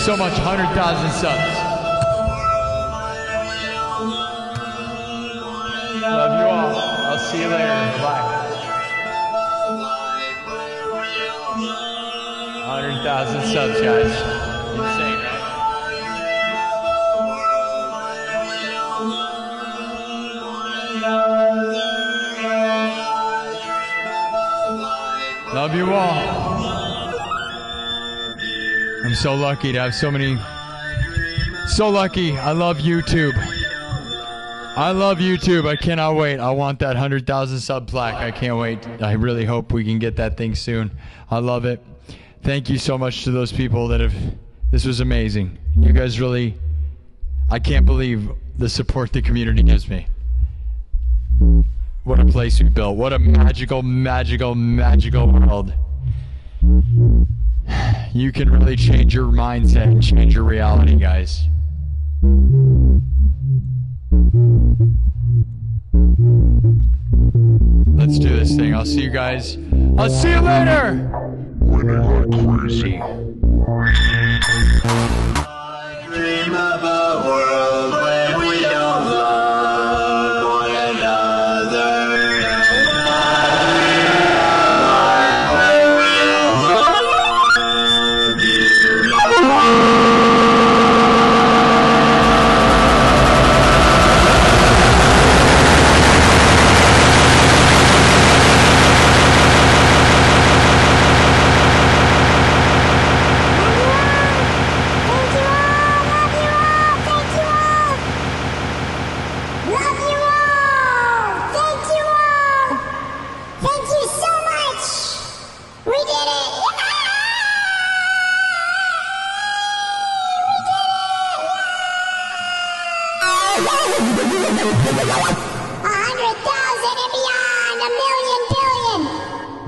Speaker 1: so much. 100,000 subs. Love you all. I'll see you later. Bye. 100,000 subs, guys. Insane, right? Love you all. I'm so lucky to have so many. So lucky. I love YouTube. I love YouTube. I cannot wait. I want that 100,000 sub plaque. I can't wait. I really hope we can get that thing soon. I love it. Thank you so much to those people that have. This was amazing. You guys really. I can't believe the support the community gives me. What a place we built. What a magical, magical, magical world. You can really change your mindset and change your reality, guys. Let's do this thing. I'll see you guys. I'll see you later.
Speaker 2: Winning like crazy.
Speaker 4: Dream of a world where we don't love one another.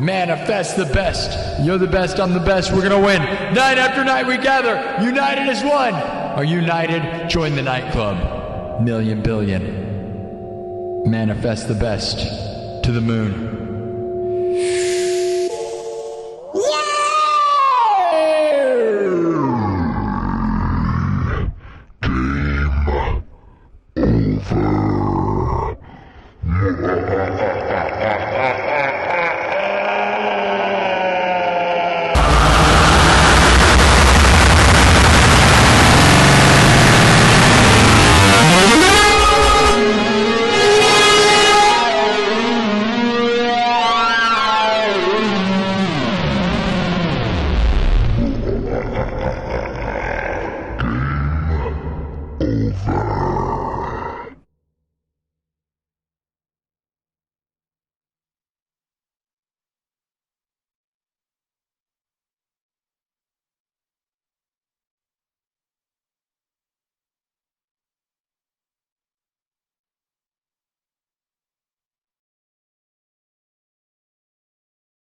Speaker 1: Manifest the best. You're the best, I'm the best. We're gonna win. Night after night we gather, united as one. Are you united? Join the nightclub. Million billion. Manifest the best to the moon.
Speaker 2: Over.